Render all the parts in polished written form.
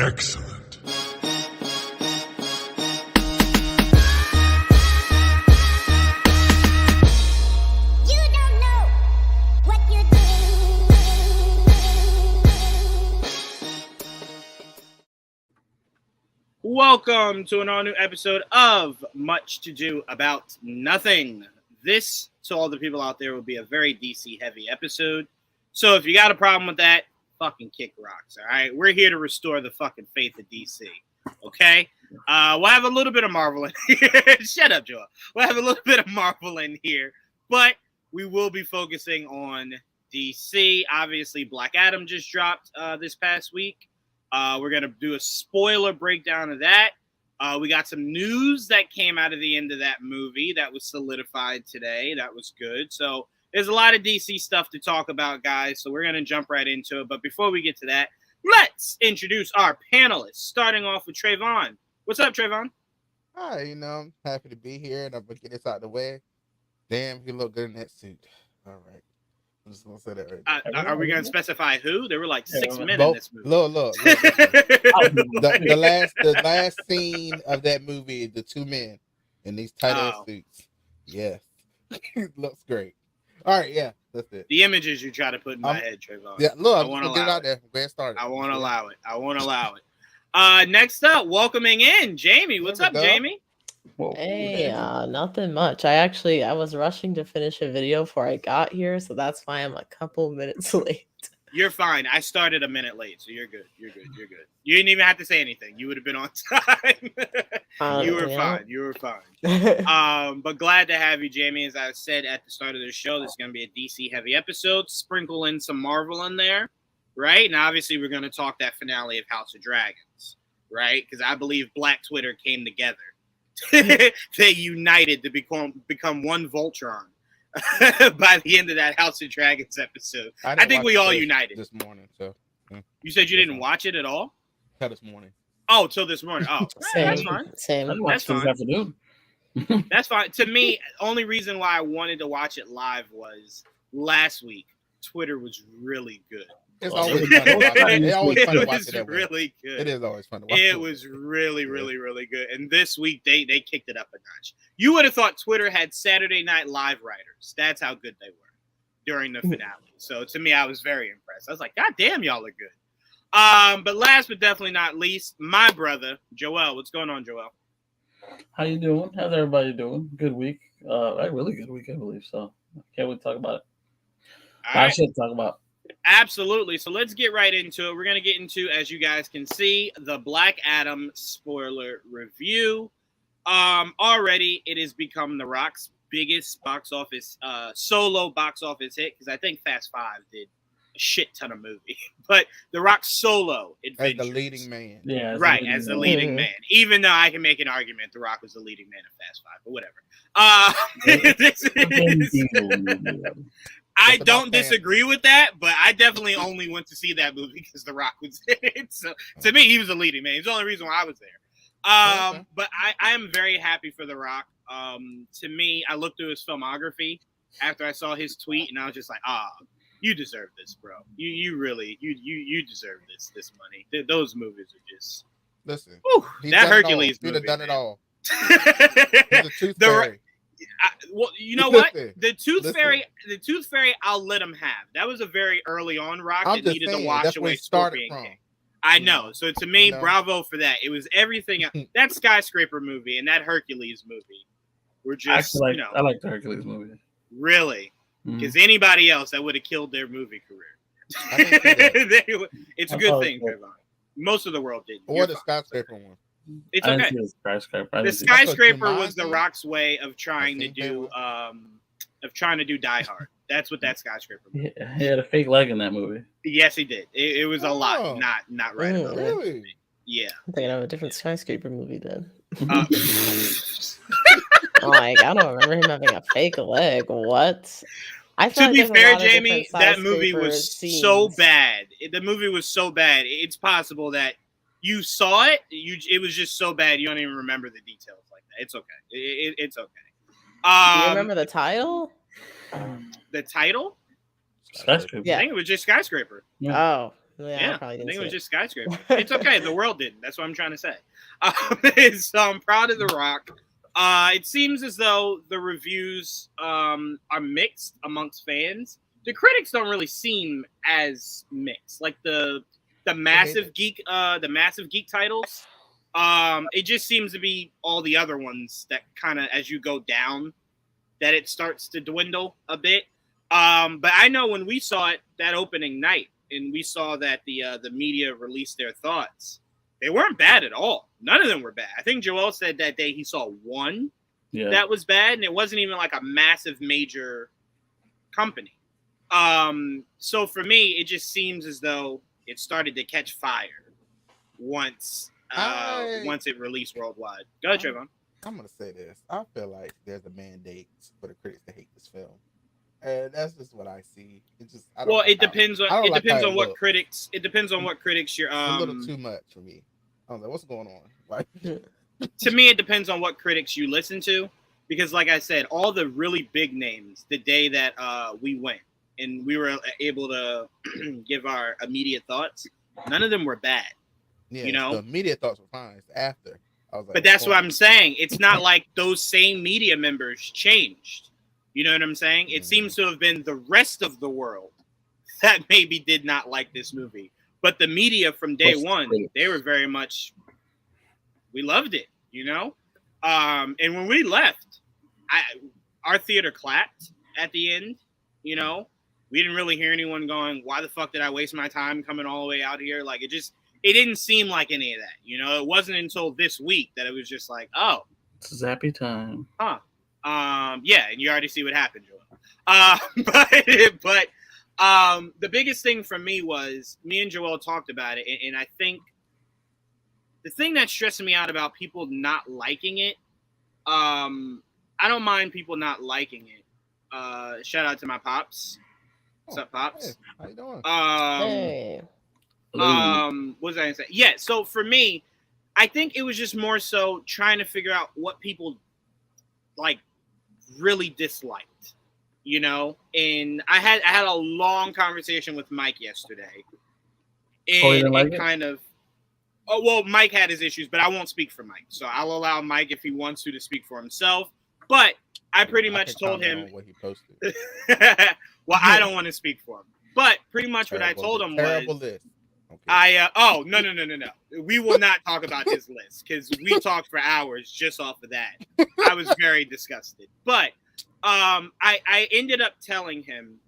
Excellent. You don't know what you're doing. Welcome to an all-new episode of Much to Do About Nothing. This, to all the people out there, will be a very DC-heavy episode. So if you got a problem with that, fucking kick rocks, all right? We're here to restore the fucking faith of DC, okay? We'll have a little bit of Marvel in here. Shut up, Joel. We'll have a little bit of Marvel in here, but we will be focusing on DC. Obviously, Black Adam just dropped this past week. We're going to do a spoiler breakdown of that. We got some news that came out of the end of that movie that was solidified today. That was good. So there's a lot of DC stuff to talk about, guys. So we're going to jump right into it. But before we get to that, let's introduce our panelists, starting off with Trevon. What's up, Trevon? Hi, I'm happy to be here, and I'm going to get this out of the way. Damn, you look good in that suit. All right. I'm just going to say that right now. Are we going to specify who? There were like 6 men in this movie. Look. the last scene of that movie, the 2 men in these tight suits. Yes. Looks great. All right, yeah, that's it. The images you try to put in my head, Trevon. Yeah, look, I want to get it out there. Go start it. I won't allow it. Next up, welcoming in Jamie. What's up, Jamie? Hey, nothing much. I was rushing to finish a video before I got here, so that's why I'm a couple minutes late. You're fine. I started a minute late, so you're good. You're good. You didn't even have to say anything. You would have been on time. You were fine. But glad to have you, Jamie. As I said at the start of the show, this is going to be a DC heavy episode. Sprinkle in some Marvel in there, right? And obviously, we're going to talk that finale of House of Dragons, right? Because I believe Black Twitter came together. They united to become one Voltron. By the end of that House of Dragons episode, I think we all united this morning. So you said you didn't watch it at all? Till this morning. Oh, till this morning. Oh, that's fine. Same. That's fine. That's fine. To me, only reason why I wanted to watch it live was last week. Twitter was really good. It's always fun to watch it. It's always fun to watch it. Really good. It is always fun to watch. It was really good. And this week they kicked it up a notch. You would have thought Twitter had Saturday Night Live writers. That's how good they were during the finale. So to me, I was very impressed. I was like, God damn, y'all are good. But last but definitely not least, my brother Joel. What's going on, Joel? How you doing? How's everybody doing? Good week. A really good week, I believe. So can't wait to talk about it. I should talk about. Absolutely. So let's get right into it. We're going to get into, as you guys can see, the Black Adam spoiler review. Already, it has become The Rock's biggest box office, solo box office hit, because I think Fast 5 did a shit ton of movie. But The Rock's solo adventures. As the leading man. Yeah. As the leading man. Even though I can make an argument The Rock was the leading man of Fast 5, but whatever. I don't disagree with that, but I definitely only went to see that movie because The Rock was in it. So to me, he was a leading man. He's the only reason why I was there. But I am very happy for The Rock. To me, I looked through his filmography after I saw his tweet, and I was just like, you deserve this, bro. You really deserve this money. Those movies are just listen. Whew, that Hercules movie. He'd have done it all. He's a tooth fairy. Well, you know what? The Tooth Fairy, I'll let him have. That was a very early on Rock that needed to wash away Scorpion King. I know. So to me, bravo for that. It was everything. That Skyscraper movie and that Hercules movie were just, I like the Hercules movie. Really? Because anybody else, that would have killed their movie career. It's a good thing, Trevon. Most of the world didn't. Or the Skyscraper one. It's okay. The Skyscraper was The Rock's way of trying to do Die Hard. That's what that Skyscraper movie. He had a fake leg in that movie. Yes, he did. It was a lot not right. Really? Yeah. I'm thinking of a different Skyscraper movie then. I don't remember him having a fake leg. What? To be fair, Jamie, that movie was so bad. The movie was so bad. It's possible that you saw it. It was just so bad you don't even remember the details like that. It's okay. It's okay. Do you remember the title? The title? Skyscraper. Yeah. I think it was just Skyscraper. Yeah. Oh, Yeah, probably I didn't think it see was it. just skyscraper. It's okay. The world didn't. That's what I'm trying to say. So I'm proud of The Rock. It seems as though the reviews are mixed amongst fans. The critics don't really seem as mixed. Like the massive geek titles. It just seems to be all the other ones that kind of, as you go down, that it starts to dwindle a bit. But I know when we saw it that opening night, and we saw that the media released their thoughts, they weren't bad at all. None of them were bad. I think Joel said that day he saw one that was bad, and it wasn't even like a massive major company. So for me, it just seems as though it started to catch fire once it released worldwide. Go ahead, Trevon. I'm gonna say this. I feel like there's a mandate for the critics to hate this film, and that's just what I see. It just it depends on what critics. It depends on what critics you're. It's a little too much for me. I don't know what's going on. Like, to me, it depends on what critics you listen to, because, like I said, all the really big names, the day that we went and we were able to give our immediate thoughts, none of them were bad. Yeah, you know, the immediate thoughts were fine. It's after. I was like, but that's what I'm saying. It's not like those same media members changed. You know what I'm saying? It seems to have been the rest of the world that maybe did not like this movie. But the media from day one, they were very much, we loved it, you know? And when we left, our theater clapped at the end, you know? We didn't really hear anyone going, why the fuck did I waste my time coming all the way out here? Like, it didn't seem like any of that, you know? It wasn't until this week that it was just like, oh. It's zappy time. Huh. Yeah, and you already see what happened, Joel. But the biggest thing for me was, me and Joel talked about it, and I think the thing that's stressing me out about people not liking it, I don't mind people not liking it. Shout out to my pops. What's up, pops? Hey, how you doing? Hey. What was I gonna say? Yeah, so for me, I think it was just more so trying to figure out what people like really disliked, you know. And I had a long conversation with Mike yesterday, and it kind of. Oh well, Mike had his issues, but I won't speak for Mike, so I'll allow Mike if he wants to speak for himself. But I pretty much told him what he posted. Well, I don't want to speak for him, but pretty much what I told him was, list. Okay. No. We will not talk about his list because we talked for hours just off of that. I was very disgusted. But I ended up telling him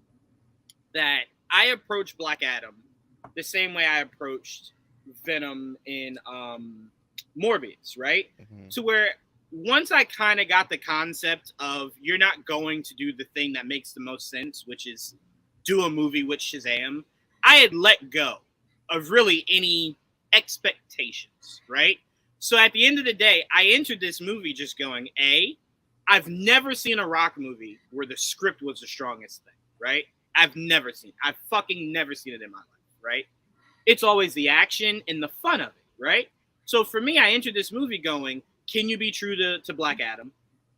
that I approached Black Adam the same way I approached Venom in Morbius, right? Mm-hmm. To where once I kind of got the concept of you're not going to do the thing that makes the most sense, which is do a movie with Shazam, I had let go of really any expectations, right? So at the end of the day, I entered this movie just going, I've never seen a Rock movie where the script was the strongest thing, right? I've fucking never seen it in my life, right? It's always the action and the fun of it, right? So for me, I entered this movie going, can you be true to Black Adam?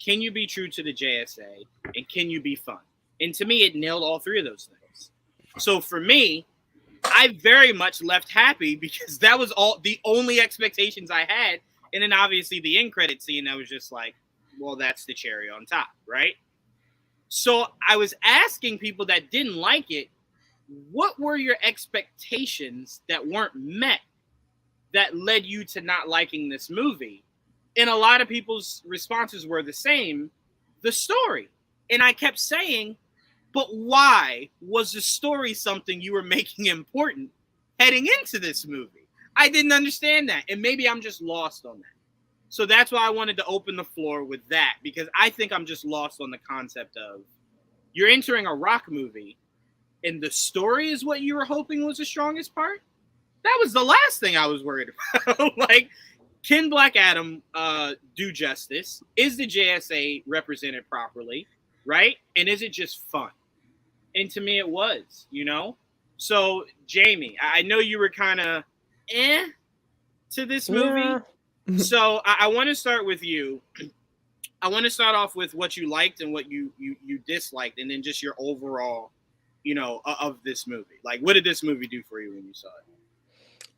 Can you be true to the JSA? And can you be fun? And to me, it nailed all three of those things. So for me, I very much left happy because that was the only expectations I had. And then obviously the end credit scene, I was just like, well, that's the cherry on top, right? So I was asking people that didn't like it, what were your expectations that weren't met that led you to not liking this movie? And a lot of people's responses were the same, the story. And I kept saying, but why was the story something you were making important heading into this movie? I didn't understand that. And maybe I'm just lost on that. So that's why I wanted to open the floor with that, because I think I'm just lost on the concept of you're entering a Rock movie and the story is what you were hoping was the strongest part. That was the last thing I was worried about. Like, can Black Adam do justice? Is the JSA represented properly? Right? And is it just fun? And to me, it was, you know? So, Jamie, I know you were kind of to this movie. Yeah. So I want to start with you. I want to start off with what you liked and what you disliked, and then just your overall of this movie? Like, what did this movie do for you when you saw it?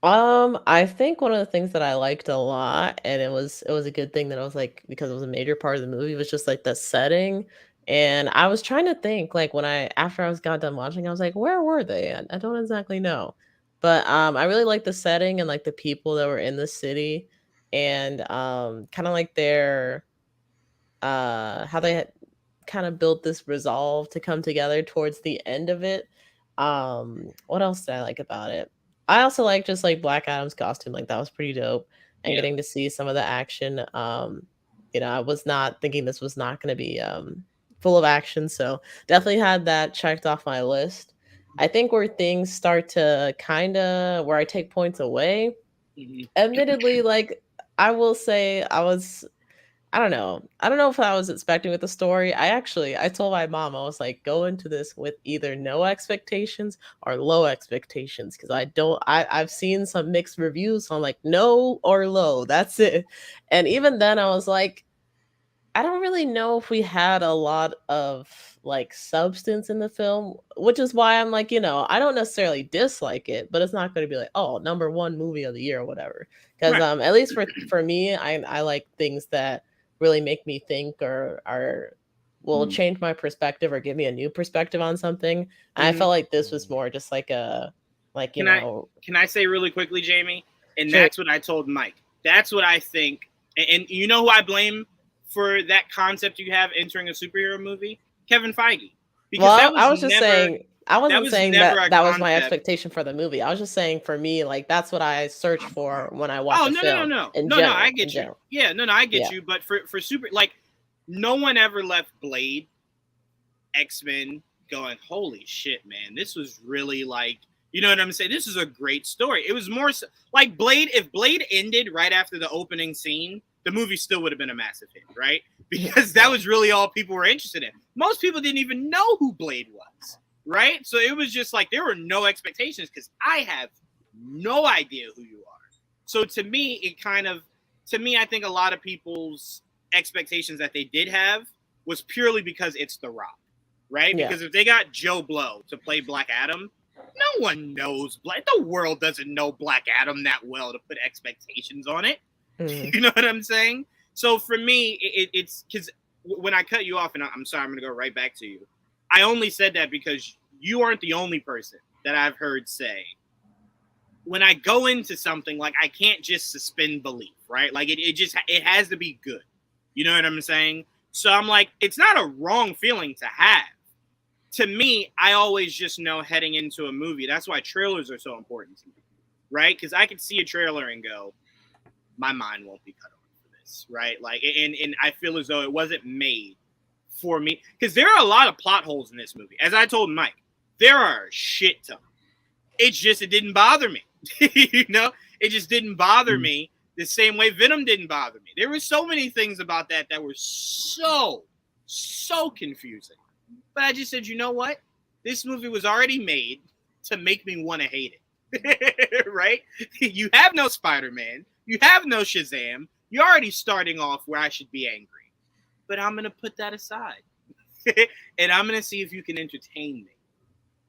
I think one of the things that I liked a lot, and it was a good thing that I was like, because it was a major part of the movie, was just like the setting. And I was trying to think, like, when after I was got done watching, I was like, where were they? I don't exactly know. But I really like the setting and like the people that were in the city, and kind of like their how they had kind of built this resolve to come together towards the end of it. What else did I like about it? I also like just like Black Adam's costume, like that was pretty dope, and Yeah. getting to see some of the action. I was not thinking this was not going to be full of action, so definitely had that checked off my list. I think where things start to kind of where I take points away, Mhm. admittedly, like I will say I was I don't know. I don't know if I was expecting with the story. I told my mom, I was like, go into this with either no expectations or low expectations. Cause I've seen some mixed reviews. So I'm like, no or low. That's it. And even then I was like, I don't really know if we had a lot of like substance in the film, which is why I'm like, I don't necessarily dislike it, but it's not going to be like, oh, number one movie of the year or whatever. Because Right. at least for me, I like things that really make me think or will change my perspective or give me a new perspective on something. And I Mhm. felt like this was more just like a like Can I say really quickly, Jamie? And Sure. that's what I told Mike. That's what I think. And you know who I blame for that concept you have entering a superhero movie? Kevin Feige. Because Well, that was I was just never saying I wasn't was saying never that a that was my concept. expectation for the movie. I was just saying for me, like that's what I search for when I watch Oh a no film in no! I general. In get you. general, Yeah, no, I get yeah. you. But for super, like, no one ever left Blade, X-Men going, holy shit, man, this was really like, you know what I'm saying? This is a great story. It was more so, like Blade. If Blade ended right after the opening scene, the movie still would have been a massive hit, right? Because that was really all people were interested in. Most people didn't even know who Blade was, right? So it was just like there were no expectations because I have no idea who you are. So to me, I think a lot of people's expectations that they did have was purely because it's The Rock, right? Yeah. Because if they got Joe Blow to play Black Adam, no one knows the world doesn't know Black Adam that well to put expectations on it. Mhm. You know what I'm saying? So for me, it's because when I cut you off, and I'm sorry, I'm going to go right back to you. I only said that because you aren't the only person that I've heard say, when I go into something, like, I can't just suspend belief, right? Like it has to be good. You know what I'm saying? So I'm like, it's not a wrong feeling to have. To me, I always just know heading into a movie. That's why trailers are so important to me, right? Because I could see a trailer and go, my mind won't be cut off for this, right? Like, and I feel as though it wasn't made for me, because there are a lot of plot holes in this movie. As I told Mike, there are a shit ton. It's just, it didn't bother me. It just didn't bother me the same way Venom didn't bother me. There were so many things about that were so confusing. But I just said, you know what? This movie was already made to make me want to hate it. Right? You have no Spider-Man. You have no Shazam. You're already starting off where I should be angry. But I'm going to put that aside. And I'm going to see if you can entertain me.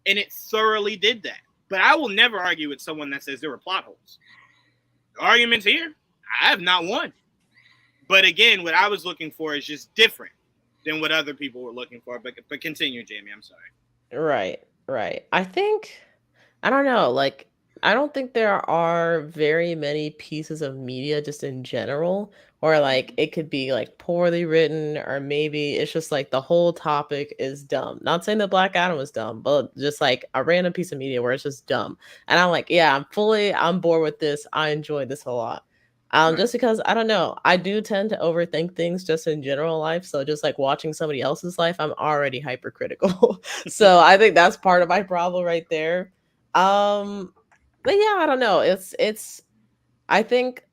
And it thoroughly did that. But I will never argue with someone that says there were plot holes. The arguments here, I have not one. But again, what I was looking for is just different than what other people were looking for. But continue, Jamie. I'm sorry. Right. I think I don't know, like I don't think there are very many pieces of media just in general, or like it could be like poorly written, or maybe it's just like the whole topic is dumb. Not saying that Black Adam was dumb, but just like a random piece of media where it's just dumb. And I'm like, yeah, I'm fully on board with this. I enjoyed this a lot. Just because I don't know, I do tend to overthink things just in general life. So just like watching somebody else's life, I'm already hypercritical. So I think that's part of my problem right there. But yeah, I don't know. It's I think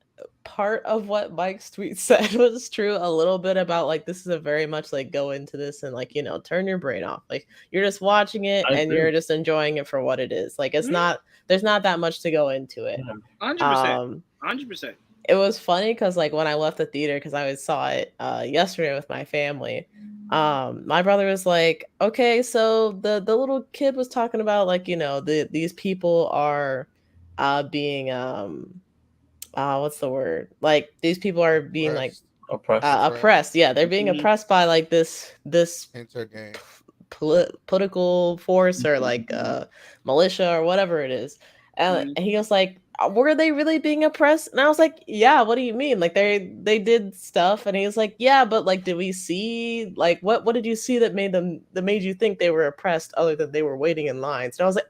part of what Mike's tweet said was true a little bit about like this is a very much like go into this and like, turn your brain off. Like you're just watching it I and agree. you're just enjoying it for what it is. Like it's not there's not that much to go into it. 100%. 100%. It was funny because like when I left the theater, because I saw it yesterday with my family, My brother was like, okay, so the little kid was talking about like, these people are being what's the word? Like these people are being like Oppressed, Oppressed. oppressed. Yeah, they're being Mhm. oppressed by like this intergang. political force or like militia or whatever it is. And Mhm. he was like, were they really being oppressed? And I was like, yeah, what do you mean? Like they did stuff. And he was like, yeah, but like did we see like what did you see that made you think they were oppressed other than they were waiting in lines? And I was like,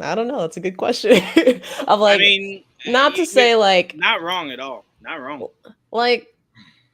I don't know. That's a good question. I'm I like, mean, not to say like not wrong at all. Not wrong. like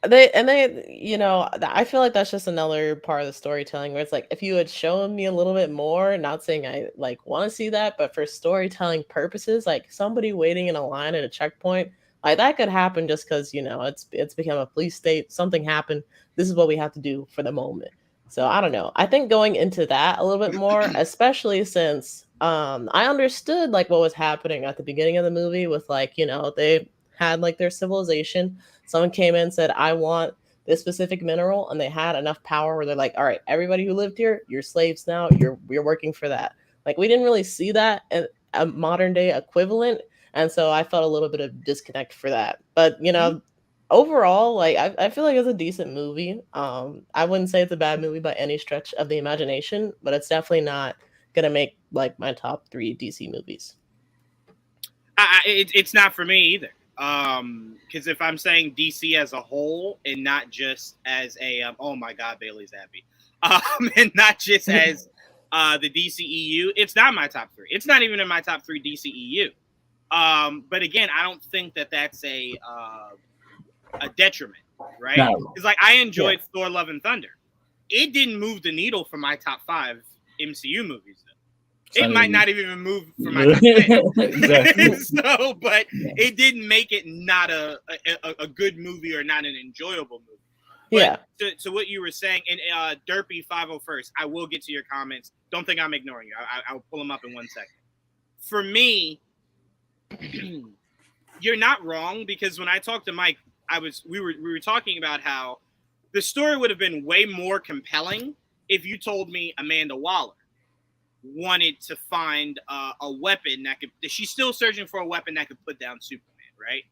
I feel like that's just another part of the storytelling where it's like if you had shown me a little bit more, not saying I like want to see that, but for storytelling purposes, like somebody waiting in a line at a checkpoint, like that could happen just because it's become a police state, something happened, this is what we have to do for the moment. So I don't know, I think going into that a little bit more, especially since I understood like what was happening at the beginning of the movie with like they had like their civilization. Someone came in and said, I want this specific mineral, and they had enough power where they're like, all right, everybody who lived here, you're slaves now. You're working for that. Like we didn't really see that in a modern day equivalent. And so I felt a little bit of disconnect for that. But overall, like I feel like it's a decent movie. I wouldn't say it's a bad movie by any stretch of the imagination, but it's definitely not gonna make like my top 3 DC movies. It's not for me either. Because if I'm saying DC as a whole and not just as a oh my god, Bailey's happy, and not just as the DCEU, it's not my top 3. It's not even in my top 3 DCEU. But again, I don't think that that's a detriment, right? No. Because like I enjoyed Thor: Love and Thunder. It didn't move the needle for my top 5 MCU movies. It might not even move for my top 10. Exactly. So, but it didn't make it not a good movie or not an enjoyable movie. But to what you were saying, and Derpy 501st, I will get to your comments. Don't think I'm ignoring you. I'll pull them up in 1 second. For me, you're not wrong, because when I talked to Mike, we were talking about how the story would have been way more compelling if you told me Amanda Waller wanted to find a weapon that could. She's still searching for a weapon that could put down Superman, right?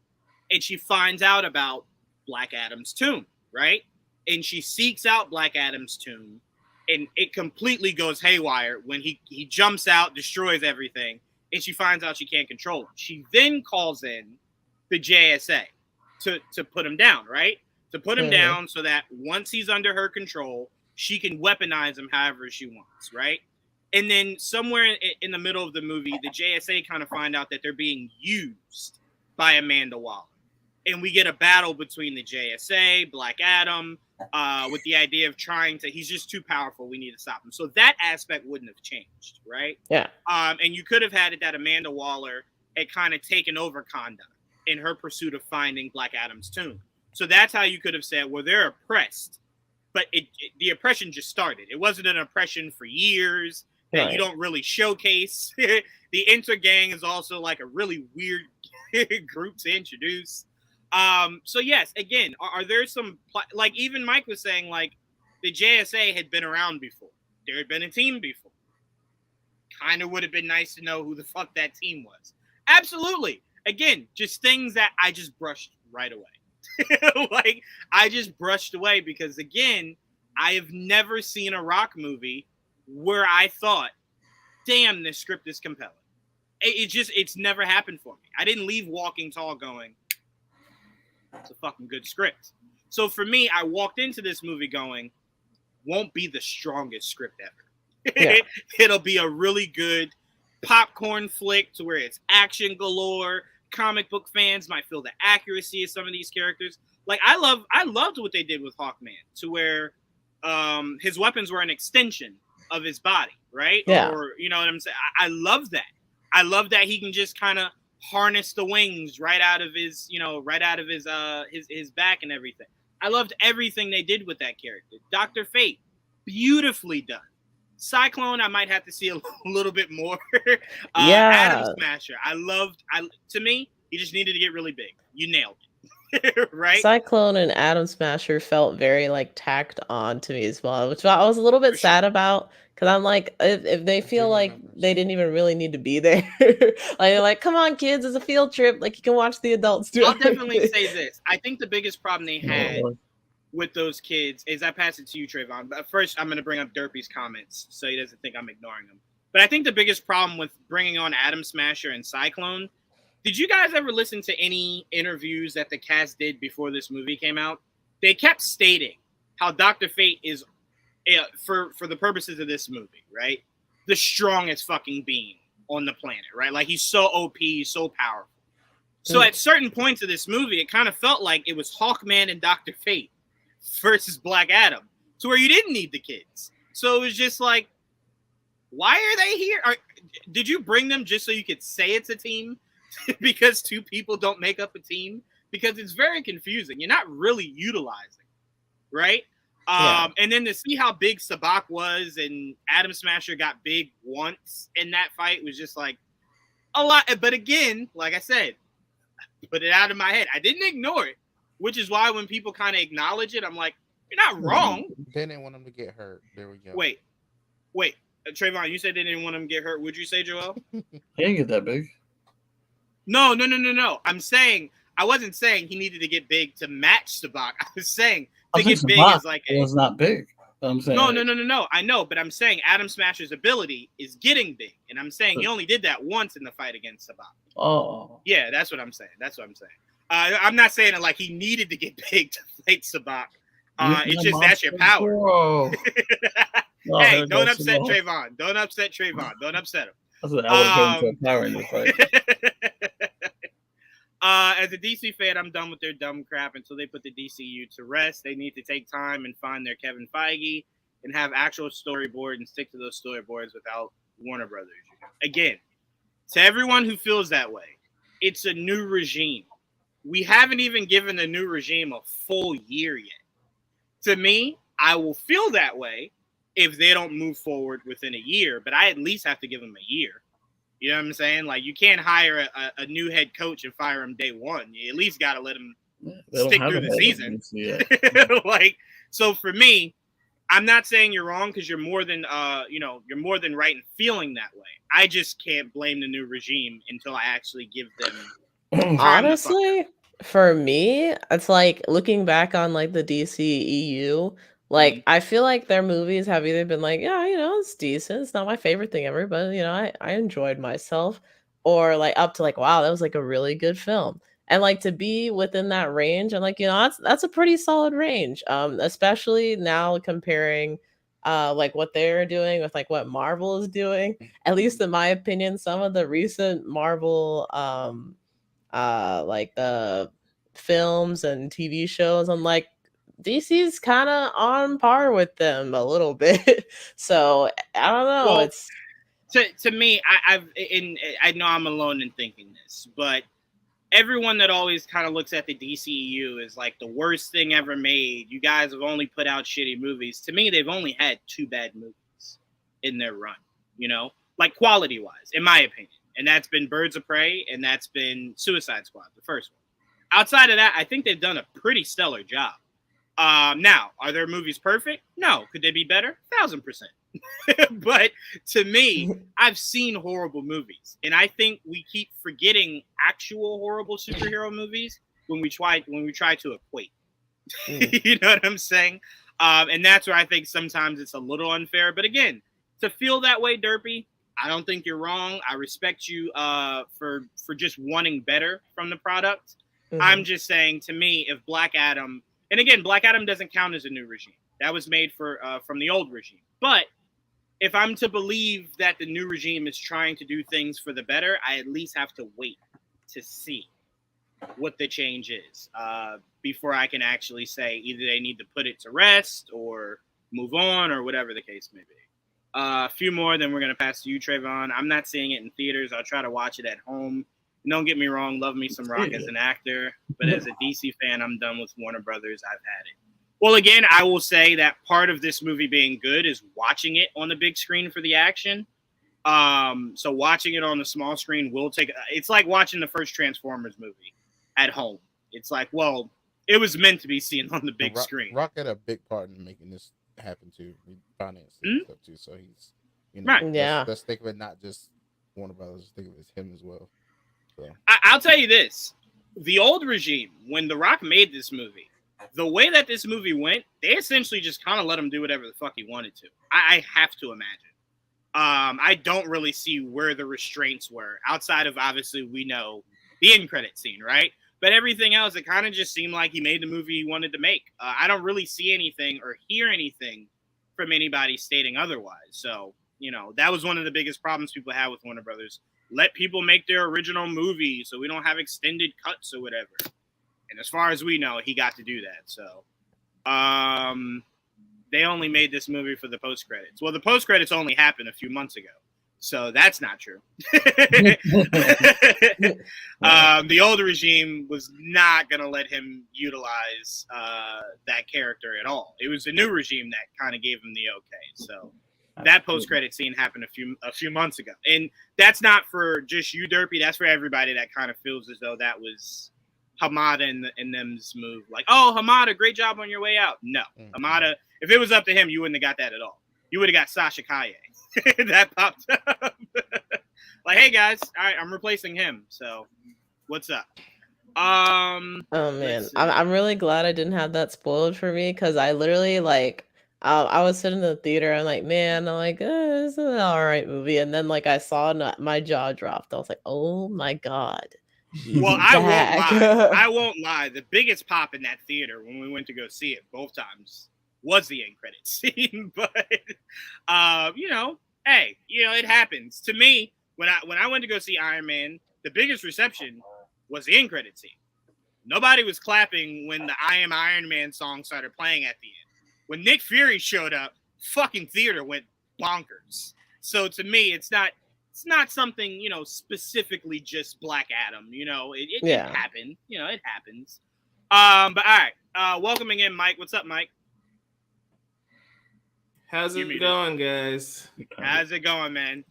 And she finds out about Black Adam's tomb, right? And she seeks out Black Adam's tomb, and it completely goes haywire when he jumps out, destroys everything, and she finds out she can't control him. She then calls in the JSA to put him down, right? To put him down so that once he's under her control, she can weaponize him however she wants, right? And then somewhere in the middle of the movie, the JSA kind of find out that they're being used by Amanda Waller. And we get a battle between the JSA, Black Adam, with the idea of he's just too powerful. We need to stop him. So that aspect wouldn't have changed, right? Yeah. And you could have had it that Amanda Waller had kind of taken over Conduct in her pursuit of finding Black Adam's tomb. So that's how you could have said, well, they're oppressed. But the oppression just started. It wasn't an oppression for years. That you don't really showcase. The Intergang is also like a really weird group to introduce. So yes, again, are there some like even Mike was saying like the JSA had been around before. There had been a team before. Kind of would have been nice to know who the fuck that team was. Absolutely. Again, just things that I just brushed right away. Like I just brushed away because again, I have never seen a Rock movie where I thought, damn, this script is compelling. It's never happened for me. I didn't leave Walking Tall going, it's a fucking good script. So for me, I walked into this movie going, won't be the strongest script ever. Yeah. It'll be a really good popcorn flick to where it's action galore. Comic book fans might feel the accuracy of some of these characters. Like I loved what they did with Hawkman, to where his weapons were an extension of his body, right? Yeah. Or you know what I'm saying? I love that. I love that he can just kind of harness the wings right out of his back and everything. I loved everything they did with that character. Dr. Fate, beautifully done. Cyclone, I might have to see a little bit more. Atom Smasher, to me, he just needed to get really big. You nailed right? Cyclone and Atom Smasher felt very like tacked on to me as well, which I was a little bit For sure. sad about because I'm like, if they feel like remember they didn't even really need to be there, like they're like, come on, kids, it's a field trip. Like you can watch the adults do. I'll definitely everything." say this. I think the biggest problem they had with those kids is I pass it to you, Trevon. But first, I'm going to bring up Derpy's comments so he doesn't think I'm ignoring him. But I think the biggest problem with bringing on Atom Smasher and Cyclone, did you guys ever listen to any interviews that the cast did before this movie came out? They kept stating how Dr. Fate is, for the purposes of this movie, right, the strongest fucking being on the planet, right? Like he's so OP, so powerful. So at certain points of this movie, it kind of felt like it was Hawkman and Dr. Fate versus Black Adam, to where you didn't need the kids. So it was just like, why are they here? Did you bring them just so you could say it's a team? Because two people don't make up a team? Because it's very confusing. You're not really utilizing, right? Yeah. And then to see how big Sabak was and Atom Smasher got big once in that fight was just like a lot. But again, like I said, put it out of my head. I didn't ignore it, which is why when people kind of acknowledge it, I'm like, you're not wrong. They didn't want him to get hurt. There we go. Wait. Trevon, you said they didn't want him to get hurt. Would you say, Joel? He didn't get that big. No. I wasn't saying he needed to get big to match Sabak. I was saying to get big is like it was not big. I'm saying no. I know, but I'm saying Atom Smasher's ability is getting big, and I'm saying he only did that once in the fight against Sabak. Oh, yeah, that's what I'm saying. I'm not saying that like he needed to get big to fight Sabak. It's just that's your power. Hey, don't upset Trevon. Don't upset Trevon. Don't upset him. I said I would power in this fight. As a DC fan, I'm done with their dumb crap until they put the DCU to rest. They need to take time and find their Kevin Feige and have actual storyboard and stick to those storyboards without Warner Brothers. Again, to everyone who feels that way, it's a new regime. We haven't even given the new regime a full year yet. To me, I will feel that way if they don't move forward within a year, but I at least have to give them a year. You know what I'm saying? Like, you can't hire a new head coach and fire him day one. You at least got to let him stick through the season. Like, so for me, I'm not saying you're wrong because you're more than you're more than right in feeling that way. I just can't blame the new regime until I actually give them honestly, for me, it's like looking back on like the DCEU, like I feel like their movies have either been like, yeah, it's decent, it's not my favorite thing ever, but I enjoyed myself, or like up to like, wow, that was like a really good film. And like to be within that range, and like, that's a pretty solid range. Especially now comparing like what they're doing with like what Marvel is doing. At least in my opinion, some of the recent Marvel like the films and TV shows, I'm like, DC's kind of on par with them a little bit. So I don't know. Well, it's to me, I know I'm alone in thinking this, but everyone that always kind of looks at the DCEU as like the worst thing ever made. You guys have only put out shitty movies. To me, they've only had 2 bad movies in their run, like quality wise, in my opinion. And that's been Birds of Prey, and that's been Suicide Squad, the first one. Outside of that, I think they've done a pretty stellar job. Now, are their movies perfect? No. Could they be better? 1,000%. But to me, I've seen horrible movies, and I think we keep forgetting actual horrible superhero movies when we try to equate. You know what I'm saying? And that's where I think sometimes it's a little unfair. But again, to feel that way, Derpy, I don't think you're wrong. I respect you for just wanting better from the product. I'm just saying, to me, if Black Adam, and again, Black Adam doesn't count as a new regime. That was made from the old regime. But if I'm to believe that the new regime is trying to do things for the better, I at least have to wait to see what the change is before I can actually say either they need to put it to rest or move on or whatever the case may be. A few more, then we're going to pass to you, Trevon. I'm not seeing it in theaters. I'll try to watch it at home. Don't get me wrong, love me some Rock as an actor, but as a DC fan, I'm done with Warner Brothers. I've had it. Well, again, I will say that part of this movie being good is watching it on the big screen for the action. So watching it on the small screen will take – it's like watching the first Transformers movie at home. It's like, well, it was meant to be seen on the big screen. Rock had a big part in making this happen too. He financed it and stuff too. So he's, Right. let's think of it not just Warner Brothers, think of it as him as well. So I'll tell you this. The old regime, when The Rock made this movie, the way that this movie went, they essentially just kind of let him do whatever the fuck he wanted to. I have to imagine. I don't really see where the restraints were outside of, obviously, we know the end credit scene, right? But everything else, it kind of just seemed like he made the movie he wanted to make. I don't really see anything or hear anything from anybody stating otherwise. So, that was one of the biggest problems people had with Warner Brothers. Let people make their original movie so we don't have extended cuts or whatever. And as far as we know, he got to do that. So, they only made this movie for the post credits. Well, the post credits only happened a few months ago, so that's not true. The old regime was not going to let him utilize that character at all. It was the new regime that kind of gave him the okay. So that post credit scene happened a few months ago, and that's not for just you, Derpy. That's for everybody that kind of feels as though that was Hamada and them's move. Like, oh, Hamada, great job on your way out. No, Hamada. If it was up to him, you wouldn't have got that at all. You would have got Sasha Kaye. That popped up. Like, hey guys, all right, I'm replacing him. So, what's up? Oh man, I'm really glad I didn't have that spoiled for me, because I literally I was sitting in the theater. I'm like, man, this is an all right movie, and then I saw my jaw dropped. I was like, oh my god. Well, I won't lie. The biggest pop in that theater when we went to go see it both times was the end credit scene. But hey, it happens. To me, when I went to go see Iron Man, the biggest reception was the end credit scene. Nobody was clapping when the I Am Iron Man song started playing at the end. When Nick Fury showed up, fucking theater went bonkers. So to me, it's not something, specifically just Black Adam. It happened. It happens. But all right. Welcoming in Mike. What's up, Mike? How's it going, guys? How's it going, man?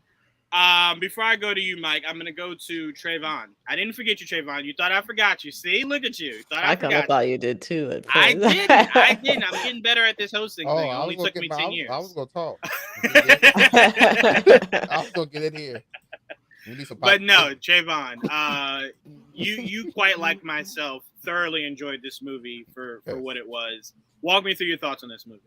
Before I go to you, Mike, I'm gonna go to Trevon. I didn't forget you, Trevon. You thought I forgot you. See, look at you. I kind of thought you did too. At first. I didn't. I'm getting better at this hosting thing. It only took me 10 years. I was gonna talk. I was gonna get in here. But no, Trevon, you quite like myself thoroughly enjoyed this movie for what it was. Walk me through your thoughts on this movie.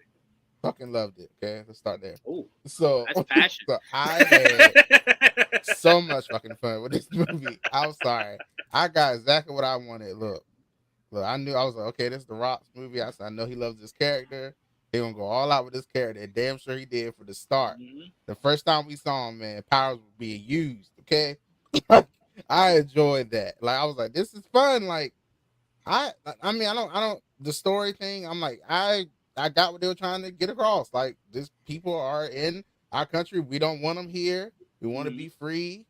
Fucking loved it. Okay, let's start there. Oh, so that's passion. So I had so much fucking fun with this movie. I'm sorry, I got exactly what I wanted. Look, I knew. I was like, okay, this is the Rock's movie. I said, I know he loves this character. He gonna go all out with this character. And damn sure he did for the start. Mm-hmm. The first time we saw him, man, powers were being used. Okay, I enjoyed that. I was like, this is fun. I mean, I don't. The story thing. I'm like, I got what they were trying to get across. These people are in our country. We don't want them here. We want to be free.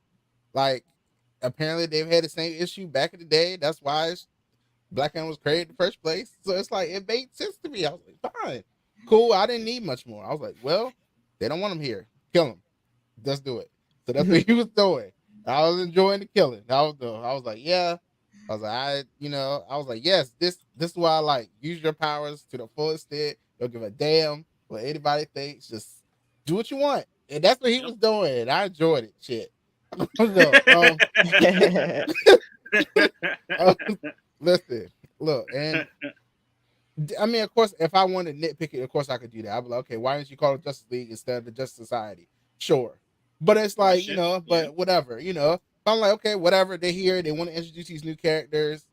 Apparently they've had the same issue back in the day. That's why Black Adam was created in the first place. So it's it made sense to me. I was like, fine, cool. I didn't need much more. I was like, well, they don't want him here. Kill him. Let's do it. So that's what he was doing. I was enjoying the killing. I was like, yeah. I was like, yes, this is what I like. Use your powers to the fullest extent. Don't give a damn what anybody thinks. Just do what you want. And that's what he was doing. And I enjoyed it. Shit. Listen, look, and I mean, of course, if I wanted to nitpick it, of course I could do that. I'd be like, okay, why didn't you call it Justice League instead of the Justice Society? Sure. But it's but whatever, I'm like, okay, whatever. They're here. They want to introduce these new characters.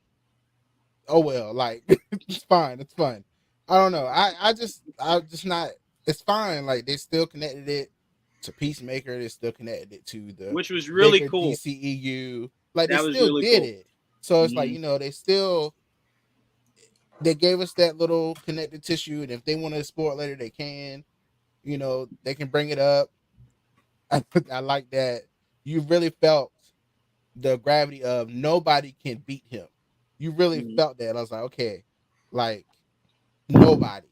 Oh well, it's fine. It's fun. I don't know. I'm just not. It's fine. They still connected it to Peacemaker. They still connected it to which was really cool. DCEU. They still really did cool. it. So it's they gave us that little connected tissue, and if they want to explore it later, they can. They can bring it up. I like that. You really felt the gravity of nobody can beat him. You really felt that. I was like, okay, nobody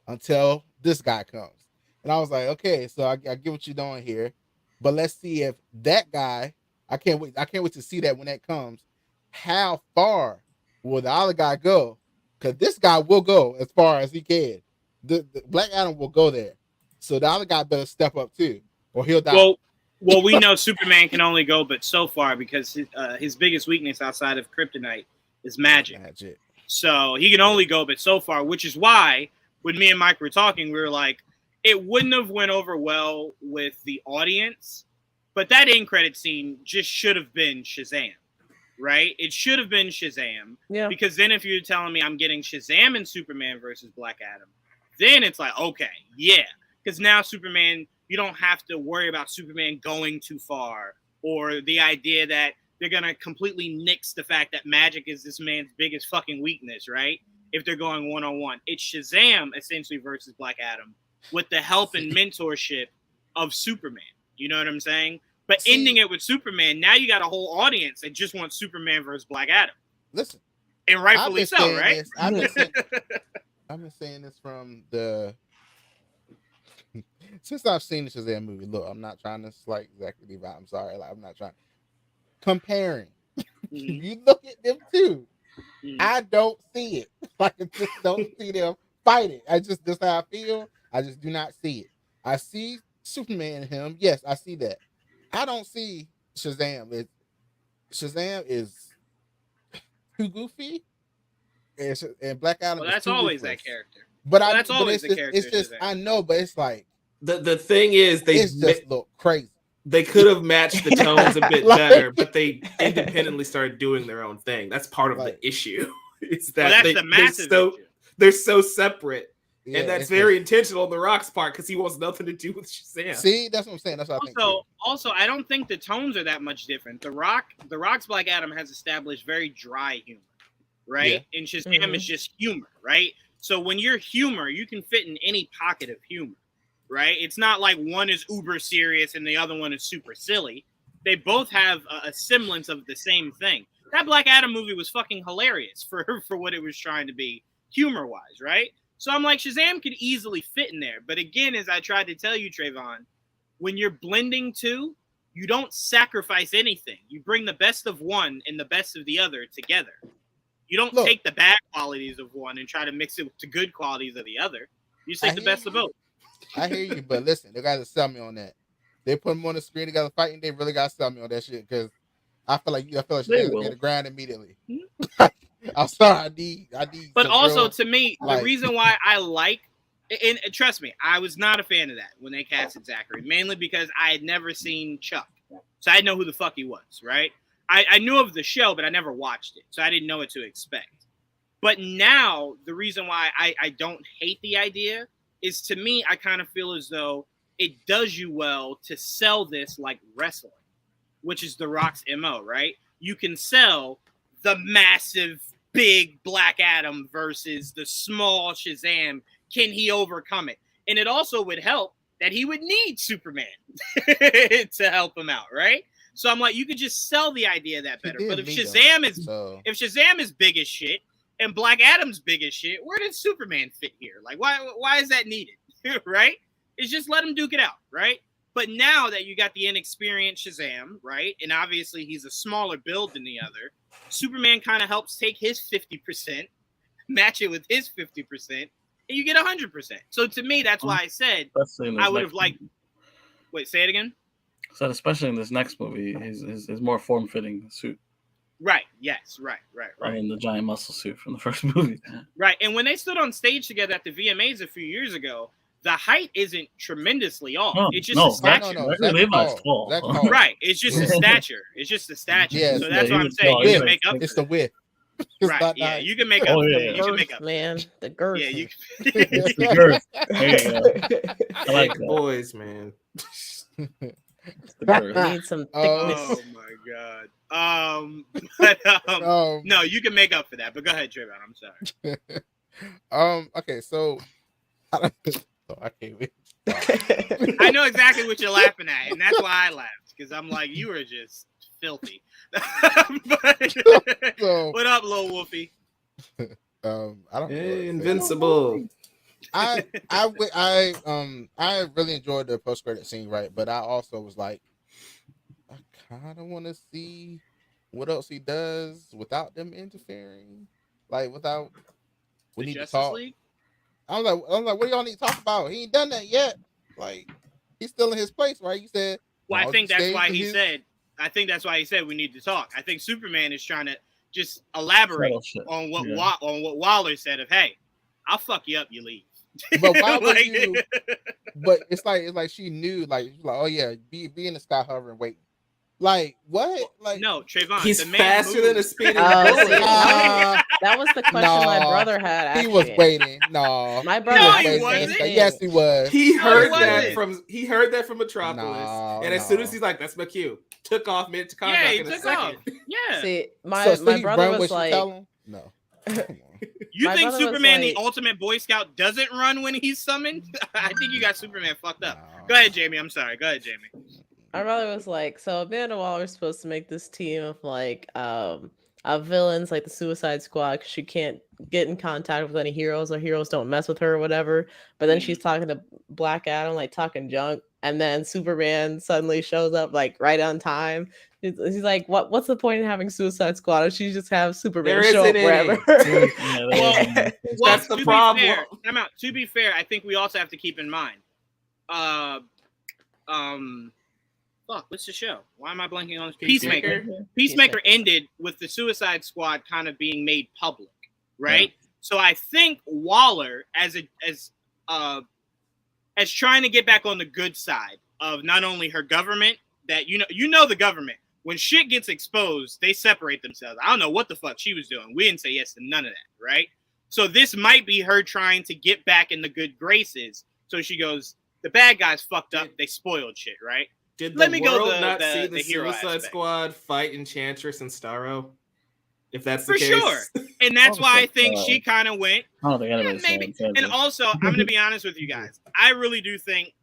until this guy comes. And I was like, okay, so I get what you're doing here, but let's see if that guy. I can't wait to see that when that comes. How far will the other guy go? Because this guy will go as far as he can. The Black Adam will go there. So the other guy better step up too, or he'll die. Well, we know Superman can only go but so far because his biggest weakness outside of kryptonite is magic. So he can only go but so far, which is why when me and Mike were talking, we were like, it wouldn't have went over well with the audience, but that end credit scene just should have been Shazam, right? It should have been Shazam. Yeah. Because then if you're telling me I'm getting Shazam and Superman versus Black Adam, then it's like, okay, yeah. Because now Superman, you don't have to worry about Superman going too far or the idea that they're going to completely nix the fact that magic is this man's biggest fucking weakness, right? If they're going one-on-one. It's Shazam, essentially, versus Black Adam with the help and mentorship of Superman. You know what I'm saying? But ending it with Superman, now you got a whole audience that just wants Superman versus Black Adam. Listen. And rightfully so, right? I've been saying this from the... Since I've seen the Shazam movie, look, I'm not trying to slight exactly Levi. I'm sorry. Like, I'm not trying. Comparing. You look at them too. I don't see it. Like, I just don't see them fighting. That's how I feel. I just do not see it. I see Superman in him. Yes, I see that. I don't see Shazam. Shazam is too goofy. And Black Adam. Well, that's always that character. But that's always the character. It's just, I know, but it's like the thing is, they just look crazy. They could have matched the tones a bit better, but they independently started doing their own thing. That's part of the issue. It's that that's the massive issue. They're so separate, Yeah, and that's very intentional on The Rock's part because he wants nothing to do with Shazam. See, that's what I'm saying. That's what I think. Also, I don't think the tones are that much different. The Rock's Black Adam has established very dry humor, right? And Shazam is just humor, right? So when you're humor, you can fit in any pocket of humor, right? It's not like one is uber serious and the other one is super silly. They both have a semblance of the same thing. That Black Adam movie was fucking hilarious for what it was trying to be humor-wise, right? So I'm like, Shazam could easily fit in there. But again, as I tried to tell you, Trevon, when you're blending two, you don't sacrifice anything. You bring the best of one and the best of the other together. You don't take the bad qualities of one and try to mix it with the good qualities of the other. You take the best of both. I hear you, but listen, they got to sell me on that. They put them on the screen together fighting. They really got to sell me on that shit because I feel like they get the ground immediately. I'm sorry, I need. But also, to me, the reason why I like, and trust me, I was not a fan of that when they casted Zachary, mainly because I had never seen Chuck, so I didn't know who the fuck he was, right? I knew of the show, but I never watched it, so I didn't know what to expect. But now, the reason why I don't hate the idea is, to me, I kind of feel as though it does you well to sell this like wrestling, which is The Rock's MO, right? You can sell the massive, big Black Adam versus the small Shazam. Can he overcome it? And it also would help that he would need Superman to help him out, right? So I'm like, you could just sell the idea that better. But if Shazam is big as shit and Black Adam's big as shit, where did Superman fit here? Like, why is that needed? Right? It's just let him duke it out, right? But now that you got the inexperienced Shazam, right? And obviously he's a smaller build than the other. Superman kind of helps take his 50%, match it with his 50%, and you get 100%. So to me, that's why I said I would have liked. Wait, say it again. So especially in this next movie, his more form-fitting suit. Right. Yes. Right. I mean, the giant muscle suit from the first movie. Right. And when they stood on stage together at the VMAs a few years ago, the height isn't tremendously off. It's just a stature. Levi's tall. Right. It's just a stature. It's just a stature. Yeah, so that's what I'm saying. You can make up. It's the width. Right. Yeah. You can make up. You can make up. Man, the girth. Yeah. You. It's the girth. There you go. I like that. Boys, man. Need some thickness. Oh my god. No, you can make up for that. But go ahead, Trevon. I'm sorry. Okay, so I can't wait. I know exactly what you're laughing at, and that's why I laughed because I'm like, you are just filthy. What up, little Wolfie? I don't know. Invincible. I really enjoyed the post credit scene, right? But I also was like, I kind of want to see what else he does without them interfering, like without we The need to Justice talk. League? I'm like, what do y'all need to talk about? He ain't done that yet. Like, he's still in his place, right? You said. Well, I no, think that's stay why for he his- said. I think that's why he said we need to talk. I think Superman is trying to just elaborate Subtle shit. on what Yeah. on what Waller said of, hey, I'll fuck you up, you leave. But why would Like- you? But it's like she knew, like oh yeah, be in the sky hovering, waiting. Like what? Like No, Trayvon. He's the man faster than a moves. speeding Oh, bullet. see, Ah, that was the question my no, brother had. he was Actually, waiting. No, my No, brother he had the same wasn't. thing. Yes, he was. He heard he that wasn't. from Metropolis, No, and as soon no. as he's like, "That's my cue," took off mid to Yeah, he in a took second. off. Yeah. See, my So my he brother run was when she like, tell him? No. Come on. You My think brother was Superman, the like- ultimate Boy Scout, doesn't run when he's summoned? I think you got Superman fucked up. No. Go ahead, Jamie. I'm sorry. Go ahead, Jamie. my brother was like, so Amanda Waller's supposed to make this team of like of villains like the Suicide Squad because she can't get in contact with any heroes or heroes don't mess with her or whatever. But then she's talking to Black Adam, like talking junk, and then Superman suddenly shows up like right on time. He's like, what's the point in having Suicide Squad if she just have Superman There show up isn't wherever? any. Yeah, Well, That's the to problem. Be fair, to be fair, I think we also have to keep in mind. Fuck, what's the show? Why am I blanking on this? Peacemaker. Peacemaker ended with the Suicide Squad kind of being made public, right? Yeah. So I think Waller, as trying to get back on the good side of not only her government, that you know the government, when shit gets exposed, they separate themselves. I don't know what the fuck she was doing. We didn't say yes to none of that, right? So this might be her trying to get back in the good graces. So she goes, the bad guys fucked up. They spoiled shit, right? Did Let the me go world the- not the- see the the hero Suicide aspect. Squad fight Enchantress and Starro? If that's the For case. sure. And that's why I think so. she kind of went, I don't think yeah, anybody's maybe. saying And also, I'm going to be honest with you guys. I really do think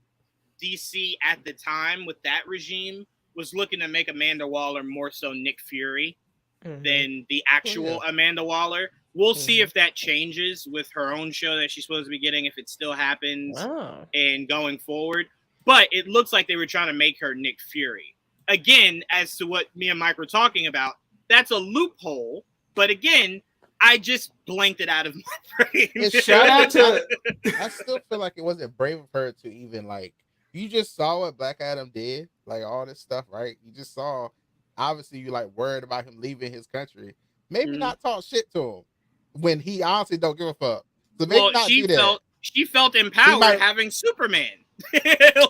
DC at the time with that regime was looking to make Amanda Waller more so Nick Fury Mhm. than the actual Amanda Waller. We'll see if that changes with her own show that she's supposed to be getting, if it still happens Oh. and going forward. But it looks like they were trying to make her Nick Fury. Again, as to what me and Mike were talking about, that's a loophole. But again, I just blanked it out of my brain. Shout out to I still feel like it wasn't brave of her to even like. You just saw what Black Adam did, like all this stuff, right? You just saw. Obviously, you like worried about him leaving his country. Maybe not talk shit to him when he honestly don't give a fuck. So maybe well, not do that. she felt empowered might- having Superman.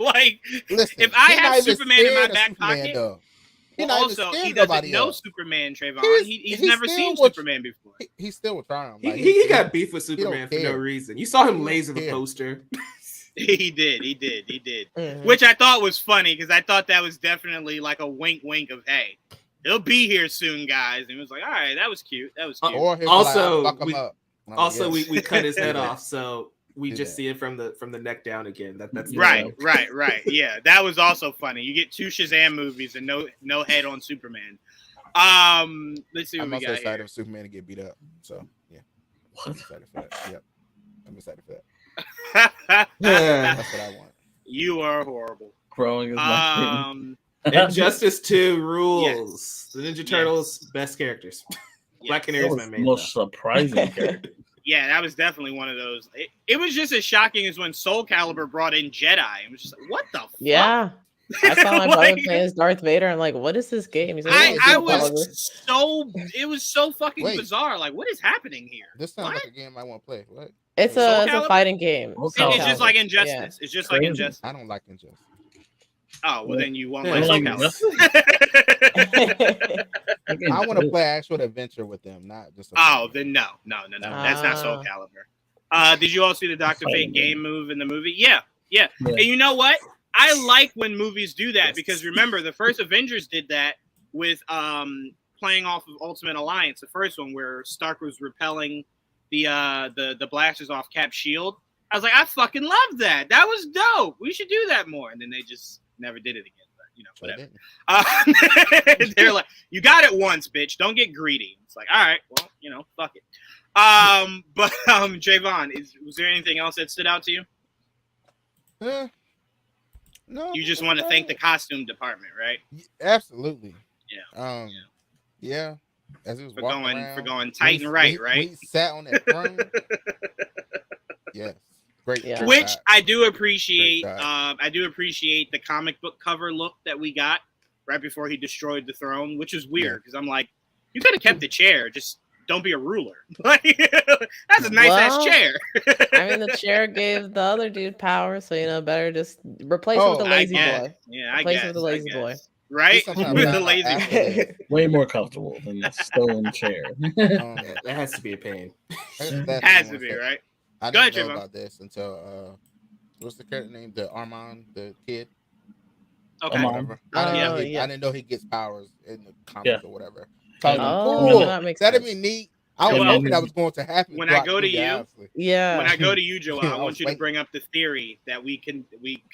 Like, Listen, if I he not have even Superman in my scared of back Superman, pocket, though. He well, not even also scared he of doesn't nobody know else. Superman, Trayvon. He's he never still seen was- Superman before. He still would try him. he, Like, he got beef with don't Superman for no care. reason. You saw him He laser don't the care. poster. He did. Mhm. Which I thought was funny because I thought that was definitely like a wink of, hey, he'll be here soon, guys. And it was like, all right, that was cute. That was cute. Or he'll Also, like, fuck him we- up. I'm like, Also, yes. we cut his head Do that. off, so we Do just that. see it from the neck down again. That's Right. Yeah, that was also funny. You get two Shazam movies and no head on Superman. Let's see what I'm we also got excited here. for Superman to get beat up. So yeah, I'm excited for that. Yep, I'm excited for that. That's what I want. You are horrible. Growing is my Injustice 2 rules. The Ninja Turtles best characters. Black Yes. Canary is my the main. most surprising character. Yeah, that was definitely one of those. It was just as shocking as when Soul Calibur brought in Jedi. It was just like, what the fuck? Yeah. I saw my brother Like, play as Darth Vader. I'm like, what is this game? He's like, I "Oh, it's Soul Calibur." it was so fucking Wait. bizarre. Like, what is happening here? This sounds What? like a game I want to play. What? It's Soul a Calibur? fighting game. Soul Soul It's just like Calibur. Injustice. It's just like Crazy. Injustice. I don't like Injustice. Oh, well, then you won't Yeah, like Soul like Calibur. I want to play actual adventure with them, not just. Oh, then no. That's not Soul Calibur. Did you all see the Dr. Fate Fighting game move in the movie? Yeah. Yeah. And you know what? I like when movies do that because remember the first Avengers did that with playing off of Ultimate Alliance, the first one where Stark was repelling the blasters off Cap's shield. I was like, I fucking love that. That was dope. We should do that more. And then they just never did it again. But you know, whatever. They're like, you got it once, bitch. Don't get greedy. It's like, all right, well, you know, fuck it. But Trayvon, was there anything else that stood out to you? No. You just want to thank the costume department, right? Absolutely. Yeah. Yeah, as he was for walking going around, for going tight and right, when he sat on that throne. Yes, great. Yeah. great Which shot. I do appreciate. Great shot. I do appreciate the comic book cover look that we got right before he destroyed the throne, which is weird because I'm like, you could have kept the chair, just don't be a ruler. Like, that's a nice ass chair. I mean, the chair gave the other dude power, so better just replace him with a lazy boy. Yeah, I Replace guess. him with a lazy boy. Right? With the lazy boy. Way more comfortable than the stone chair. That has to be a pain. Has to be, right? I Go didn't ahead, know Trevon. about this until what's the character name? The Armand, the kid. Okay. Whatever. I didn't know he gets powers in the comics or whatever. So cool. That makes That'd sense. be neat. I was hoping that was going to happen. When I go to you, honestly. When I go to you, Joel, I want you to waiting. bring up the theory that we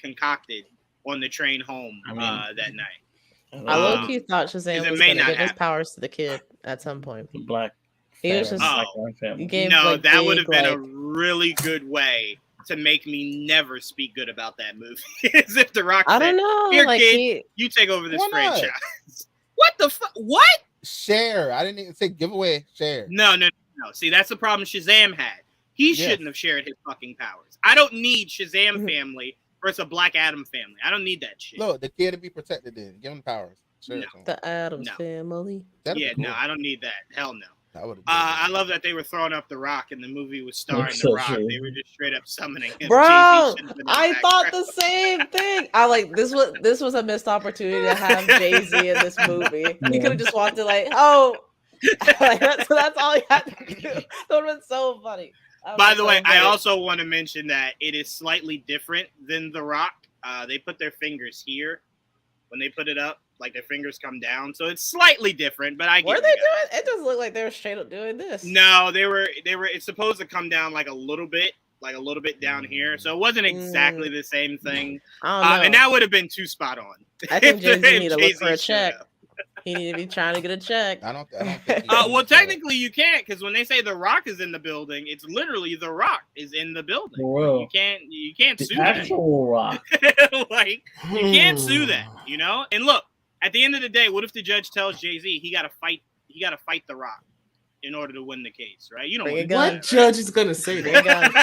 concocted on the train home that night. I low-key thought Shazam was going to give his happen. powers to the kid at some point. The black. He was just that would have been a really good way to make me never speak good about that movie. As if The Rock said, I don't know. Here, like kid, you take over this Why not? franchise. What the fuck? What? Share. I didn't even say giveaway. Share. No. See, that's the problem Shazam had. He shouldn't have shared his fucking powers. I don't need Shazam family versus a Black Adam family. I don't need that shit. Look, the kid to be protected then. Give him powers. Share it to him. the Adams family. That'd be cool. No, I don't need that. Hell no. That would've I love that they were throwing up The Rock and the movie was starring That's The so Rock. true. They were just straight up summoning him. Bro, Jay-Z should've been in the I thought background. the same thing. I like this was a missed opportunity to have Jay-Z in this movie. He could have just walked in like, like, that's all he had to do. That would have been so funny. By the way, I also want to mention that it is slightly different than The Rock. They put their fingers here when they put it up, like their fingers come down, so it's slightly different. But were they doing? It doesn't look like they were straight up doing this. No, they were. It's supposed to come down like a little bit down here, so it wasn't exactly the same thing. I don't know. And that would have been too spot on. I think Jay-Z need to look Jay-Z for a check. should've. He need to be trying to get a check. I don't think. Well, technically you can't, because when they say The Rock is in the building, it's literally The Rock is in the building. Well, You can't sue the actual Rock. like you can't sue that, And look, at the end of the day, what if the judge tells Jay-Z he got to fight The Rock in order to win the case, right? You don't Bring a want gun. What judge is gonna say Bring a that?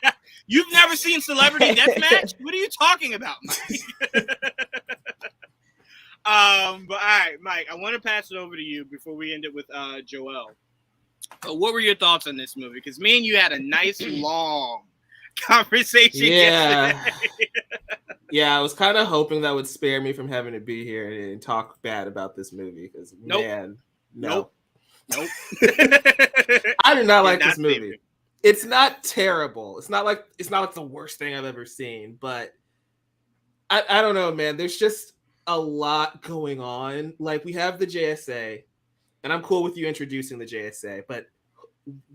gun. You've never seen Celebrity Deathmatch? What are you talking about, Mike? But all right, Mike, I want to pass it over to you before we end it with Joel. What were your thoughts on this movie? Because me and you had a nice long conversation. Yeah. Yeah, I was kind of hoping that would spare me from having to be here and talk bad about this movie. Because man, no. Nope. I do not like this movie. It's not terrible. It's not like the worst thing I've ever seen, but I don't know, man. There's just a lot going on. Like, we have the JSA, and I'm cool with you introducing the JSA, but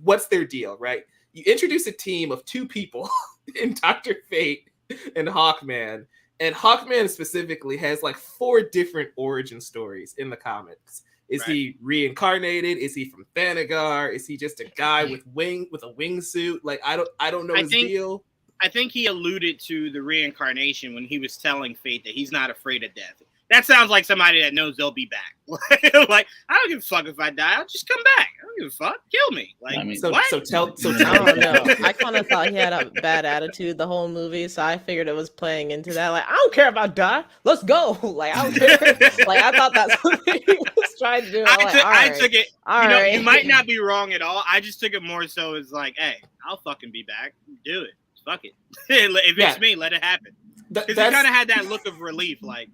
what's their deal, right? You introduce a team of two people in Dr. Fate and Hawkman, and Hawkman specifically has like 4 different origin stories in the comics. Is he reincarnated? Is he from Thanagar? Is he just a guy with a wingsuit? Like, I don't know his deal. I think he alluded to the reincarnation when he was telling Fate that he's not afraid of death. That sounds like somebody that knows they'll be back. Like, I don't give a fuck if I die. I'll just come back. I don't give a fuck. Kill me. Like, I mean, what? So tell I don't know. I kind of thought he had a bad attitude the whole movie, so I figured it was playing into that. Like, I don't care about die. Let's go. Like, I don't care. Like, I thought that's what he was trying to do. I took it. Right. You might not be wrong at all. I just took it more so as like, hey, I'll fucking be back. Do it. Fuck it. If it's me, let it happen. Because he kind of had that look of relief, like,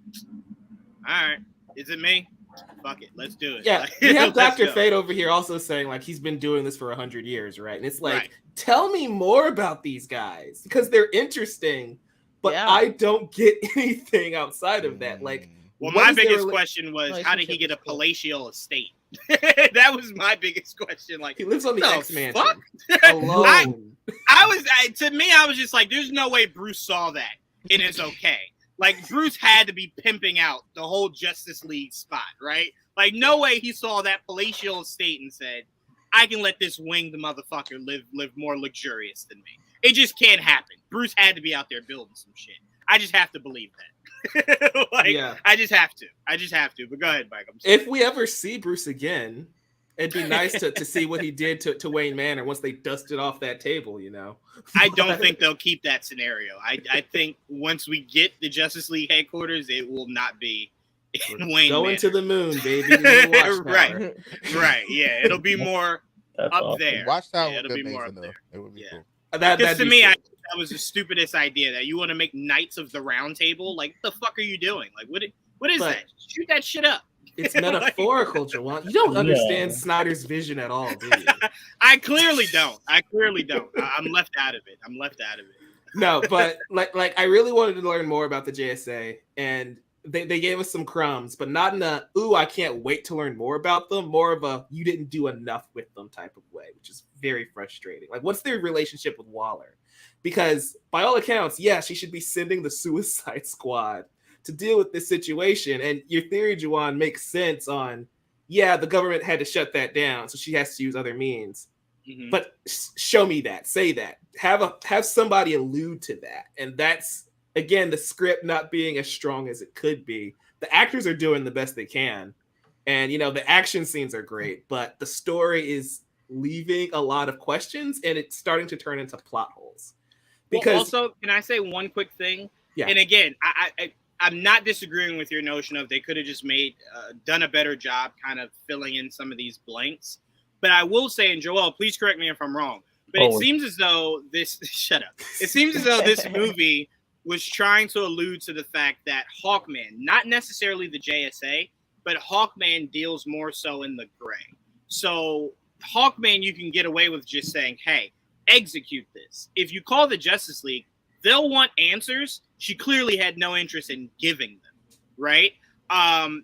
all right, is it me? Fuck it, let's do it. Yeah, like, you have Dr. Fate over here also saying like he's been doing this for 100 years, right? And it's like, tell me more about these guys because they're interesting, but I don't get anything outside of that. Like, well, my biggest question was, how did he get a palatial estate? That was my biggest question. Like, he lives on the X-Mansion fuck? alone. To me, I was just like, there's no way Bruce saw that and it's okay. Like, Bruce had to be pimping out the whole Justice League spot, right? Like, no way he saw that palatial estate and said, I can let this winged motherfucker live more luxurious than me. It just can't happen. Bruce had to be out there building some shit. I just have to believe that. I just have to. But go ahead, Mike. If we ever see Bruce again, it'd be nice to see what he did to Wayne Manor once they dusted off that table, you know? I don't think they'll keep that scenario. I think once we get the Justice League headquarters, it will not be in Wayne Going Manor. to the moon, baby. Right. Yeah, it'll be more up awesome. there. Watchtower Yeah, would it'll be be more amazing, up there. though. It would be cool. Because to me, that was the stupidest idea. That you want to make Knights of the Round Table. Like, what the fuck are you doing? Like, what is that? Shoot that shit up. It's metaphorical, Juwaan. You don't understand Snyder's vision at all, do you? I clearly don't. I'm left out of it. No, but like I really wanted to learn more about the JSA, and they gave us some crumbs, but not in a ooh, I can't wait to learn more about them. More of a you didn't do enough with them type of way, which is very frustrating. Like, what's their relationship with Waller? Because by all accounts, yeah, she should be sending the Suicide Squad to deal with this situation. And your theory, Juwaan, makes sense on, yeah, the government had to shut that down, so she has to use other means. Mm-hmm. But show me that, say that, have somebody allude to that. And that's, again, the script not being as strong as it could be. The actors are doing the best they can. And, you know, the action scenes are great, but the story is leaving a lot of questions, and it's starting to turn into plot holes. Because also, can I say one quick thing? Yeah. And again, I'm not disagreeing with your notion of they could have just done a better job kind of filling in some of these blanks. But I will say, and Joel, please correct me if I'm wrong, but it seems as though this movie was trying to allude to the fact that Hawkman, not necessarily the JSA, but Hawkman deals more so in the gray. So Hawkman, you can get away with just saying, hey, execute this. If you call the Justice League, they'll want answers. She clearly had no interest in giving them, right?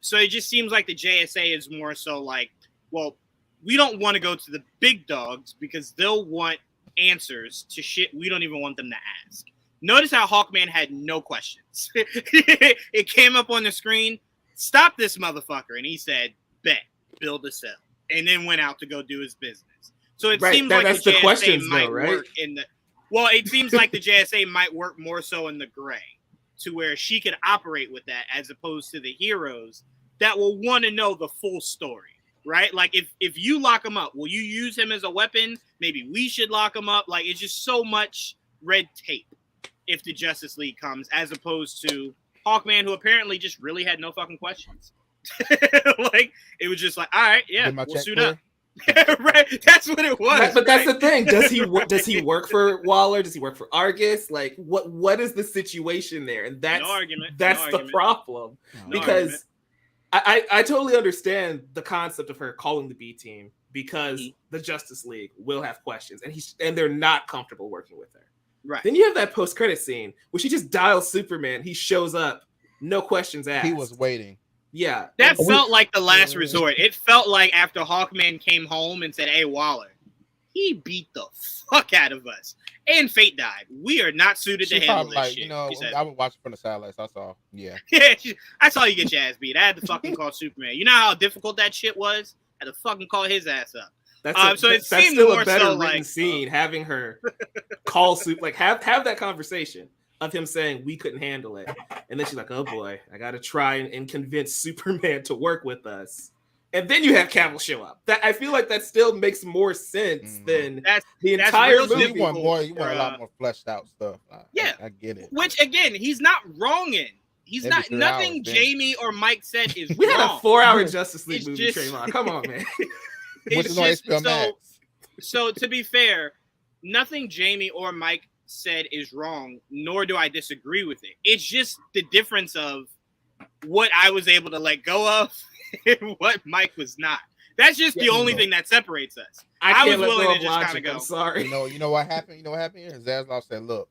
So it just seems like the JSA is more so like, well, we don't want to go to the big dogs because they'll want answers to shit we don't even want them to ask. Notice how Hawkman had no questions. It came up on the screen, stop this motherfucker, and he said, bet, build a cell, and then went out to go do his business. So it seems like the JSA might work in the... Well, it seems like the JSA might work more so in the gray, to where she could operate with that as opposed to the heroes that will want to know the full story, right? Like, if you lock him up, will you use him as a weapon? Maybe we should lock him up. Like, it's just so much red tape if the Justice League comes, as opposed to Hawkman, who apparently just really had no fucking questions. Like, it was just like, all right, yeah, we'll suit up. Right, that's what it was. But that's the thing. Does he work for Waller? Does he work for Argus? Like, what is the situation there? And that's the problem. Because I totally understand the concept of her calling the B team because the Justice League will have questions, and they're not comfortable working with her. Right. Then you have that post-credit scene where she just dials Superman. He shows up, no questions asked. He was waiting. Yeah. That felt like the last resort. It felt like after Hawkman came home and said, hey, Waller, he beat the fuck out of us. And Fate died. We are not suited to handle this shit. You know, I was watching from the sidelines. I saw. Yeah. Yeah, I saw you get your ass beat. I had to fucking call Superman. You know how difficult that shit was? I had to fucking call his ass up. That's still a better written scene, having her call have that conversation of him saying we couldn't handle it, and then she's like, "Oh boy, I got to try and convince Superman to work with us." And then you have Cavill show up. That I feel like that still makes more sense than the entire movie. You want a lot more fleshed out stuff. I get it. Which again, he's not wrong in. He's not. Nothing Jamie or Mike said is we wrong. had a 4-hour Justice League movie, Trevon. Come on, man. So to be fair, nothing Jamie or Mike said is wrong, nor do I disagree with it. It's just the difference of what I was able to let go of and what Mike was not. That's just the only thing that separates us. I was willing to just kind of go. I'm sorry. You know what happened? You know what happened here? Zaslav said, "Look,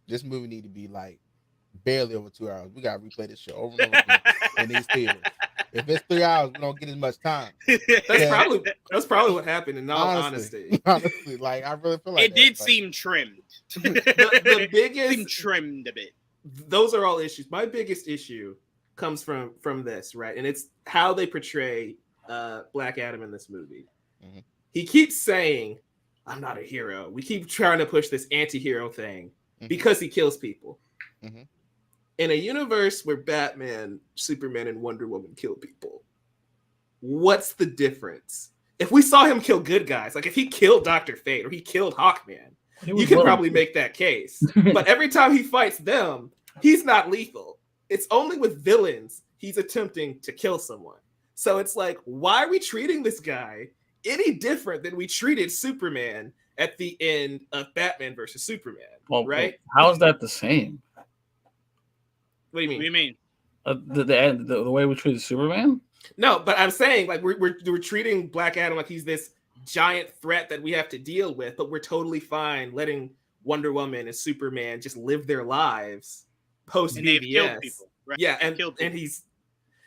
this movie need to be like barely over 2 hours. We gotta replay this show over and over again in these theaters. If it's 3 hours, we don't get as much time." That's probably what happened. In all honesty, like I really feel like it did seem trimmed. the biggest seemed trimmed a bit. Those are all issues. My biggest issue comes from this, right? And it's how they portray Black Adam in this movie. Mm-hmm. He keeps saying, "I'm not a hero." We keep trying to push this anti-hero thing because he kills people. Mm-hmm. in a universe where Batman, Superman, and Wonder Woman kill people, what's the difference? If we saw him kill good guys, like if he killed Dr. Fate or he killed Hawkman, you can probably make that case. But every time he fights them, he's not lethal. It's only with villains he's attempting to kill someone. So it's like, why are we treating this guy any different than we treated Superman at the end of Batman versus Superman? Well, right? How is that the same? What do you mean? What do you mean? The way we treated Superman? No, but I'm saying like we're treating Black Adam like he's this giant threat that we have to deal with, but we're totally fine letting Wonder Woman and Superman just live their lives post BVS. Right? Yeah, and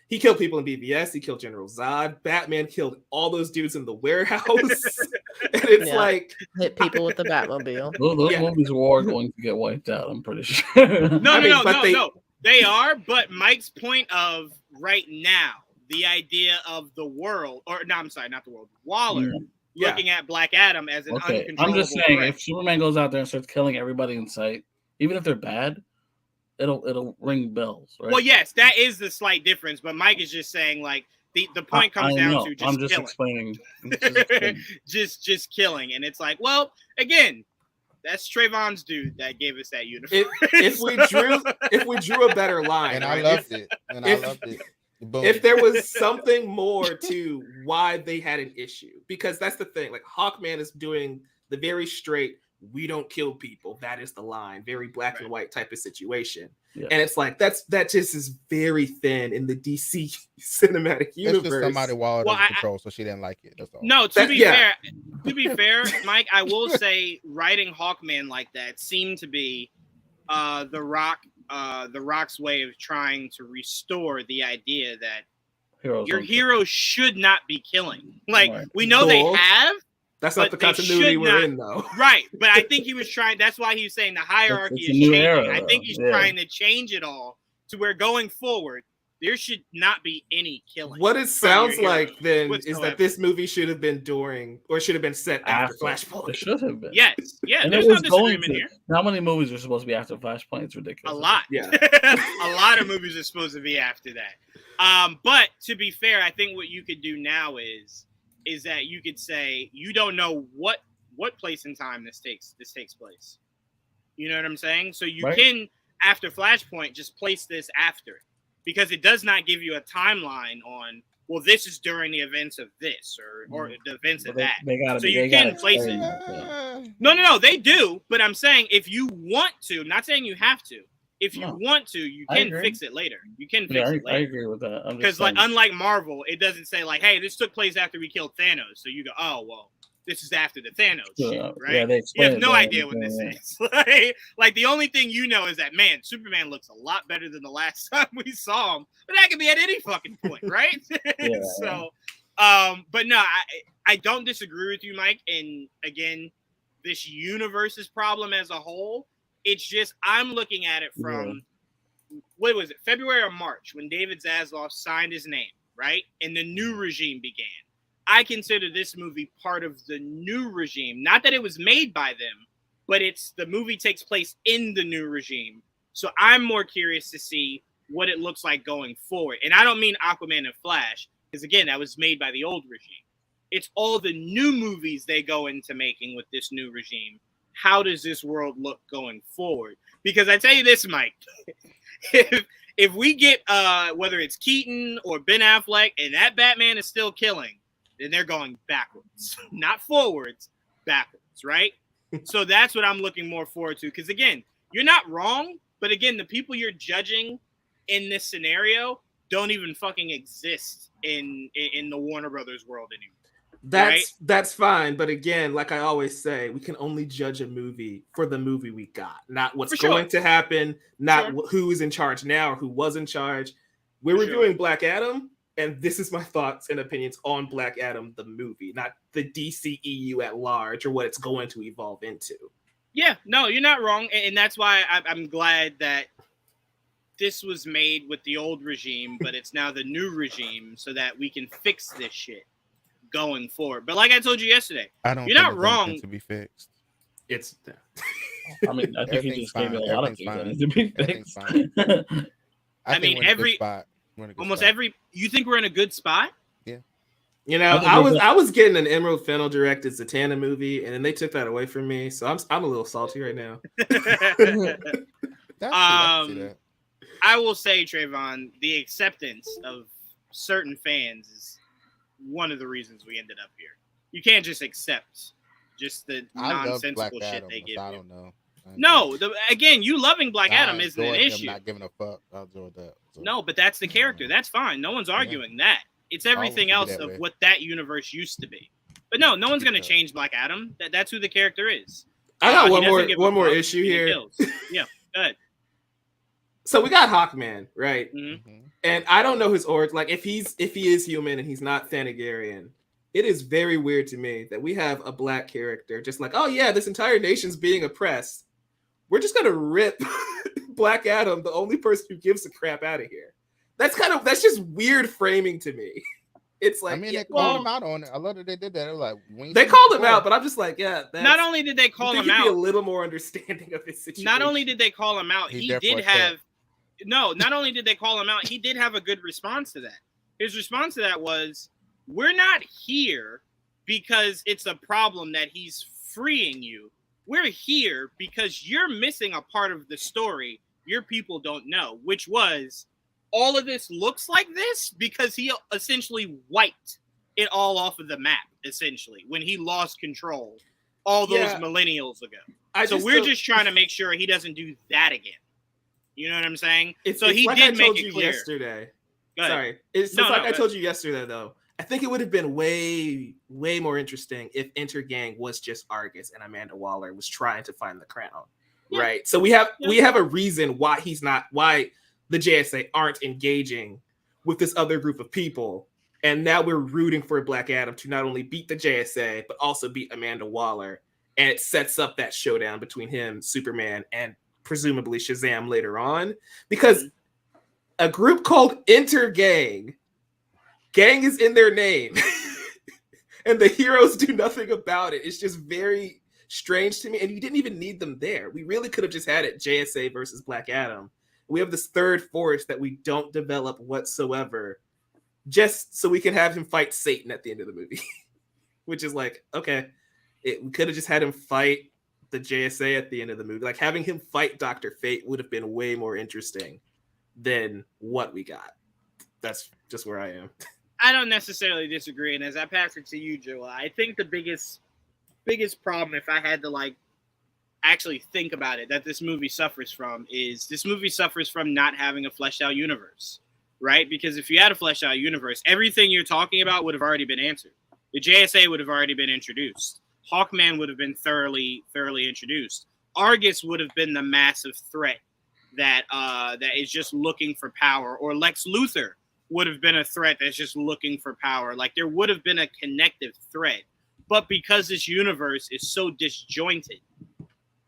he killed people in BVS. He killed General Zod. Batman killed all those dudes in the warehouse. And it's like hit people with the Batmobile. Those movies were going to get wiped out. I'm pretty sure. No. They are, but Mike's point of right now, the idea of the world, or no, I'm sorry, not the world, Waller looking at Black Adam as an uncontrollable I'm just saying, threat. if Superman goes out there and starts killing everybody in sight, even if they're bad, it'll ring bells, right? Well, yes, that is the slight difference, but Mike is just saying like the point comes down to just I'm just killing. explaining. just killing, and it's like, well, again, that's Trevon's dude that gave us that uniform. If we drew a better line, and right? I loved it. Boom. If there was something more to why they had an issue, because that's the thing. Like Hawkman is doing the very straight, we don't kill people. That is the line. Very black and white type of situation. Yeah. And it's like that just is very thin in the DC cinematic universe. It's just somebody Waller doesn't control, so she didn't like it. That's all. No, to be fair, Mike, I will say writing Hawkman like that seemed to be the Rock's way of trying to restore the idea that your heroes should not be killing. Like we know they have. That's not the continuity we're in, though. Right. But I think he was trying. That's why he was saying the hierarchy is changing. I think he's trying to change it all to where going forward, there should not be any killing. What it sounds like then is that this movie should have been should have been set after Flashpoint. It should have been. Yes. Yeah. There's no disagreement here. How many movies are supposed to be after Flashpoint? It's ridiculous. A lot. Yeah. A lot of movies are supposed to be after that. But to be fair, I think what you could do now is that you could say you don't know what place in time this takes place. You know what I'm saying? So you can, after Flashpoint, just place this after, because it does not give you a timeline on, well, this is during the events of this or the events of that. So you can place it. No, they do. But I'm saying if you want to, not saying you have to. If you want to, you can fix it later. You can fix it later. I agree with that. Because, like, unlike Marvel, it doesn't say, like, hey, this took place after we killed Thanos. So you go, oh, well, this is after the Thanos shit, right? Yeah, you have no idea what this is. Like, the only thing you know is that, man, Superman looks a lot better than the last time we saw him. But that could be at any fucking point, right? But no, I don't disagree with you, Mike. And, again, this universe's problem as a whole, it's just I'm looking at it from what was it, February or March, when David Zaslav signed his name, right? And the new regime began. I consider this movie part of the new regime. Not that it was made by them, but the movie takes place in the new regime. So I'm more curious to see what it looks like going forward. And I don't mean Aquaman and Flash, because again, that was made by the old regime. It's all the new movies they go into making with this new regime. How does this world look going forward? Because I tell you this, Mike, if we get whether it's Keaton or Ben Affleck and that Batman is still killing, then they're going backwards, not forwards, backwards, right? So that's what I'm looking more forward to. Because again, you're not wrong, but again, the people you're judging in this scenario don't even fucking exist in the Warner Brothers world anymore. That's fine, but again, like I always say, we can only judge a movie for the movie we got, not what's going to happen, not who is in charge now or who was in charge. We're reviewing Black Adam, and this is my thoughts and opinions on Black Adam, the movie, not the DCEU at large or what it's going to evolve into. Yeah, no, you're not wrong, and that's why I'm glad that this was made with the old regime, but it's now the new regime, so that we can fix this shit going forward. But like I told you yesterday, you're not wrong to be fixed. It's I mean, I think he Everything's just gave me a fine. lot of Everything's things that need to be Everything's fixed. I mean, think we're in a good every- spot. We're in a good Almost spot. every. You think we're in a good spot? You know, I was getting an Emerald Fennell directed Zatanna movie, and then they took that away from me, so I'm a little salty right now. That's true. I can see that. I will say, Trevon, the acceptance of certain fans is one of the reasons we ended up here. You can't just accept just the I love nonsensical Black shit Adam, they but give I you. don't know. No, again, you loving Black Adam isn't an enjoyed him issue. Not giving a fuck. I enjoyed that. So. No, but that's the character. That's fine. No one's arguing that. It's everything Always else be that of way. what that universe used to be. But no one's gonna change Black Adam. That's who the character is. I got He doesn't give a one more fuck, issue and he here. kills. Yeah, go ahead. So we got Hawkman, right? Mm-hmm. Mhm. And I don't know his origin. Like, if he is human and he's not Thanagarian, it is very weird to me that we have a black character just like, oh yeah, this entire nation's being oppressed. We're just gonna rip Black Adam, the only person who gives a crap, out of here. That's just weird framing to me. It's like, I mean, yeah, they called him out on it. I love that they did that. They were like, they called him out, but I'm just like, yeah. Not only did they call him be a out, little more understanding of his situation. not only did they call him out, He he therefore did have not only did they call him out, he did have a good response to that. His response to that was, we're not here because it's a problem that he's freeing you. We're here because you're missing a part of the story your people don't know, which was all of this looks like this because he essentially wiped it all off of the map, essentially, when he lost control all those millennials ago. So we're just trying to make sure he doesn't do that again. You know what I'm saying? It's he like did I make told it you clear. yesterday. Go ahead. Sorry. It's like I told you yesterday, though. I think it would have been way, way more interesting if Intergang was just Argus and Amanda Waller was trying to find the crown. Yeah. Right. So we have a reason why why the JSA aren't engaging with this other group of people. And now we're rooting for Black Adam to not only beat the JSA, but also beat Amanda Waller. And it sets up that showdown between him, Superman, and presumably Shazam later on. Because a group called Intergang, gang is in their name, and the heroes do nothing about it. It's just very strange to me. And you didn't even need them there. We really could have just had it JSA versus Black Adam. We have this third force that we don't develop whatsoever, just so we can have him fight Satan at the end of the movie, which is like, okay, we could have just had him fight the JSA at the end of the movie. Like, having him fight Dr. Fate would have been way more interesting than what we got. That's just where I am. I don't necessarily disagree. And as I pass it to you, Joel, I think the biggest problem, if I had to actually think about it, that this movie suffers from not having a fleshed out universe, right? Because if you had a fleshed out universe, everything you're talking about would have already been answered. The JSA would have already been introduced. Hawkman would have been thoroughly introduced. Argus would have been the massive threat that is just looking for power, or Lex Luthor would have been a threat that's just looking for power. Like, there would have been a connective thread. But because this universe is so disjointed,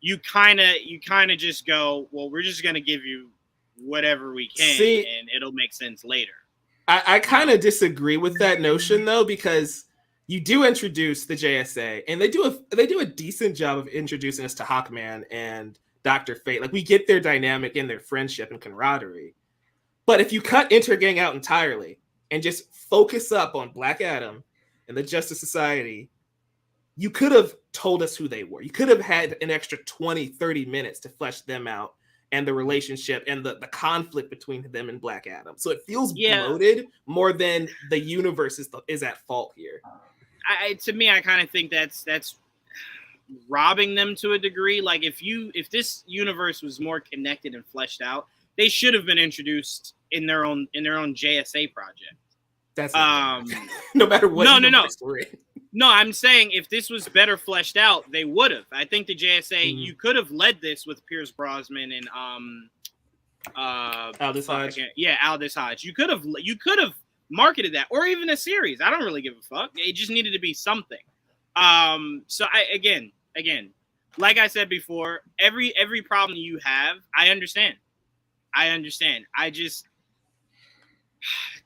you kind of just go, well, we're just going to give you whatever we can, and it'll make sense later. I kind of disagree with that notion, though, because you do introduce the JSA, and they do a decent job of introducing us to Hawkman and Dr. Fate. Like, we get their dynamic and their friendship and camaraderie. But if you cut Intergang out entirely and just focus up on Black Adam and the Justice Society, you could have told us who they were. You could have had an extra 20, 30 minutes to flesh them out and the relationship and the conflict between them and Black Adam. So it feels bloated more than the universe is at fault here. To me, I kind of think that's robbing them to a degree. Like, if this universe was more connected and fleshed out, they should have been introduced in their own JSA project. That's no matter what. No, I'm saying if this was better fleshed out, they would have. I think the JSA, you could have led this with Pierce Brosnan and Aldous Hodge. Aldous Hodge. You could have marketed that, or even a series. I don't really give a fuck. It just needed to be something. So again, like I said before, every problem you have, I understand. I just,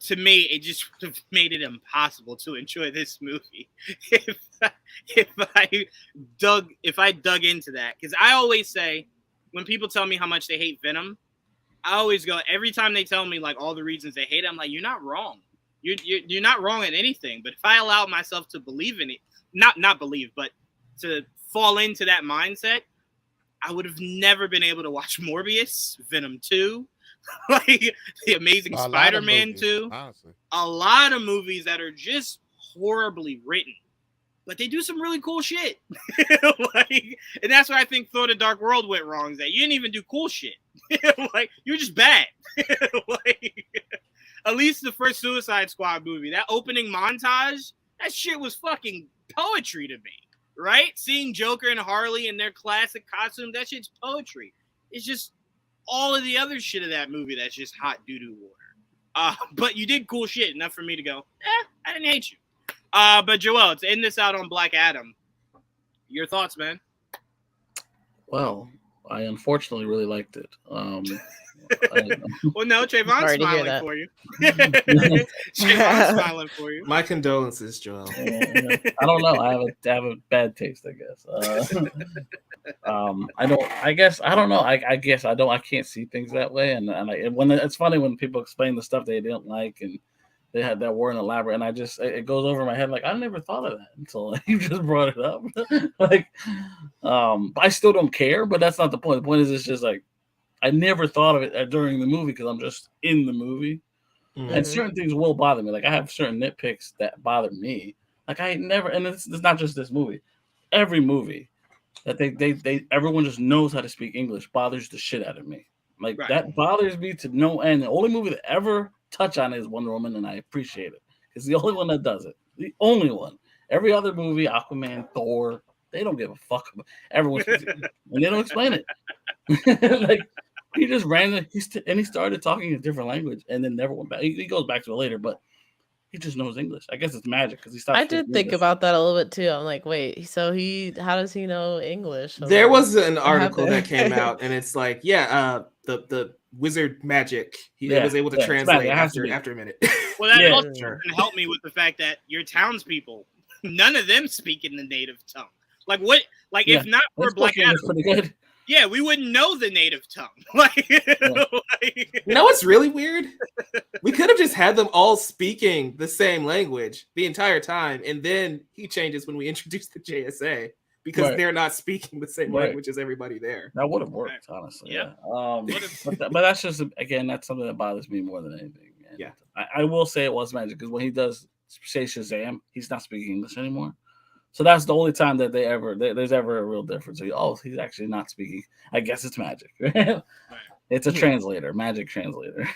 to me, it just would have made it impossible to enjoy this movie if I dug into that. Because I always say, when people tell me how much they hate Venom, I always go, every time they tell me like all the reasons they hate it, I'm like, you're not wrong. You're not wrong in anything. But if I allow myself to believe in it, not believe, but to fall into that mindset, I would have never been able to watch Morbius, Venom 2, like The Amazing Spider-Man 2. Honestly. A lot of movies that are just horribly written, but they do some really cool shit. And that's where I think Thor: The Dark World went wrong, is that you didn't even do cool shit. Like, you were just bad. At least the first Suicide Squad movie, that opening montage, that shit was fucking poetry to me, right? Seeing Joker and Harley in their classic costume, that shit's poetry. It's just all of the other shit of that movie that's just hot doo-doo water. But you did cool shit, enough for me to go, I didn't hate you. But Joel, to end this out on Black Adam, your thoughts, man? Well, I unfortunately really liked it. Well, no, Trevon's smiling for you. Trevon's smiling for you. My condolences, Joel. I don't know. I have a bad taste, I guess. I don't know. I can't see things that way. And when it's funny when people explain the stuff they didn't like and they had that word elaborate, and it goes over my head like I never thought of that until you just brought it up. I still don't care, but that's not the point. The point is, it's just like I never thought of it during the movie because I'm just in the movie, and certain things will bother me. Like I have certain nitpicks that bother me. Like I never, and it's not just this movie. Every movie that they everyone just knows how to speak English bothers the shit out of me. Like that bothers me to no end. The only movie that ever touch on it is Wonder Woman, and I appreciate it. It's the only one that does it. The only one. Every other movie, Aquaman, Thor, they don't give a fuck. Everyone speaks it, and they don't explain it. Like he just randomly he started talking a different language, and then never went back. He goes back to it later, but he just knows English. I guess it's magic because he stopped. I did think about that a little bit too. I'm like, wait, so how does he know English? There was an article that came out, and it's like, the wizard magic. He was able to translate after a minute. Well, that also can help me with the fact that your townspeople, none of them speak in the native tongue. Like what? Like if not for Black Adam, pretty good. Yeah, we wouldn't know the native tongue. You know what's really weird? We could have just had them all speaking the same language the entire time, and then he changes when we introduce the JSA because they're not speaking the same language as everybody there. That would have worked, honestly. Yeah. But that's just again, that's something that bothers me more than anything. And I will say it was magic because when he does say Shazam, he's not speaking English anymore. So that's the only time that there's ever a real difference. So, he's actually not speaking. I guess it's magic. It's a translator, magic translator.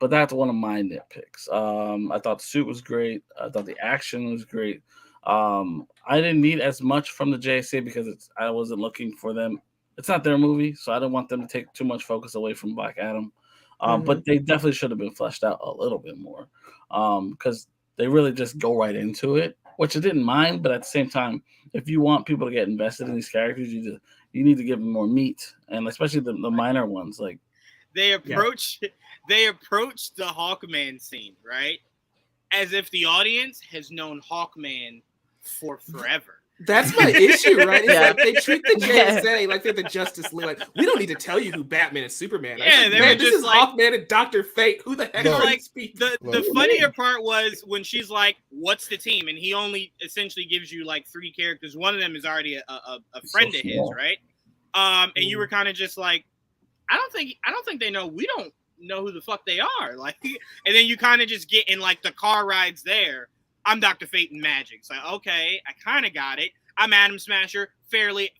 But that's one of my nitpicks. I thought the suit was great. I thought the action was great. I didn't need as much from the JSA because I wasn't looking for them. It's not their movie, so I didn't want them to take too much focus away from Black Adam. But they definitely should have been fleshed out a little bit more because they really just go right into it, which I didn't mind. But at the same time, if you want people to get invested in these characters, you need to give them more meat, and especially the minor ones. Like they approach the Hawkman scene, right, as if the audience has known Hawkman for forever. That's my issue, right? It's like they treat the JSA like they're the Justice League. Like, we don't need to tell you who Batman and Superman are. Yeah, man, this is like, Hawkman and Dr. Fate. Who the heck are you speaking? The funnier part was when she's like, what's the team? And he only essentially gives you like 3 characters. One of them is already a friend of his, right? And you were kind of just like, I don't think they know. We don't know who the fuck they are. Like, and then you kind of just get in like the car rides there. I'm Dr. Fate and Magic. It's like, okay, I kind of got it. I'm Atom Smasher, family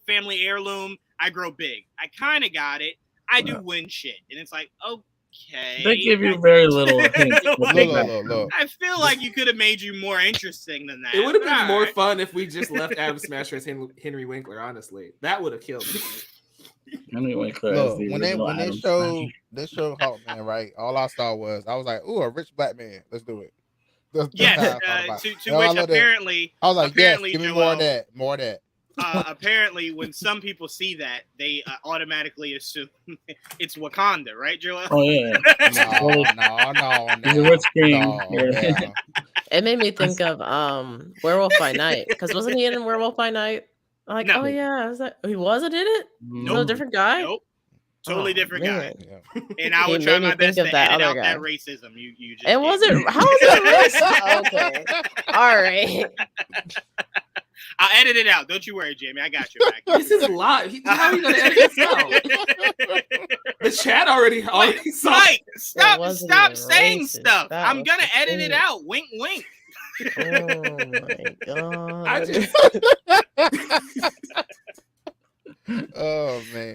heirloom. I grow big. I kind of got it. I do win shit. And it's like, okay. They give you very little hints. I feel like you could have made you more interesting than that. It would have been more fun if we just left Atom Smasher as Henry Winkler, honestly. That would have killed me. Henry Winkler when they showed Hawkman, right? All I saw was, I was like, ooh, a rich black man. Let's do it. Yes, to which apparently, I was like, yes, give me more of that. apparently, when some people see that, they automatically assume it's Wakanda, right, Joel? Oh yeah. No. He's a rich king. No, yeah. It made me think of Werewolf by Night, because wasn't he in Werewolf by Night? Like, No. oh yeah, he wasn't in it. Was it a Nope. different guy? Nope. Totally Oh, different guy. man. Yeah. And I He would try made me my best think to of that edit other out that guy. racism. You just It wasn't. How was it racist? Okay, all right. I'll edit it out. Don't you worry, Jamie. I got you back. This is live. How are you gonna edit this out? The chat already saw. Mike, It stop wasn't even saying racist. stuff. That I'm was gonna the edit it thing. out. Wink, wink. Oh my god! I just, Oh man.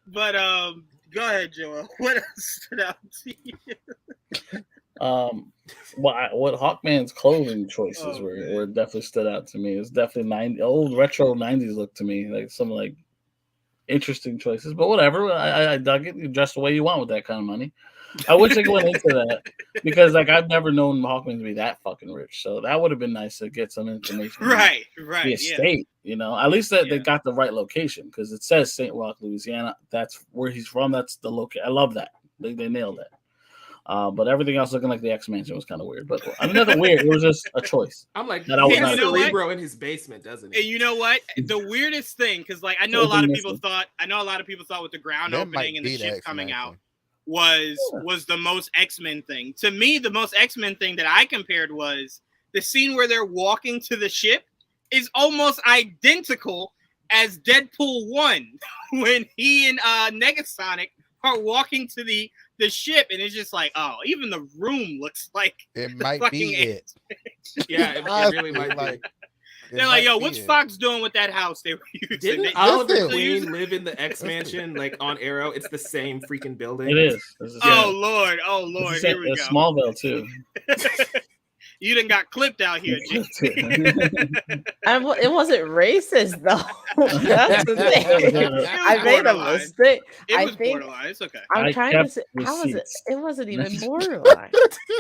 But go ahead, Joel. What else stood out to you? What Hawkman's clothing choices were definitely stood out to me. It's definitely old retro 90s look to me, like some like interesting choices. But whatever, I dug it. You dress the way you want with that kind of money. I wish I went into that because like I've never known Hawkman to be that fucking rich. So that would have been nice to get some information. Right, The estate, at least that they got the right location because it says St. Roch, Louisiana. That's where he's from. That's the location. I love that. They nailed it. But everything else looking like the X Mansion was kind of weird. But nothing weird. It was just a choice. I'm like, That I was he has not- Cerebro in his basement, doesn't And he? you know what? The weirdest thing, because like I know a lot of people thought with the ground That might opening and the be the ship coming X-Men out was the most X-Men thing. To me, the most X-Men thing that I compared was the scene where they're walking to the ship is almost identical as Deadpool 1 when he and Negasonic are walking to the ship, and it's just like, oh, even the room looks like It might fucking be it. Yeah, it really might be. they're like, yo, what's Fox doing with that house they were using? Didn't Oliver Listen. Queen live in the X Mansion, like on Arrow? It's the same freaking building. It is. This is Oh Lord, this is here we go. Smallville too. You done got clipped out here, Jim. It wasn't racist though. That's the thing. I made a mistake. It I was think borderline. It's okay. I'm I trying to kept say how was it? receipts. It wasn't even borderline.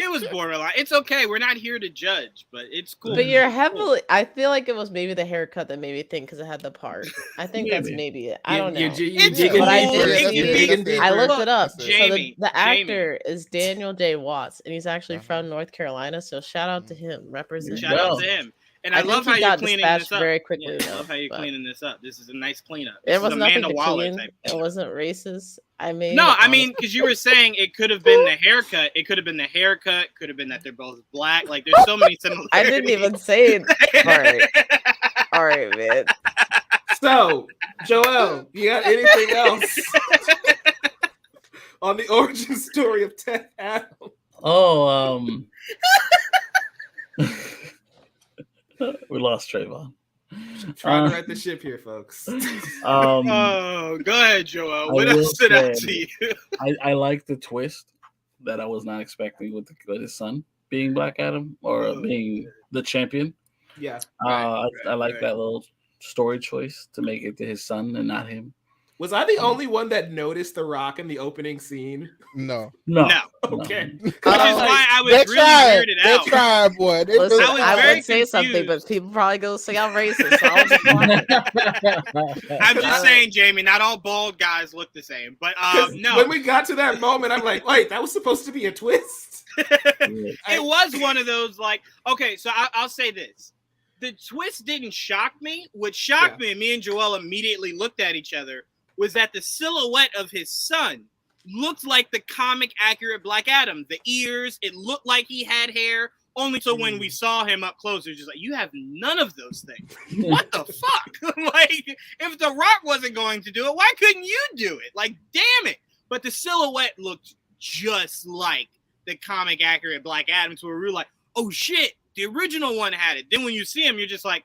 It was borderline. It's okay. We're not here to judge, but it's cool. But you're heavily. I feel like it was maybe the haircut that made me think because it had the part. I think that's Maybe. maybe it. I don't know. You It's digging cool. But I deeper. did You see- digging deeper. I looked it up. That's So it. Jamie, the Jamie. actor is Daniel J. Watts, and he's actually Uh-huh. from North Carolina. So shout out to him. Represent. Shout out to him. And I, I love think how he you're got cleaning dispatched this up. very quickly, Yeah, I though, love how you're but- cleaning this up. This is a nice cleanup. There This was is nothing Amanda Waller between. type. It wasn't racist. I mean, No, I mean, because you were saying it could have been the haircut. It could have been the haircut. Could have been that they're both black. Like, there's so many similarities. I didn't even say it. All right, man. So, Joel, you got anything else on the origin story of Ted Adam? We lost Trevon. Trying to right the ship here, folks. Oh, go ahead, Joel. What I will else stood out say- to you? I like the twist that I was not expecting with his son being Black Adam or being the champion. Yeah. I like right. that little story choice to make it to his son and not him. Was I the only one that noticed The Rock in the opening scene? No. No. Okay. Which is Oh, why I was They really tried. weirded They out. tried, boy. They Listen, I was I very would say something, confused. but people probably go say I'm racist. So I'll just quiet. I'm just saying, Jamie, not all bald guys look the same. But 'Cause no, When we got to that moment, I'm like, wait, that was supposed to be a twist. it was one of those like, okay, so I'll say this. The twist didn't shock me. What shocked me, and me and Joel immediately looked at each other, was that the silhouette of his son looked like the comic accurate Black Adam. The ears, it looked like he had hair. Only so when we saw him up close, it was just like, you have none of those things. What the fuck? Like, if The Rock wasn't going to do it, why couldn't you do it? Like, damn it. But the silhouette looked just like the comic accurate Black Adam, to where we were like, oh shit, the original one had it. Then when you see him, you're just like,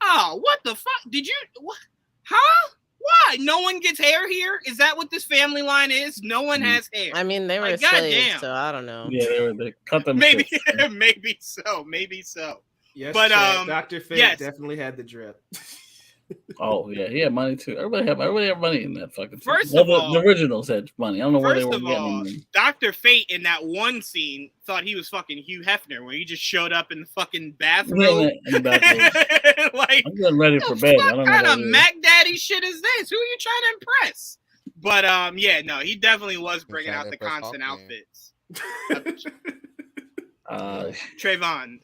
oh, what the fuck? Did you, what? Huh? Why? No one gets hair here? Is that what this family line is? No one has hair. I mean, they were Like, slaves, goddamn. so I don't know. Yeah, they cut them. Maybe, shit. maybe so. Maybe so. Yes, But, Chad, Dr. Fate yes. definitely had the drip. Oh yeah, he had money too. Everybody had money in that fucking. First Well, of all- the originals had money. I don't know where they First were of getting all, them. Dr. Fate in that one scene thought he was fucking Hugh Hefner when he just showed up in the fucking bathrobe. In the bathrobe. Like, I'm getting ready for bed. I don't what know kind what of it is. Mac Daddy shit is this? Who are you trying to impress? But yeah, no, he definitely was bringing trying out to the impress constant Hawkman. outfits. Uh, Trevon,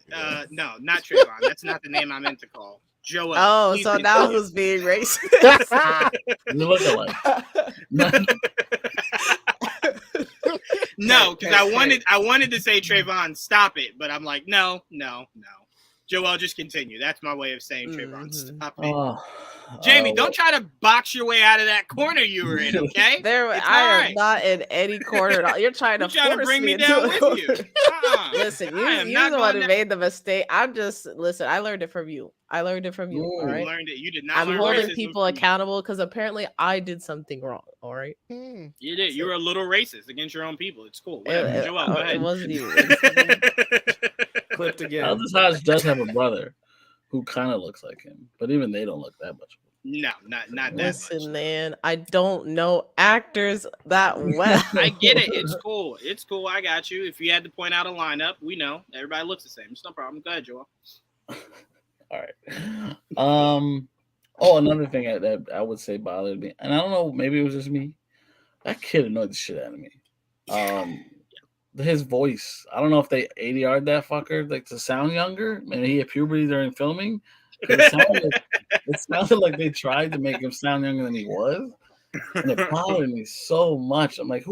no, not Trevon. That's not the name I meant to call. Joel. Oh, please so now continue. who's being racist? you look alike. No, because Hey. I wanted to say Trevon, stop it, but I'm like, no. Joel, just continue. That's my way of saying Trevon, Mhm. stop it. Oh, Jamie, well, don't try to box your way out of that corner you were in, okay? It's I all am right. not in any corner at all. You're trying to You're trying to force bring me into down a with corner. you. Listen, I am you're not the one going who down. made the mistake. Listen. I learned it from you. All You right. learned it. You did not I'm learn holding racism people from me. accountable because apparently I did something wrong. All right. Hmm. You did. You were a little racist against your own people. It's cool. It, Whatever. Joel, go it ahead. wasn't you. Clipped again. Aldous Hodge does have a brother who kind of looks like him, but even they don't look that much. No, not that Listen, much. man, I don't know actors that well. I get it. It's cool. It's cool. I got you. If you had to point out a lineup, we know everybody looks the same. It's no problem. Go ahead, Joel. All right. Oh, another thing that I would say bothered me, and I don't know, maybe it was just me. That kid annoyed the shit out of me. His voice. I don't know if they ADR'd that fucker like to sound younger. Maybe he had puberty during filming. It sounded like they tried to make him sound younger than he was, and it bothered me so much. I'm like,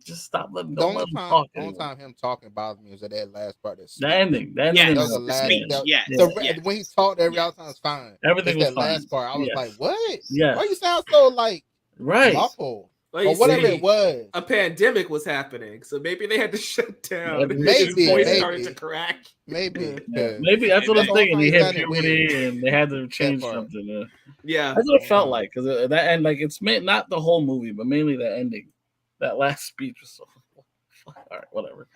just stop letting The don't only let him time, talk. the only anymore. time him talking bothered me was at that last part. The ending. Yes, ending That was the was last. speech, that- yes, the- yes. When he talked, every Yes. other time was fine. Everything It's was that fine. last part. I was Yes. like, what? Yes. Why you sound so like Right. muffled? Like, Or you whatever see, it was. a pandemic was happening, so maybe they had to shut down. Maybe, His voice maybe. started to crack. Maybe. Yeah, maybe that's what I'm Maybe. thinking. He That's hit the whole time he puberty sounded and they had to change part. something. Yeah, That's what it felt like because that and like it's not the whole movie, but mainly the ending. That last speech was so. All right, whatever.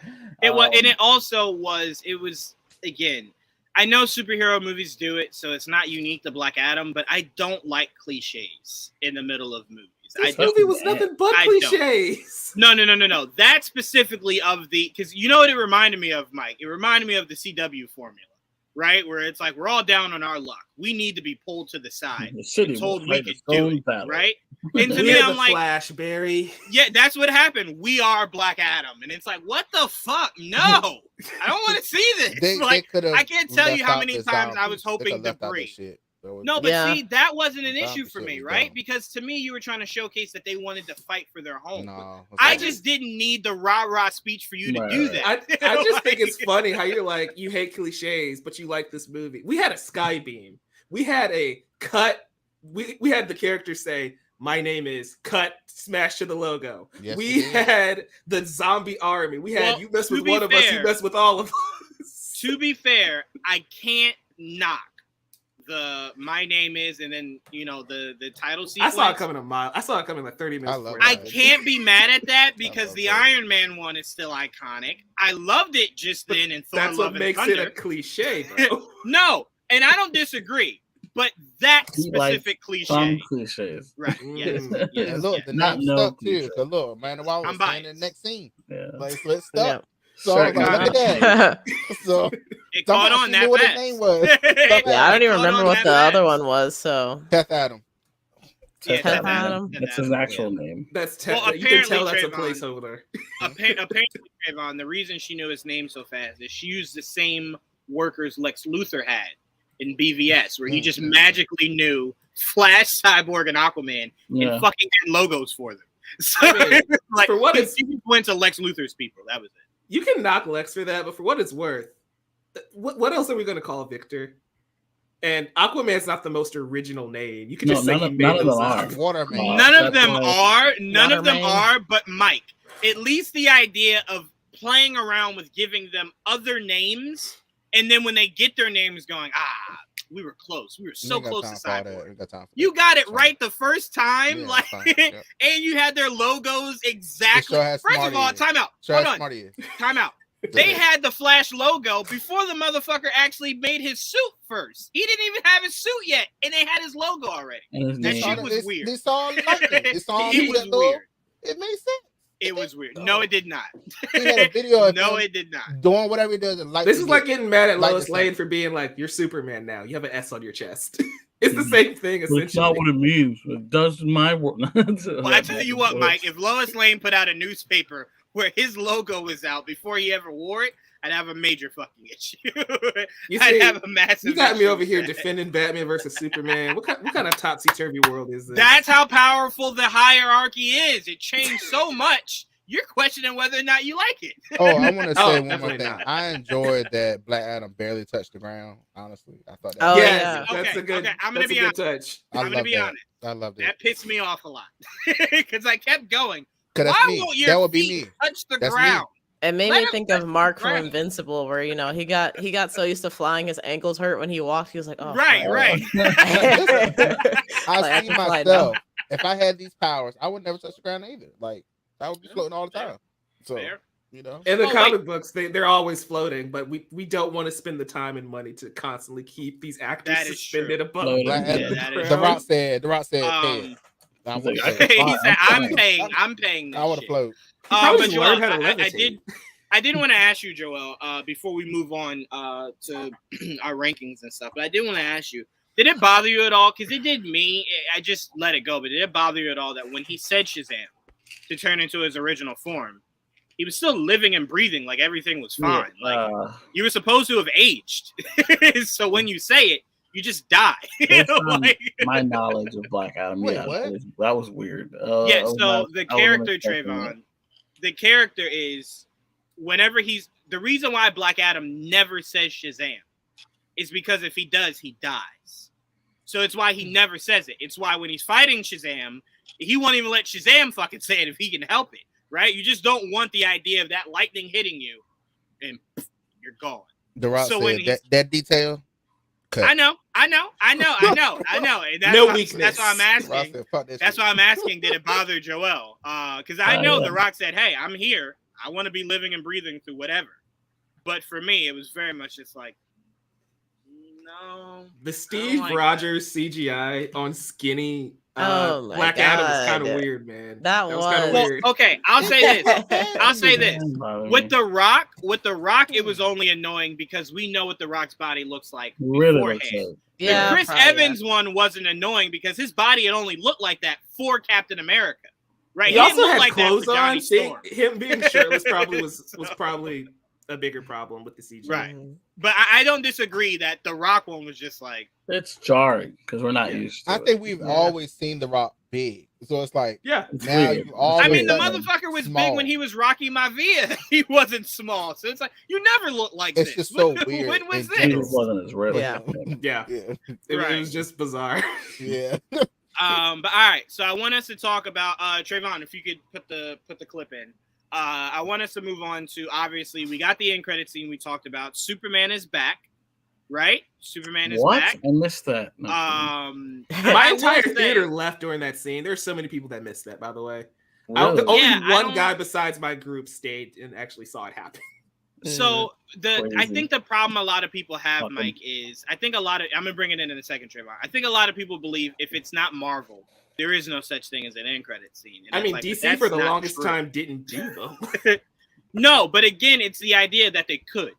It was, and it also was. It was again. I know superhero movies do it, so it's not unique to Black Adam. But I don't like cliches in the middle of movies. this movie was nothing but I don't. cliches. No. That specifically of the because you know what it reminded me of, Mike. It reminded me of the CW formula, right? Where it's like we're all down on our luck. We need to be pulled to the side. The city and told was we fighting could its do own it, battle. right? And to We're me, the I'm like, Flash, Barry. yeah, that's what happened. We are Black Adam, and it's like, what the fuck? No, I don't want to see this. Like, I can't tell you how many times I was hoping to breathe. No, but Yeah. see, that wasn't an Zombies issue for shit me, was right? dumb. Because to me, you were trying to showcase that they wanted to fight for their home. No, I just didn't need the rah-rah speech for you to do Right. that. I just think it's funny how you're like, you hate cliches, but you like this movie. We had a sky beam. We had a cut. We had the character say, "My name is cut." Smash to the logo. Yes, we we did. had the zombie army. We had Well, you mess to with be one of us, you fair- mess with all of us. To be fair, I can't knock the "My name is" and then the title I sequence. saw it coming a mile. I saw it coming like 30 minutes. I love before I it. can't be mad at that because love the that. Iron Man one is still iconic. I loved it just But then in Thor: That's Love what and makes Thunder. it a cliche, bro. No, and I don't disagree, but that He likes specific cliche, Some cliches. right? Yes, Mm. yes, And look, yes. the Not name no stuck too. cliche. Cause look, man, while I I'm was saying the biased. next scene, Yeah. like so it stuck. Yeah. So I was like, Certain look at that. So It caught somebody on that knew what fast. his name was. Yeah, I don't even It caught remember on what that the other fast. one was. So Teth Adam. Yeah, Teth Teth Adam. Adam. Teth That's his Adam. actual name. That's Well, you can tell that's a apparently, placeholder. Apparently, Trevon, the reason she knew his name so fast is she used the same workers Lex Luthor had in BVS, where he just magically knew Flash, Cyborg, and Aquaman Yeah. and fucking had logos for them. So, I mean, like, for what he it's- just went to Lex Luthor's people. That was it. You can knock Lex for that, but for what it's worth, what else are we going to call Victor? And Aquaman's not the most original name. You can No, just say none he of- made none of those them up. are. Waterman. Oh, None of that's them why- are. None of them Waterman. are. But Mike, at least the idea of playing around with giving them other names, and then when they get their names, going, we were close. We were so close to Cyborg. You got it right the first time, Yeah, like, fine. Yep. and you had their logos exactly. It sure has First of all, Smarty. time out. Sure Hold how on. smart he is. Time out. They had the Flash logo before the motherfucker actually made his suit first. He didn't even have his suit yet, and they had his logo already. And his That name. shit was weird. They saw lightning. They saw It was weird. It made sense. It was weird. No, it did not. He had a video of No, him it did not. doing whatever he does. And This is like getting mad at Like Lois the Lane same. for being like, "You're Superman now. You have an S on your chest." It's the same thing But it's not essentially. what it means. It does my work. Well, I tell you what, Mike, if Lois Lane put out a newspaper where his logo was out before he ever wore it, I'd have a major fucking issue. You I'd see, have a massive You got me issue over here with that. defending Batman versus Superman. What kind of topsy turvy world is this? That's how powerful the hierarchy is. It changed so much. You're questioning whether or not you like it. Oh, I want to say Oh, one more definitely thing. not. I enjoyed that Black Adam barely touched the ground. Honestly, I thought that. Oh, yes, yeah. that's Okay, a good. okay, I'm gonna that's be a good touch. I I'm gonna love be that. honest. I loved it. That pissed me off a lot because I kept going. Cause Why that's me. won't your That would be feet me. touch the That's me. ground? It made Let me him think touch of Mark the from ground. Invincible, where he got so used to flying, his ankles hurt when he walked. He was like, "Oh, Right, fuck." right. I Like, I see can fly myself. If I had these powers, I would never touch the ground either. Like I would be floating all the Fair. time. So Fair. you know. In the Oh, comic books, they're always floating, but we don't want to spend the time and money to constantly keep these actors That is suspended true. above Floating. Black the Adam, that is the true. Rock said. The Rock said. "Pay it." I He's want like, to he I'm said, "I'm flying. paying this I want to shit." float. probably But just Joel, learned how to I levitate. did want to ask you, Joel, before we move on to our rankings and stuff. But I did want to ask you: did it bother you at all? Because it did me. I just let it go. But did it bother you at all that when he said Shazam to turn into his original form, he was still living and breathing like everything was fine? Like you were supposed to have aged. So when you say it, you just die. Based on Like- my knowledge of Black Adam, Wait, yeah, what? that was weird. Yeah, so the character Trayvon. Trayvon, the character is whenever the reason why Black Adam never says Shazam is because if he does, he dies. So it's why he never says it. It's why when he's fighting Shazam, he won't even let Shazam fucking say it if he can help it, right? You just don't want the idea of that lightning hitting you and you're gone. The Rock So when said that detail. Cut. I know. And that's No why, weakness. That's why I'm Rock asking. said, "Fuck this That's shit." why I'm asking, did it bother Joel? Because I know Yeah. The Rock said, hey, I'm here. I want to be living and breathing through whatever. But for me, it was very much just like, no. The Steve like Rogers CGI on skinny Oh my Black Adam was kind of God. weird, man. That kind of was- Well, weird. okay, I'll say this. I'll say this. Mm-hmm. With The Rock, it was only annoying because we know what The Rock's body looks like really beforehand. looks like Yeah, The Chris probably, Evans one wasn't annoying because his body had only looked like that for Captain America. Right? He didn't also look had like that clothes for Johnny on. See, Storm. him being shirtless was probably a bigger problem with the CGI. Right. Mhm. But I don't disagree that the Rock one was just like, it's jarring because we're not Yeah. used to I it. think we've Yeah. always seen The Rock big, so it's like Yeah. It's now weird. you always. I mean, the Always motherfucker was small. big when he was Rocky Maivia. He wasn't small. So it's like, you never look like It's this. just so When weird was in this? He general. just wasn't as real. Yeah. Yeah. Yeah, It Right. was just bizarre. yeah. But all right. So I want us to talk about Trayvon, if you could put the clip in. I want us to move on to, obviously, we got the end credit scene we talked about. Superman is back, right? Superman is What? back. I missed that. No, My I will entire say- theater left during that scene. There's so many people that missed that, by the way. really? Only Yeah, I one don't- guy besides my group stayed and actually saw it happen. So I Crazy. think the problem a lot of people have, Fucking- Mike, is I'm gonna bring it in a second, Trayvon. I think a lot of people believe if it's not Marvel, there is no such thing as an end credit scene. And I it's mean, like, DC that's for the not longest true. time didn't do them. No, but again, it's the idea that they could.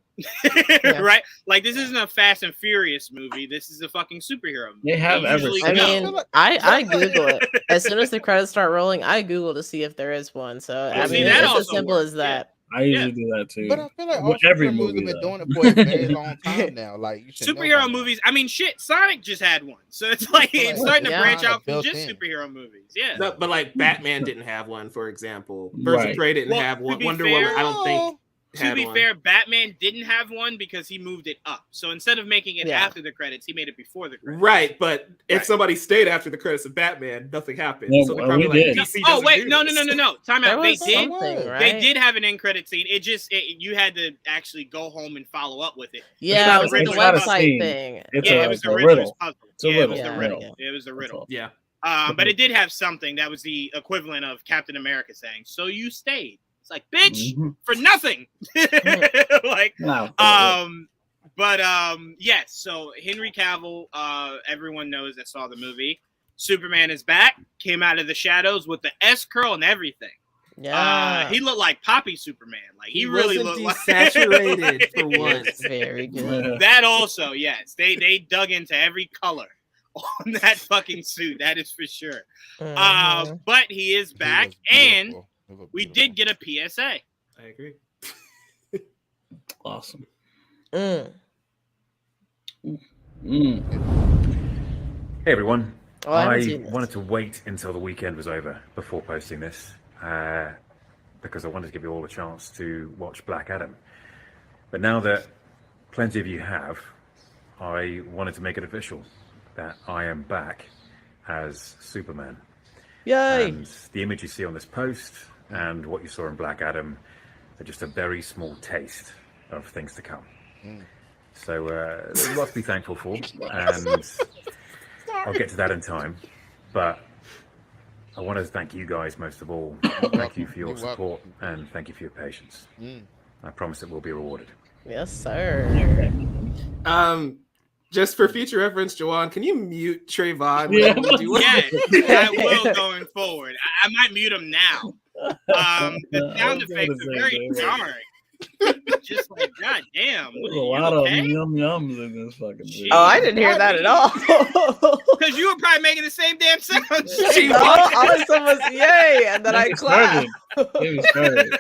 Right? Like, this isn't a Fast and Furious movie. This is a fucking superhero movie. They have usually I go. mean, I Google it as soon as the credits start rolling. I Google to see if there is one. So I see, mean, that it's as also simple works, as that. I usually do that too. But I feel like all With every superhero movies movie, have been though. doing it for a very long time now. Like you should know by Superhero now. movies. I mean, shit. Sonic just had one, so it's like Like, it's starting to yeah. branch out from Built just in. superhero movies. Yeah. No, but like Batman didn't have one, for example. Birds Right. of Prey didn't Well, have to one. be Wonder fair- Woman, I don't think To had be one. fair, Batman didn't have one because he moved it up. So instead of making it Yeah. after the credits, he made it before the credits. Right, but if Right. somebody stayed after the credits of Batman, nothing happened. Yeah, so they're well, probably we like, did. DC Oh doesn't wait, do no. this. Time There out. They was did. something, right? They did have an end credit scene. It just you had to actually go home and follow up with it. Yeah, not it was like original the puzzle. website thing. It's Yeah, a- it was the a riddle. riddle. Puzzle. It's a Yeah, it was riddle. the riddle. Yeah. It was the riddle. Yeah. But it did have something that was the equivalent of Captain America saying, "So you stayed." It's like, bitch, Mhm. for nothing. Like, Wow. yes. So Henry Cavill, everyone knows that saw the movie. Superman is back. Came out of the shadows with the S curl and everything. Yeah. He looked like Poppy Superman. Like he really wasn't looked desaturated like for once. Very good. That also, yes. They dug into every color on that fucking suit. That is for sure. Mhm. But he is back, and we did get a PSA. I agree. Awesome. Mm. Hey everyone. Oh, I haven't I seen this. wanted to wait until the weekend was over before posting this because I wanted to give you all a chance to watch Black Adam. But now that plenty of you have, I wanted to make it official that I am back as Superman. Yay. And the image you see on this post and what you saw in Black Adam are just a very small taste of things to come. So there's lots to be thankful for, and I'll get to that in time. But I want to thank you guys most of all. Thank you for your support, and thank you for your patience. I promise it will be rewarded. Yes, sir. Just for future reference, Juwaan, can you mute Trevon? Yeah. Yeah, I will going forward. I might mute him now. The sound effects are very jarring. Just like, god damn. There's a You lot okay? of yum yums in this fucking video. Oh, I didn't hear that at all. Because you were probably making the same damn sound. No, all I said was yay, and then I clapped. It started.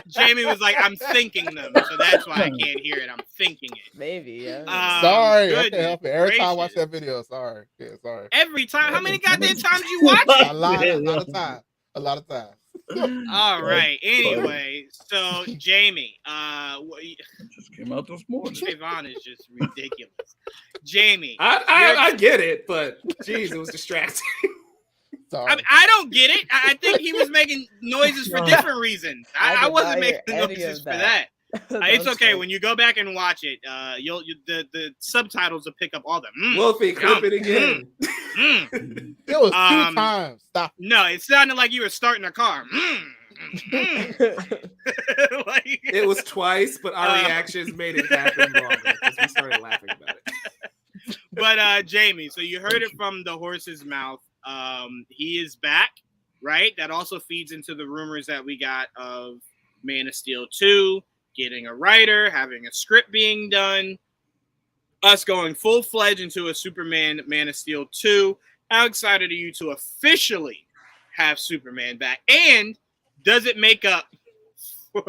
Jamie was like, I'm thinking them, so that's why I can't hear it. I'm thinking it. Maybe, yeah. Sorry, I goodness can't help it. Every time I watch gracious. that video, sorry. Yeah, sorry. Every time. How many goddamn times you watch it? A lot of time. A lot of time. All right. Anyway, so Jamie, Just came out this morning. Trayvon is just ridiculous. Jamie, I get it, but geez, it was distracting. Sorry. I mean, I don't get it. I think he was making noises for different reasons. I did wasn't not hear making any noises of for that. that. It's okay when you go back and watch it. The subtitles will pick up all the. Wolfie, clip it again. It was 2 times. Stop. No, it sounded like you were starting a car. Like, It was twice, but our reactions made it happen longer because we started laughing about it. but Jamie, so you heard it from the horse's mouth. He is back, right? That also feeds into the rumors that we got of Man of Steel 2, getting a writer, having a script being done, us going full-fledged into a Superman Man of Steel 2. How excited are you to officially have Superman back? And does it make up for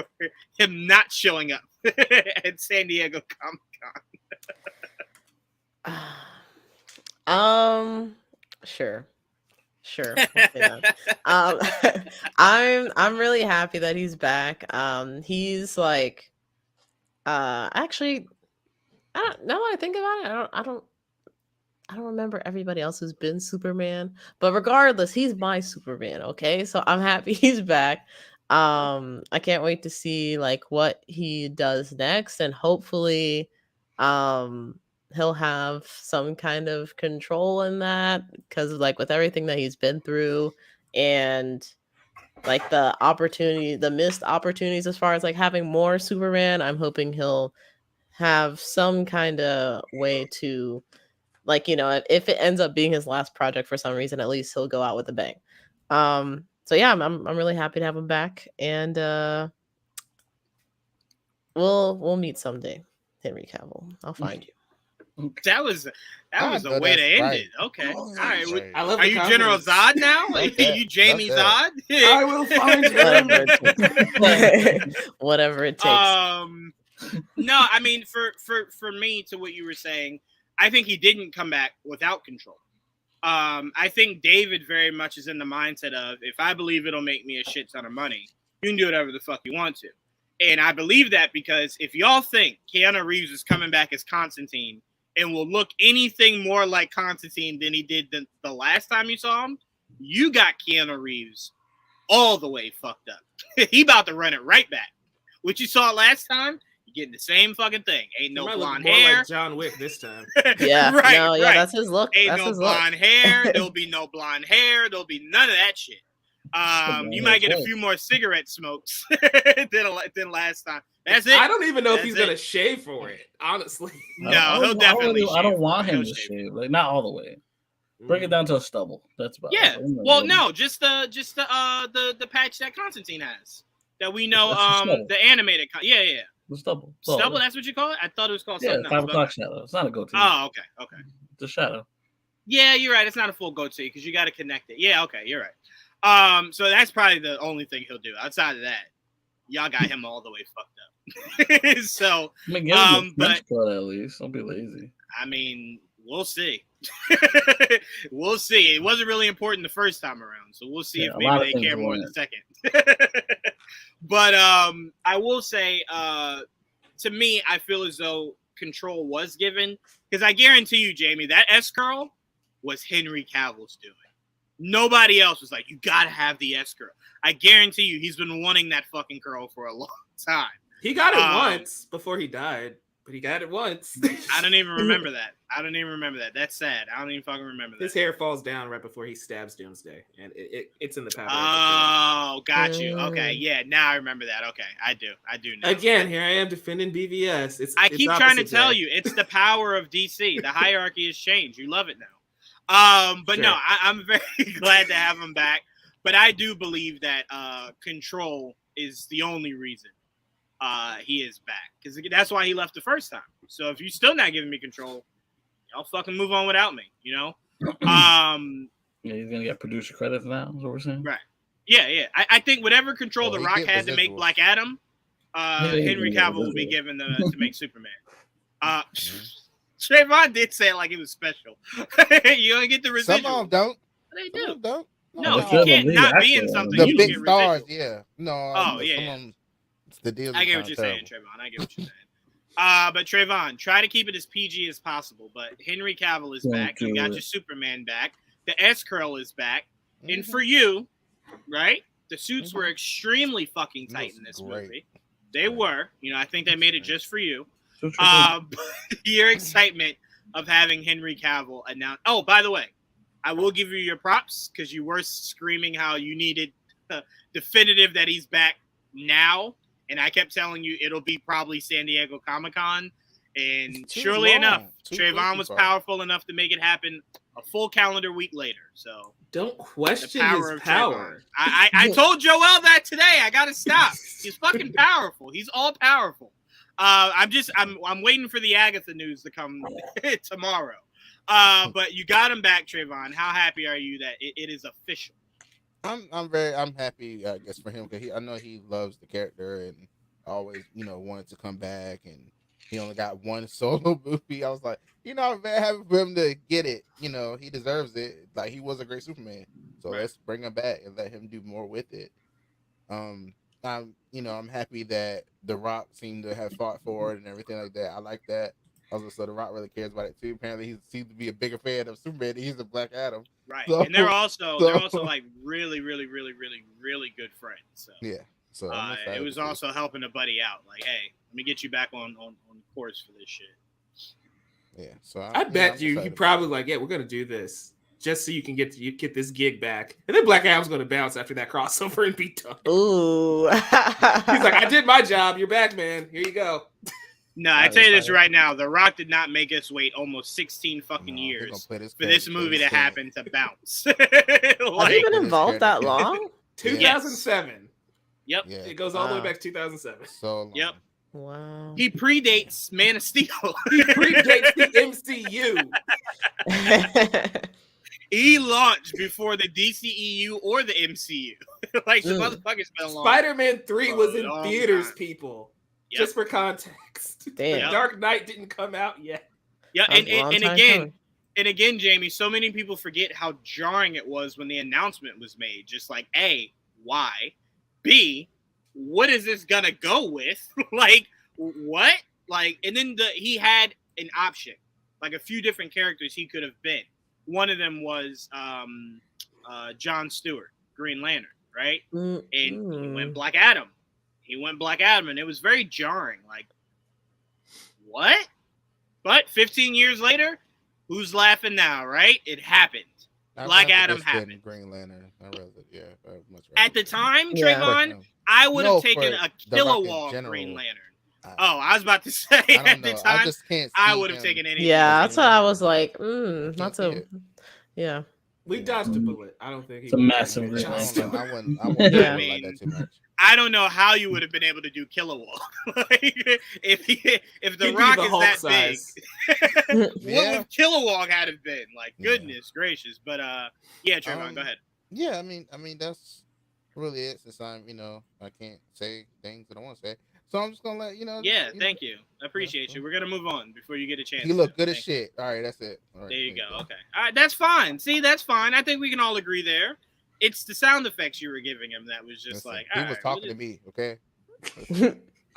him not showing up at San Diego Comic-Con? Sure. Yeah. I'm really happy that he's back. He's like, actually, now that I think about it, I don't remember everybody else who's been Superman, but regardless, he's my Superman. Okay, so I'm happy he's back. I can't wait to see like what he does next, and hopefully, he'll have some kind of control in that, because like with everything that he's been through and like the missed opportunities as far as like having more Superman, I'm hoping he'll have some kind of way to, like, you know, if it ends up being his last project for some reason, at least he'll go out with a bang. So yeah, I'm really happy to have him back, and we'll meet someday, Henry Cavill. I'll find you. That was a way to end it. Okay. All right. I love Are the you General confidence. Zod now? Are you Jamie Zod? I will find him. Whatever it takes. No, I mean, for me, to what you were saying, I think he didn't come back without control. I think David very much is in the mindset of, if I believe it'll make me a shit ton of money, you can do whatever the fuck you want to. And I believe that because if y'all think Keanu Reeves is coming back as Constantine and will look anything more like Constantine than he did the last time you saw him, you got Keanu Reeves all the way fucked up. He about to run it right back. What you saw last time, you getting the same fucking thing. Ain't no blonde hair. Like John Wick this time. Yeah, right, no, yeah, right. that's his look. Ain't That's no his blonde hair. There'll be no blonde hair. There'll be none of that shit. You might get a few more cigarette smokes than last time. That's it. I don't even know if he's gonna shave for it. Honestly, no, he'll definitely. I don't want him to shave, like not all the way. Bring it down to a stubble. That's about. Yeah. Well, no, just the patch that Constantine has that we know. The animated. Yeah. The stubble. Stubble. That's what you call it. I thought it was called something else. 5 o'clock shadow. It's not a goatee. Oh, okay. It's a shadow. Yeah, you're right. It's not a full goatee because you got to connect it. Yeah, okay, you're right. So that's probably the only thing he'll do. Outside of that, y'all got him all the way fucked up. So, I mean, get him but cut at least. Don't be lazy. I mean, we'll see. We'll see. It wasn't really important the first time around, so we'll see if maybe they care more in the second. But I will say, to me, I feel as though control was given because I guarantee you, Jamie, that S curl was Henry Cavill's doing. Nobody else was like, you gotta have the S curl. I guarantee you, he's been wanting that fucking curl for a long time. He got it once before he died, but he got it once. I don't even remember that. That's sad. I don't even fucking remember that. His hair falls down right before he stabs Doomsday, and it's in the power. Oh, got you. Okay, yeah. Now I remember that. Okay, I do now. Again, here I am defending BVS. I keep trying to tell you, it's the power of DC. The hierarchy has changed. You love it now. But sure. No, I'm very glad to have him back. But I do believe that control is the only reason he is back. Because that's why he left the first time. So if you're still not giving me control, y'all fucking move on without me, you know? Yeah, he's going to get producer credits now, is what we're saying? Right. Yeah. I think whatever control The Rock had to make Black Adam, Henry Cavill will be given to make Superman. Trevon did say it like it was special. You don't get the residual. Some of them don't. They do. Some don't. No, you can't not be in something. The you big get stars, residual. yeah. No. Oh, yeah. It's the deal. I get what you're saying, Trevon. I get what you're saying. But Trevon, try to keep it as PG as possible. But Henry Cavill is back. You got your Superman back. The S curl is back. Mm-hmm. And for you, right? The suits were extremely fucking tight in this movie. They were. You know, I think they made it just for you. Your excitement of having Henry Cavill announced. Oh, by the way, I will give you your props because you were screaming how you needed definitive that he's back now. And I kept telling you it'll be probably San Diego Comic-Con. And surely enough, Trevon was powerful enough to make it happen a full calendar week later. So don't question his power. I told Joel that today. I got to stop. He's fucking powerful. He's all powerful. I'm waiting for the Agatha news to come tomorrow. But you got him back, Trevon. How happy are you that it is official? I'm happy, I guess, for him because I know he loves the character and always, wanted to come back, and he only got one solo movie. I was like, I'm very happy for him to get it. He deserves it. Like, he was a great Superman, so let's bring him back and let him do more with it. I'm happy that The Rock seemed to have fought for it and everything like that. I like that. So The Rock really cares about it too. Apparently, he seems to be a bigger fan of Superman than he's a Black Adam. Right, so, and they're also like really, really, really, really, really good friends. So yeah, so it was also helping a buddy out. Like, hey, let me get you back on course for this shit. Yeah, so I bet you probably like, yeah, we're gonna do this just so you can get this gig back, and then Black Adam's gonna bounce after that crossover and be done. Ooh, he's like, I did my job. You're back, man. Here you go. No, I tell you this right now. The Rock did not make us wait almost 16 fucking years for this movie to happen to bounce. Have you been involved that long? 2007. Yep. Yeah. It goes all the way back to 2007. So long. Yep. Wow. He predates Man of Steel. He predates the MCU. He launched before the DCEU or the MCU. Like, the motherfucker's been long. Spider-Man 3 was in theaters, people. Yep. Just for context. Damn. The Dark Knight didn't come out yet. Yeah, and again, Jamie, so many people forget how jarring it was when the announcement was made. Just like, A, why? B, what is this gonna go with? Like, what? Like, and then he had an option, like a few different characters he could have been. One of them was John Stewart, Green Lantern, right? And he went Black Adam. And it was very jarring. Like, what? But 15 years later, who's laughing now, right? It happened. Black Adam happened. Green Lantern. I much At the time, Yeah. Trevon, I would have No, taken for a The Rock in Kilowog general. Green Lantern. I I was about to say I at don't the know. time I just can't see I would have him taken anything. Yeah, as that's what I Lantern. was like. I Not can't see so. it. Yeah. We dodged a bullet. I don't think he It's a would massive have Green I don't Justin. know. I wouldn't Yeah. do it like that too much. I don't know how you would have been able to do Kilowog. Like, if The He'd be Rock the is Hulk that size. big, Yeah. what would Kilowog had have been? Like, Yeah. goodness gracious. But yeah, Trevon, go ahead. Yeah, I mean that's really it. Since I'm, I can't say things that I want to say, so I'm just gonna let Yeah, thank you. I appreciate you. We're gonna move on before you get a chance. You look to. good as Thank you. shit. All right, that's it. All right, There you go. Okay. All right, that's fine. See, that's fine. I think we can all agree there. It's the sound effects you were giving him that was just Listen, like. he all was right, talking to me. Okay.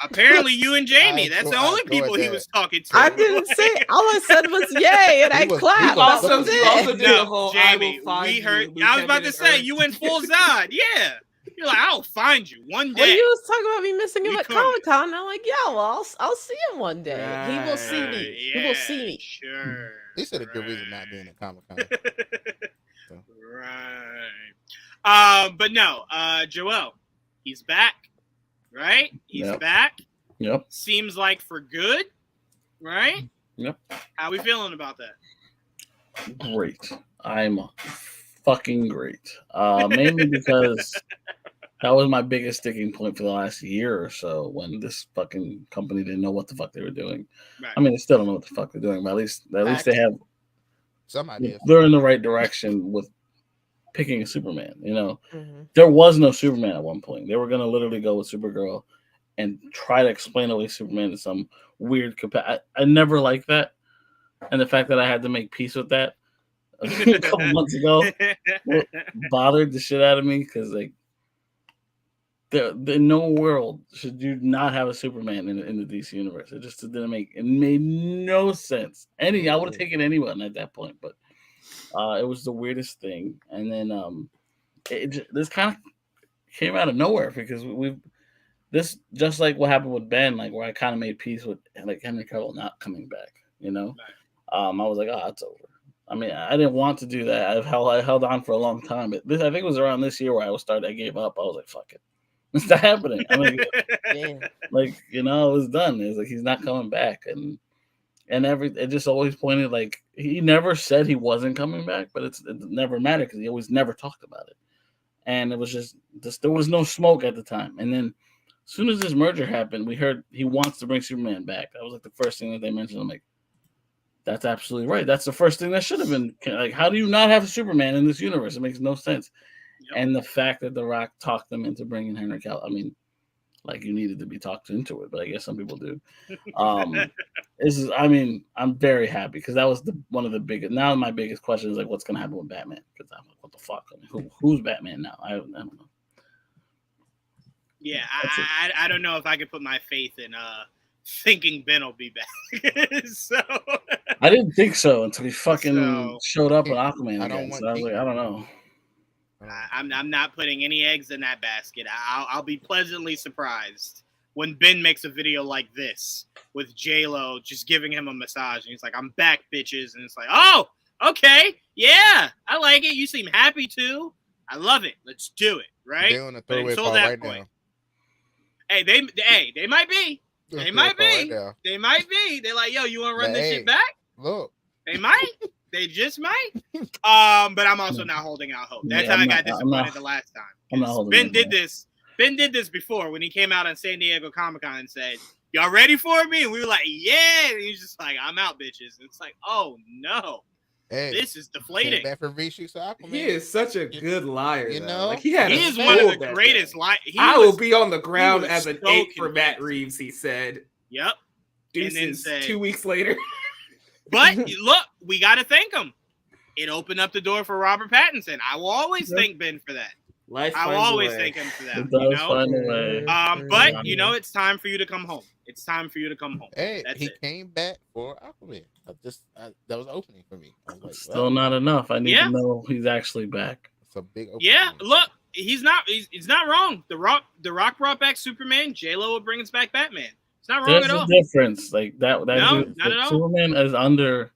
Apparently, you and Jamie. I That's the enjoy- I only enjoyed people he that. was talking to. I didn't say. All I said was yay, and He I was- he clapped. was That Also, was you it. also did the No, whole Jamie, I will find we you. heard. Luke I was about Heaven to and say Earth. you went full Zod. Yeah, you're like, I'll find you one When day. he was talking about me missing him We at coming. Comic-Con, I'm like, yeah, well, I'll see him one day. He will see me. He will see Yeah, me. Sure. He said a good reason not being at Comic-Con. Right. But no, Joel, he's back. Right? He's Yep. back. Yep. Seems like for good. Right? Yep. How we feeling about that? Great. I'm fucking great. Mainly because that was my biggest sticking point for the last year or so when this fucking company didn't know what the fuck they were doing. Right. I mean, they still don't know what the fuck they're doing, but at least they have Some ideas. they're in the right direction with picking a Superman. Mhm. There was no Superman at one point. They were gonna literally go with Supergirl and try to explain away Superman in some weird capacity. I never liked that, and the fact that I had to make peace with that a couple months ago bothered the shit out of me because like in no world should you not have a Superman in the DC universe. It just didn't it made no sense. I would have taken anyone at that point, but it was the weirdest thing. And then this kind of came out of nowhere because this just like what happened with Ben, like where I kind of made peace with like Henry Cavill not coming back. I was like, oh, it's over. I mean, I didn't want to do that. I held on for a long time, but I think it was around this year where I gave up. I was like, fuck it, it's not happening. I mean, Yeah. like it was done. It's like he's not coming back, and it just always pointed like he never said he wasn't coming back, but it never mattered because he always never talked about it, and it was just there was no smoke at the time. And then as soon as this merger happened, we heard he wants to bring Superman back. That was like the first thing that they mentioned. I'm like, that's absolutely right. That's the first thing that should have been. Like, how do you not have a Superman in this universe? It makes no sense. Yep. And the fact that The Rock talked them into bringing Henry Cavill, I mean, like you needed to be talked into it, but I guess some people do. I'm very happy because that was one of the biggest. Now my biggest question is like, what's going to happen with Batman? Because I'm like, what the fuck? I mean, who's Batman now? I don't know. Yeah, I don't know if I could put my faith in thinking Ben will be back. So I didn't think so until he fucking showed up with Aquaman I again. don't So I was like, I don't know. I'm not putting any eggs in that basket. I'll be pleasantly surprised when Ben makes a video like this with J-Lo just giving him a massage and he's like, I'm back, bitches. And it's like, oh, okay, yeah, I like it. You seem happy too. I love it. Let's do it, right? They're on the But throwaway until part that right point, now. they might be. They might be. Right now. They might be. They're like, yo, you want to run this Hey. shit back? Look. They might. They just might. But I'm also not holding out hope. That's how I got disappointed the last time. I'm not holding Ben out did hope. this. Ben did this before when he came out on San Diego Comic-Con and said, y'all ready for me? And we were like, yeah. And he's just like, I'm out, bitches. And it's like, oh, no. Hey, This is came deflating. back for reshoots of Aquaman. He is such a good liar. You though. know? Like, he He is one of the greatest liars. I will be on the ground was as an so 8 for Matt convincing. Reeves, he said. Yep. And then Deuces said- 2 weeks later. But look, we got to thank him. It opened up the door for Robert Pattinson. I will always thank Ben for that. Life I will finds a always way. thank him for that. It You does know? find a way. But it's time for you to come home. It's time for you to come home. Hey, That's he it. came back for Aquaman. That was opening for me. I was like, Still not enough. I need Yeah. to know he's actually back. it's a big opening. Yeah, for me. look, he's not wrong. The Rock brought back Superman. J-Lo will bring us back Batman. It's not wrong There's at a all. difference. Like that. No, dude, not at all. Superman is under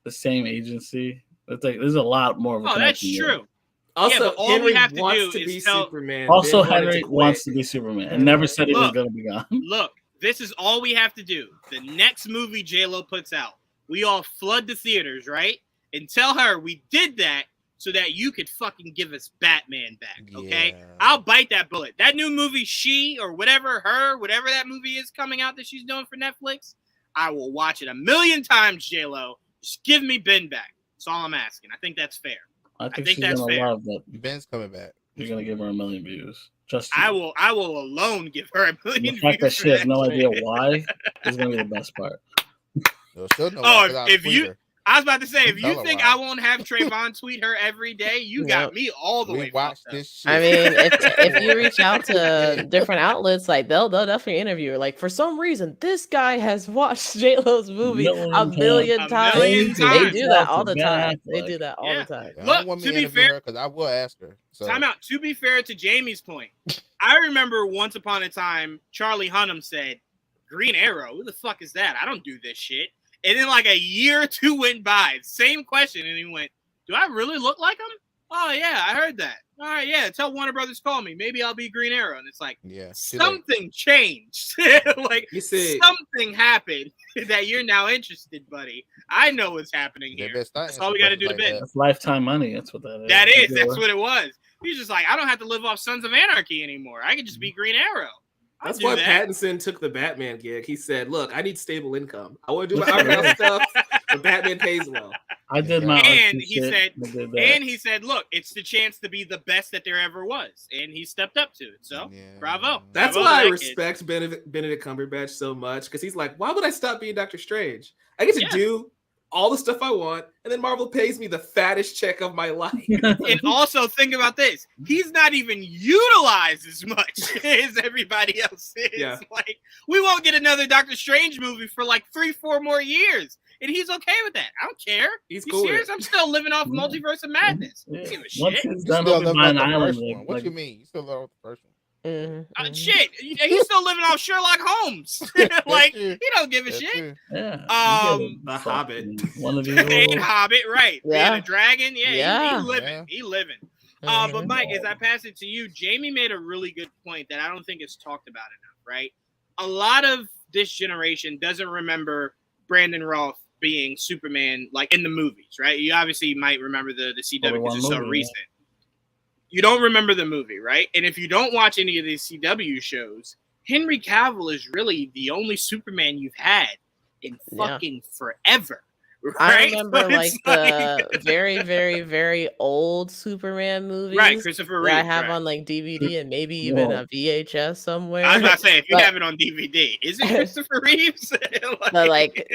the same agency. It's like there's a lot more of a Oh, that's connection there. true. Also, but all Henry we have to wants do to is be tell- Superman. Also, Ben wanted to Henry quit. wants to be Superman and never said he was Look. going to be gone. Look, this is all we have to do. The next movie J-Lo puts out, we all flood the theaters, right? And tell her we did that so that you could fucking give us Batman back, okay? Yeah. I'll bite that bullet. That new movie, whatever that movie is coming out that she's doing for Netflix, I will watch it 1,000,000 times, J-Lo. Just give me Ben back. That's all I'm asking. I think that's fair. I think think she's that's going to fair. love that. Ben's coming back. You're going to give her 1 million views. Just I will alone give her 1,000,000 the views. fact that she has for no that. idea why is going to be the best part. No, she'll know Oh, without if you- Twitter. I was about to say, if you Tell her think why. I won't have Trayvon tweet her every day, you got me all the We way. watched fucked up. this shit. I mean, if you reach out to different outlets, like they'll definitely interview her. Like for some reason, this guy has watched J-Lo's movie a million A times. million They times. do that all the Ben time. They Affleck. do that all Yeah. the time. I Look, don't want me to to be interview fair- her because I will ask her. So Time out. To be fair to Jamie's point, I remember once upon a time, Charlie Hunnam said, Green Arrow, who the fuck is that? I don't do this shit. And then like a year or two went by, same question, and he went, do I really look like him? Oh, yeah, I heard that. All right, yeah, tell Warner Brothers call me. Maybe I'll be Green Arrow. And it's like, yeah, something changed. Like, You see, something happened that you're now interested, buddy. I know what's happening here. That's all we got to do to Ben. That's lifetime money. That's what that is. That is. That's what it was. He's just like, I don't have to live off Sons of Anarchy anymore. I can just be Green Arrow. I'll that's do why that. Pattinson took the Batman gig. He said, "Look, I need stable income. I want to do my eyebrow stuff, but Batman pays well." I did my And artsy he shit. said- I did that. And he said, look, it's the chance to be the best that there ever was. And he stepped up to it. So, bravo. That's Bravo why I to that kid. respect Benedict Cumberbatch so much, because he's like, why would I stop being Doctor Strange? I get to Yeah. do all the stuff I want, and then Marvel pays me the fattest check of my life. And also think about this. He's not even utilized as much as everybody else is. Yeah. Like, we won't get another Doctor Strange movie for like 3-4 more years. And he's okay with that. I don't care. He's You cool with serious? it. I'm still living off Multiverse of Madness. I Yeah. don't give a Once shit. he's You done, still he'll be live buying off an the island. first one. What Like, you mean? You still live off the first one? Shit. He's still living off Sherlock Holmes. Like, he don't give a That's shit. true. yeah. The Hobbit. One of these And little- Hobbit, right. Yeah. Being a dragon. Yeah, Yeah. He living. Yeah. He living. Mm-hmm. But Mike, as I pass it to you, Jamie made a really good point that I don't think is talked about enough, right? A lot of this generation doesn't remember Brandon Routh being Superman like in the movies, right? You obviously might remember the CW Only because one it's so movie, recent. You don't remember the movie, right? And if you don't watch any of these CW shows, Henry Cavill is really the only Superman you've had in Yeah. fucking forever. I Right? remember So like it's the very, very, very old Superman movies right, Christopher Reeve. that I have right. on like DVD and maybe even Whoa. a VHS somewhere. I was about to say, if you But- have it on DVD, is it Christopher Reeves? But like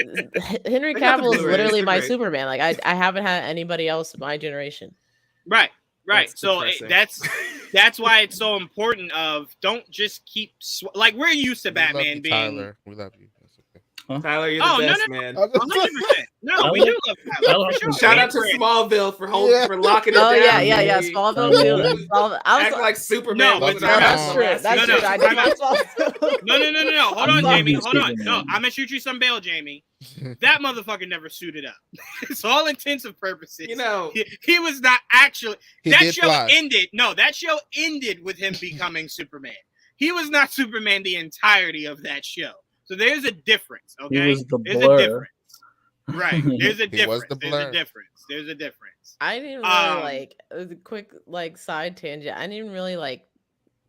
Henry I got the Cavill is Blu-rays, literally they're my great. Superman. Like I haven't had anybody else my generation. right. That's So depressing. that's why it's so important. Of don't just keep like we're used to We love Batman you, being. Tyler. We love you. That's okay. Tyler, you're the Oh, no, best, no, man. 100%. No, we do love Tyler. For sure. Shout out to Great. Smallville for Yeah. for locking it Oh down. yeah. baby. Smallville Yeah. too. Smallville. I Act was like Superman. No, wasn't but around that's the true. last That's No, true. no, I time did out. watch Smallville. No. Hold I'm on, not Jamie. just Hold on. Superman. No, I'm gonna shoot you some bail, Jamie. That motherfucker never suited up. It's all intents and purposes. You know, he was not actually. He That did show fly. ended. No, that show ended with him becoming Superman. He was not Superman the entirety of that show. So there's a difference. Okay, He was the there's blur. a difference. Right. There's a He was difference. the There's blur. a difference. There's a difference. I didn't really like a quick like side tangent. I didn't really like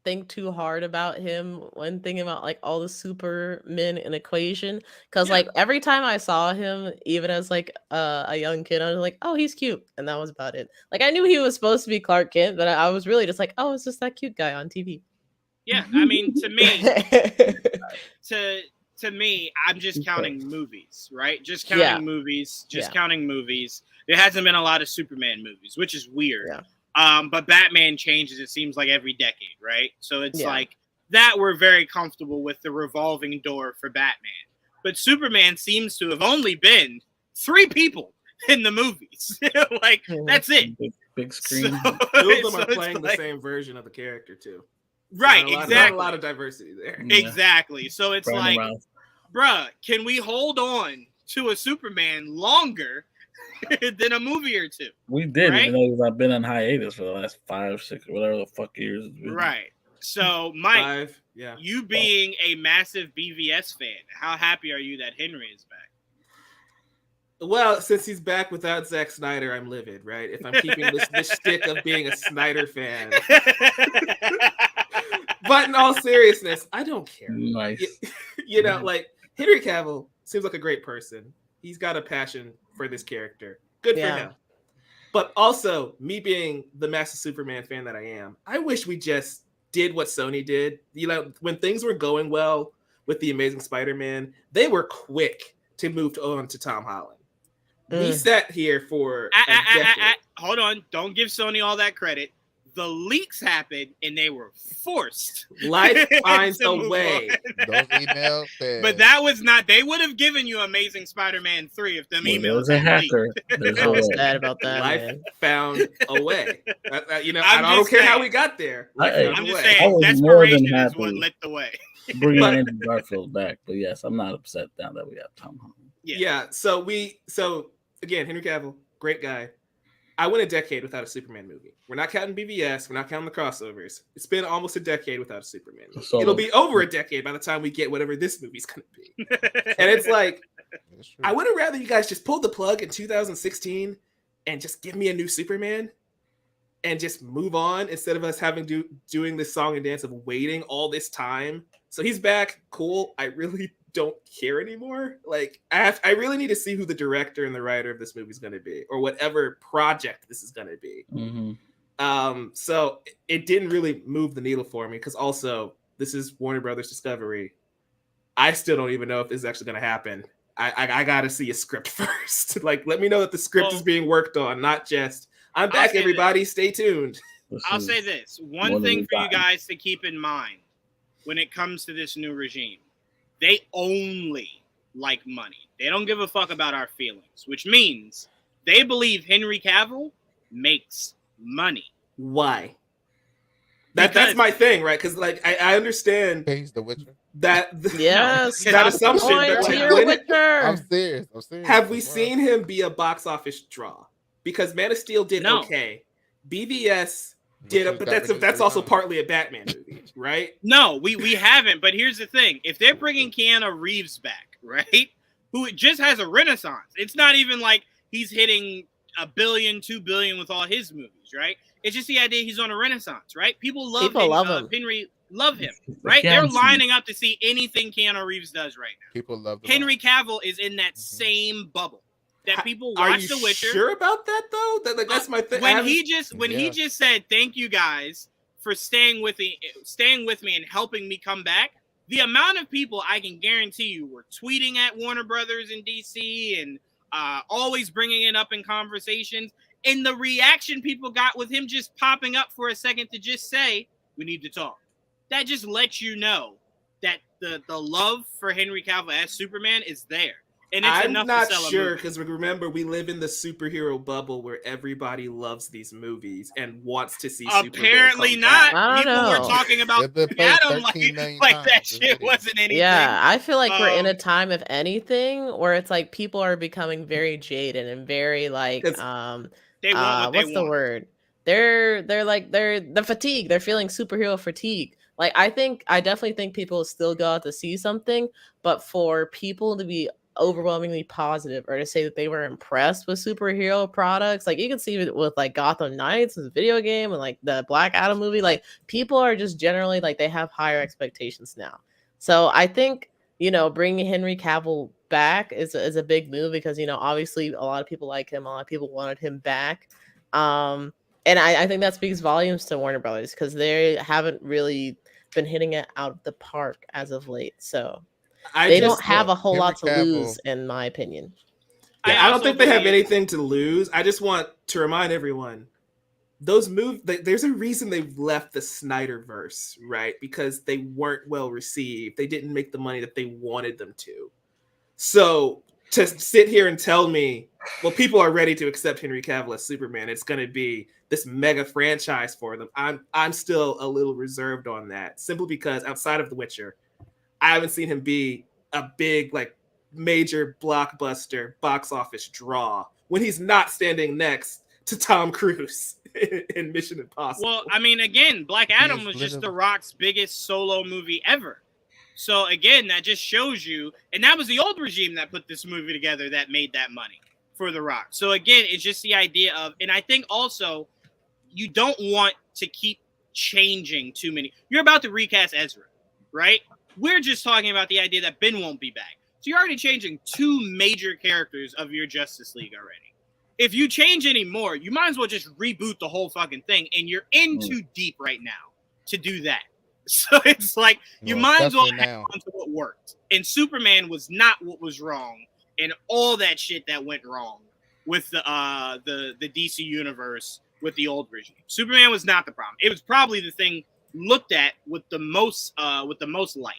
think too hard about him when thinking about like all the Supermen in Equation, because Yeah. like every time I saw him, even as like a young kid, I was like, oh, he's cute, and that was about it. Like I knew he was supposed to be Clark Kent, but I was really just like, oh, it's just that cute guy on TV. Yeah. I mean, to me, I'm just counting movies, right? Just counting Yeah. movies. Just Yeah. counting movies. There hasn't been a lot of Superman movies, which is weird. Yeah. But Batman changes, it seems like every decade, right? So it's Yeah. like that we're very comfortable with the revolving door for Batman. But Superman seems to have only been 3 people in the movies. Like, Mhm. that's it. Big So, screen. two of them so are it's playing the like- same version of the character too. Right, Not exactly. a lot of diversity there. Yeah. Exactly. So it's Brandon like, Routh. bruh, can we hold on to a Superman longer than a movie or two. We did, Right? even though he's not been on hiatus for the last 5, 6, whatever the fuck years. It's been. Right. So, Mike, 5, yeah. you being a massive BVS fan, how happy are you that Henry is back? Well, since he's back without Zack Snyder, I'm livid, right? If I'm keeping this shtick of being a Snyder fan. But in all seriousness, I don't care. Nice. You know, like, Henry Cavill seems like a great person. He's got a passion for this character. Good for him. But also, me being the massive Superman fan that I am, I wish we just did what Sony did. You know, when things were going well with The Amazing Spider-Man, they were quick to move on to Tom Holland. We sat here for a decade. Hold on. Don't give Sony all that credit. The leaks happened, and they were forced. Life finds a way. Those emails said, But that was not. They would have given you Amazing Spider-Man 3 if them emails. There's a hacker. I was sad about that. Life Man. found a way. You know, I'm I don't just care how saying. we got there. I'm just I saying, was more than desperation is what happy. lit the way. Bringing But- Andrew Garfield back, but yes, I'm not upset now that we have Tom Holland. Yeah. So again, Henry Cavill, great guy. I went a decade without a Superman movie. We're not counting BVS. We're not counting the crossovers. It's been almost a decade without a Superman movie. So- It'll be over a decade by the time we get whatever this movie's going to be. And it's like, That's true. I would have rather you guys just pulled the plug in 2016 and just give me a new Superman and just move on instead of us having doing this song and dance of waiting all this time. So he's back. Cool. I really don't care anymore. Like, I really need to see who the director and the writer of this movie is going to be, or whatever project this is going to be. Mm-hmm. So it didn't really move the needle for me because also this is Warner Brothers Discovery. I still don't even know if this is actually going to happen. I got to see a script first. Like, let me know that the script is being worked on, not just I'm back, everybody. Stay tuned. I'll say this. One thing for you guys to keep in mind when it comes to this new regime. They only like money. They don't give a fuck about our feelings, which means they believe Henry Cavill makes money. Why? That's my thing, right? Because like I understand He's the Witcher. that Yes, that assumption. But like, I'm serious. have we seen him be a box office draw? Because Man of Steel did okay. BVS did, but that's also partly a Batman movie, right? No, we haven't. But here's the thing: if they're bringing Keanu Reeves back, right, who just has a renaissance, it's not even like he's hitting $1 billion, $2 billion with all his movies, right? It's just the idea he's on a renaissance, right? People love him. Henry love him, right? They're lining up to see anything Keanu Reeves does right now. People love Henry Cavill is in that same bubble. That people watch The Witcher. Are you sure about that though? That's my thing. When he just said thank you guys for staying with me and helping me come back, the amount of people I can guarantee you were tweeting at Warner Brothers in DC and always bringing it up in conversations, and the reaction people got with him just popping up for a second to just say we need to talk. That just lets you know that the love for Henry Cavill as Superman is there. And it's I'm enough not to sell sure because remember we live in the superhero bubble where everybody loves these movies and wants to see. Apparently Superman not. I don't People know. were talking about Adam like that shit wasn't anything. Yeah, I feel like we're in a time, if anything, where it's like people are becoming very jaded and very like they want what what's they the want. word? They're the fatigue. They're feeling superhero fatigue. Like I definitely think people still go out to see something, but for people to be overwhelmingly positive or to say that they were impressed with superhero products, like you can see it with like Gotham Knights, the video game, and like the Black Adam movie, like people are just generally like they have higher expectations now. So I think, you know, bringing Henry Cavill back is a big move because, you know, obviously a lot of people like him, a lot of people wanted him back, and I think that speaks volumes to Warner Brothers because they haven't really been hitting it out of the park as of late. So they don't have a whole lot to lose, in my opinion. Yeah, I don't think they have anything to lose. I just want to remind everyone, those moves, there's a reason they've left the Snyderverse, right? Because they weren't well received. They didn't make the money that they wanted them to. So to sit here and tell me, well, people are ready to accept Henry Cavill as Superman, it's going to be this mega franchise for them. I'm still a little reserved on that, simply because outside of The Witcher, I haven't seen him be a big, like, major blockbuster box office draw when he's not standing next to Tom Cruise in Mission Impossible. Well, I mean, again, Black Adam He's was just literally- The Rock's biggest solo movie ever. So again, that just shows you, and that was the old regime that put this movie together that made that money for The Rock. So again, it's just the idea of, and I think also you don't want to keep changing too many. You're about to recast Ezra, right? We're just talking about the idea that Ben won't be back. So you're already changing two major characters of your Justice League already. If you change any more, you might as well just reboot the whole fucking thing, and you're in too deep right now to do that. So it's like you might as well hang on to what worked. And Superman was not what was wrong, and all that shit that went wrong with the DC universe with the old regime. Superman was not the problem. It was probably the thing looked at with the most light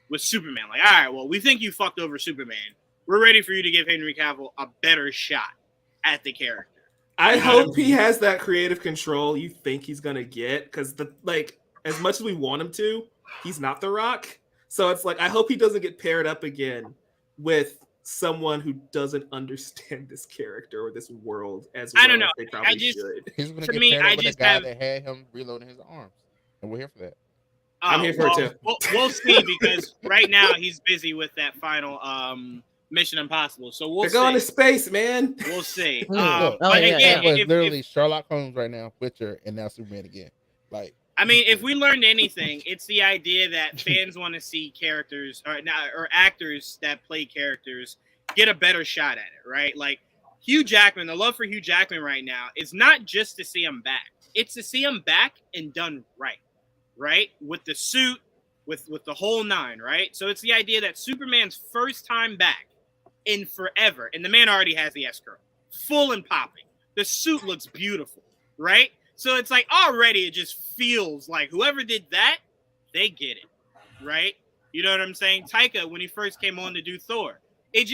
with Superman. Like, all right, well, we think you fucked over Superman. We're ready for you to give Henry Cavill a better shot at the character. I hope he has that creative control you think he's gonna get, because as much as we want him to, he's not The Rock. So it's like, I hope he doesn't get paired up again with someone who doesn't understand this character or this world as well. I don't know. As they probably should. He's going To to me, get paired I up with a just guy have- that had him reloading his arms, and we're here for that. I'm here for it too. We'll see, because right now he's busy with that final Mission Impossible. So we'll They're see. going to space, man. We'll see. Look, But yeah, again, Tampa is if, literally Sherlock Holmes right now, Witcher, and now Superman again. Like, I mean, if we learned anything, it's the idea that fans want to see characters or actors that play characters get a better shot at it, right? Like Hugh Jackman, the love for Hugh Jackman right now is not just to see him back. It's to see him back and done right? With the suit, with the whole nine, right? So it's the idea that Superman's first time back in forever, and the man already has the S-curl, full and popping. The suit looks beautiful, right? So it's like already it just feels like whoever did that, they get it, right? You know what I'm saying? Taika, when he first came on to do Thor, it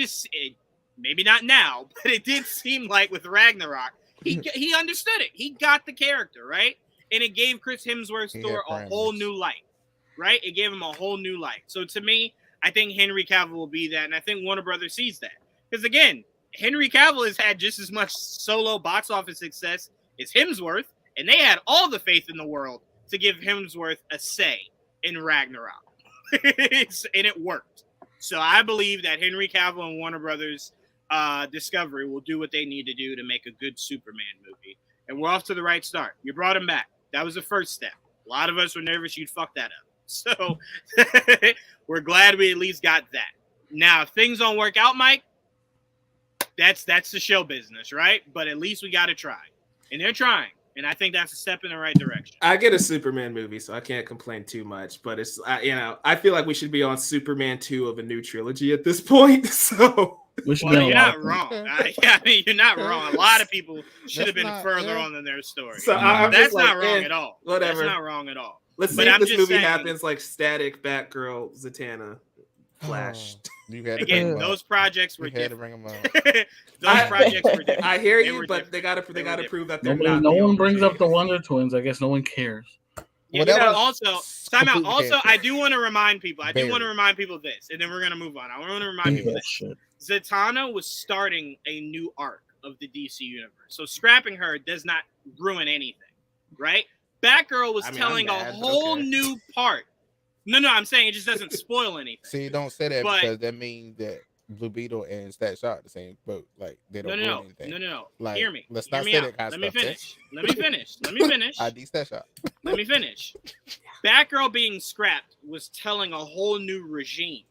maybe not now, but it did seem like with Ragnarok, he understood it. He got the character, right? And it gave Chris Hemsworth's Thor a whole new light, right? It gave him a whole new light. So to me, I think Henry Cavill will be that, and I think Warner Brothers sees that. Because again, Henry Cavill has had just as much solo box office success as Hemsworth, and they had all the faith in the world to give Hemsworth a say in Ragnarok. And it worked. So I believe that Henry Cavill and Warner Brothers Discovery will do what they need to do to make a good Superman movie. And we're off to the right start. You brought him back. That was the first step. A lot of us were nervous you'd fuck that up. So we're glad we at least got that. Now, if things don't work out, Mike, that's the show business, right? But at least we got to try. And they're trying. And I think that's a step in the right direction. I get a Superman movie, so I can't complain too much. But it's I feel like we should be on Superman 2 of a new trilogy at this point. So well, you're not wrong. I mean, you're not wrong. A lot of people should have been further on in their story. So I'm that's just like, not wrong at all. Whatever. That's not wrong at all. Let's see if this movie happens like Static, Batgirl, Zatanna, Flash. Again, those projects were different. Bring them up. Those projects were different. I hear you, but they gotta prove that they're not. No one brings up the Wonder Twins. I guess no one cares. Yeah, also, time out. Also, I do want to remind people. I do want to remind people this, and then we're gonna move on. I want to remind people this. Zatanna was starting a new arc of the DC universe, so scrapping her does not ruin anything, right? Batgirl was telling a whole new part. No, I'm saying it just doesn't spoil anything. See, don't say that because that means that Blue Beetle and Stat Shot the same boat. Like they don't ruin anything. No. Like, hear me. Let's hear not me say out. that. Let me finish. Let me finish. ID Stat Shot. Let me finish. Batgirl being scrapped was telling a whole new regime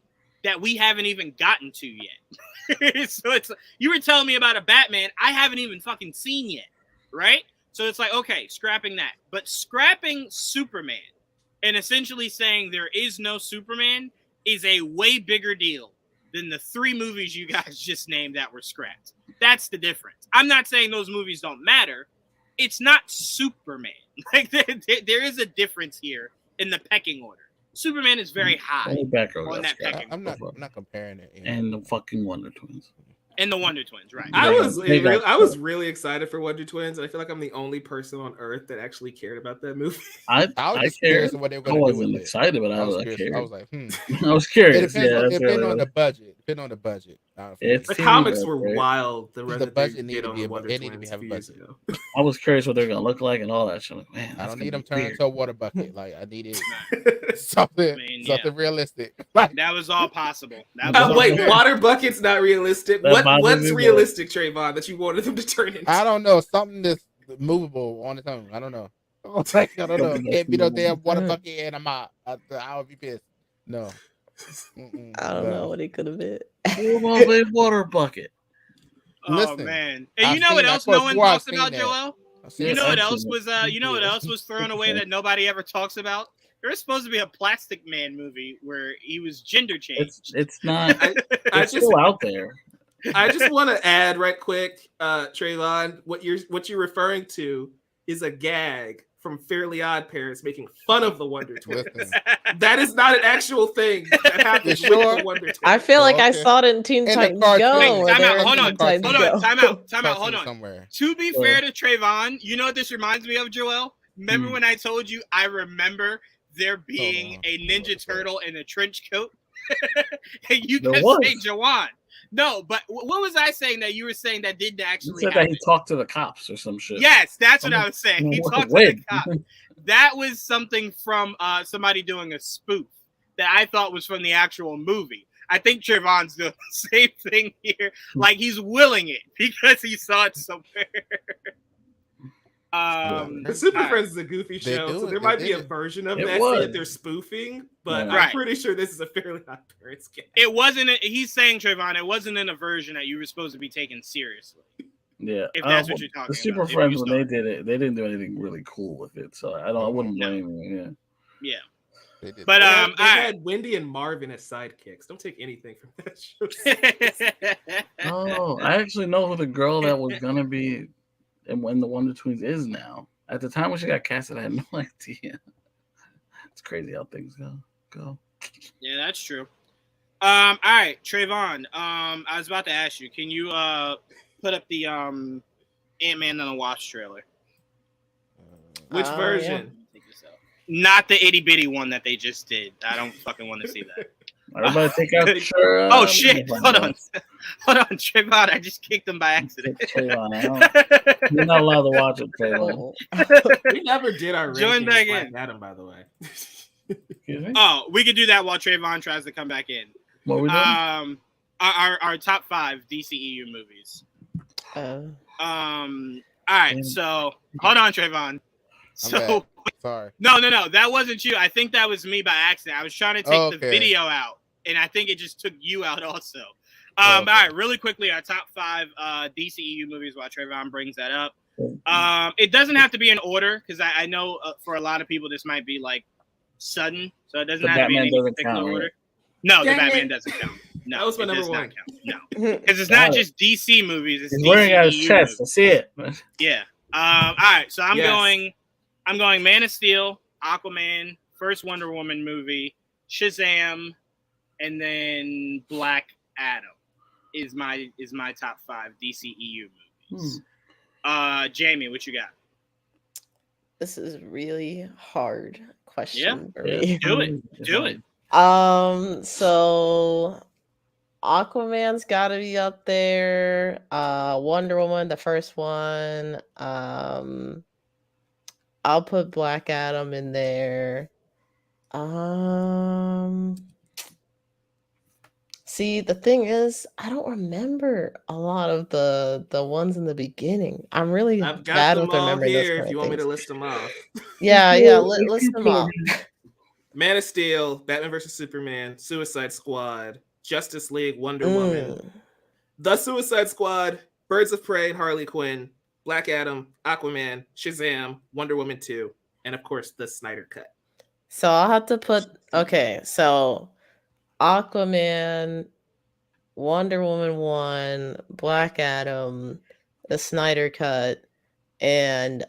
that we haven't even gotten to yet. So it's you were telling me about a Batman I haven't even fucking seen yet, right? So it's like, okay, scrapping that. But scrapping Superman and essentially saying there is no Superman is a way bigger deal than the 3 movies you guys just named that were scrapped. That's the difference. I'm not saying those movies don't matter. It's not Superman. Like there is a difference here in the pecking order. Superman is very high on that pecking order. I'm not comparing it. And the fucking Wonder Twins. And the Wonder Twins, right? I was really excited for Wonder Twins, and I feel like I'm the only person on Earth that actually cared about that movie. I cared. What they were I wasn't excited, but I was curious. cared. I was like, I was curious. It depends on the budget. Depending on the budget. It's The TV comics were budget. wild. The The run that budget they need did to on be the a- Wonder it need to Twins have a a few years budget. ago. I was curious what they're gonna look like and all that shit. Like, man, I that's don't gonna need them be turned weird. into a water bucket. Like I needed something, I mean, something realistic. Like That was all possible. That was all Wait, very- water bucket's not realistic. That bothers What's me, but- realistic, Trayvon, that you wanted them to turn into? I don't know, something that's movable on its own. I don't know. Like, I don't know. Something Can't be no that's damn water movable. bucket and I'm out. I would be pissed. No. I don't No. know what he could have been. What about a water bucket? Oh Listen, man! And I've you know what seen that. else Of course, no one Juwaan talks seen about, that. Joel? I've seen You that. know what I've else seen was? You know what else was thrown away that nobody ever talks about? There was supposed to be a Plastic Man movie where he was gender changed. It's not. I It's just still out there. I just want to add right quick, Trayvon, what you're referring to is a gag from Fairly Odd Parents making fun of the Wonder Twins. Listen, That is not an actual thing that happens You with sure? the Wonder Twins. I feel like I Okay. saw it in Teen In the Titans cartoon. Go. Wait, where time they out. were Hold in on. Teen Titans Hold on. Go. Time out. Time out. cartoon Hold on. somewhere. To be fair to Trayvon, you know what this reminds me of, Joel? Remember when I told you I remember there being on. a Ninja Turtle in a trench coat? And you There kept was. saying Juwaan. No, but what was I saying that you were saying that didn't You actually said happen? that he talked to the cops or some shit. Yes, that's what I was saying. He talked to the Wait. cop. That was something from somebody doing a spoof that I thought was from the actual movie. I think Trevon's doing the same thing here. Like he's willing it because he saw it somewhere. The Super all right. Friends is a goofy They show, do so it, there they might be did a it. version of It that was. that they're spoofing, but Yeah. I'm Right. pretty sure this is a Fairly Odd Parents gag. It wasn't. He's saying, Trevon, it wasn't in a version that you were supposed to be taken seriously. Yeah. If that's what you're talking The Super about, if Friends you when saw they it. did it, they didn't do anything really cool with it. So I wouldn't blame them. Yeah. They did But They had, all they right. had Wendy and Marvin as sidekicks. Don't take anything from that show. Oh, I actually know who the girl that was gonna be and when the Wonder Twins is now. At the time when she got casted, I had no idea. It's crazy how things go. Yeah, that's true. All right, Trayvon. I was about to ask you, can you put up the Ant-Man and the Wasp trailer? Which Oh, version? Take this out. Not the itty bitty one that they just did. I don't fucking want to see that. Everybody take out your. Oh shit! Hold on, Trayvon. I just kicked him by accident. Trayvon, you're not allowed to watch it, Trayvon. Oh. We never did our Join ranking back with Black in. Adam, by the way. Excuse me? Oh, we could do that while Trayvon tries to come back in. What we doing? Our top 5 DCEU movies. All right, so hold on, Trayvon. So Sorry. no, that wasn't you. I think that was me by accident. I was trying to take the Okay. video out, and I think it just took you out also. Okay. All right, really quickly, our top 5 DCEU movies while Trayvon brings that up. It doesn't have to be in order because I know for a lot of people this might be like sudden, so it doesn't The have to be in Batman any doesn't particular count, order. right? No, the Dang Batman it. doesn't count. No, That was my it number does not one. count. No, because it's not Got it. just DC movies. It's He's wearing it on his DCEU chest. I movies. see it. Yeah. All right. So I'm Yes. going Man of Steel, Aquaman, first Wonder Woman movie, Shazam, and then Black Adam is my top 5 DCEU movies. Jamie, what you got? This is really hard question for Yeah. me. Do it. So Aquaman's gotta be up there. Wonder Woman, the first one. I'll put Black Adam in there. See, the thing is, I don't remember a lot of the ones in the beginning. I'm really I've got bad them with all remembering those here kind if of you want me things. to list them off. Yeah, list them up. Man of Steel, Batman vs. Superman, Suicide Squad, Justice League, Wonder Woman, The Suicide Squad, Birds of Prey, Harley Quinn, Black Adam, Aquaman, Shazam, Wonder Woman 2, and of course the Snyder Cut. So I'll have to put so Aquaman, Wonder Woman 1, Black Adam, the Snyder Cut, and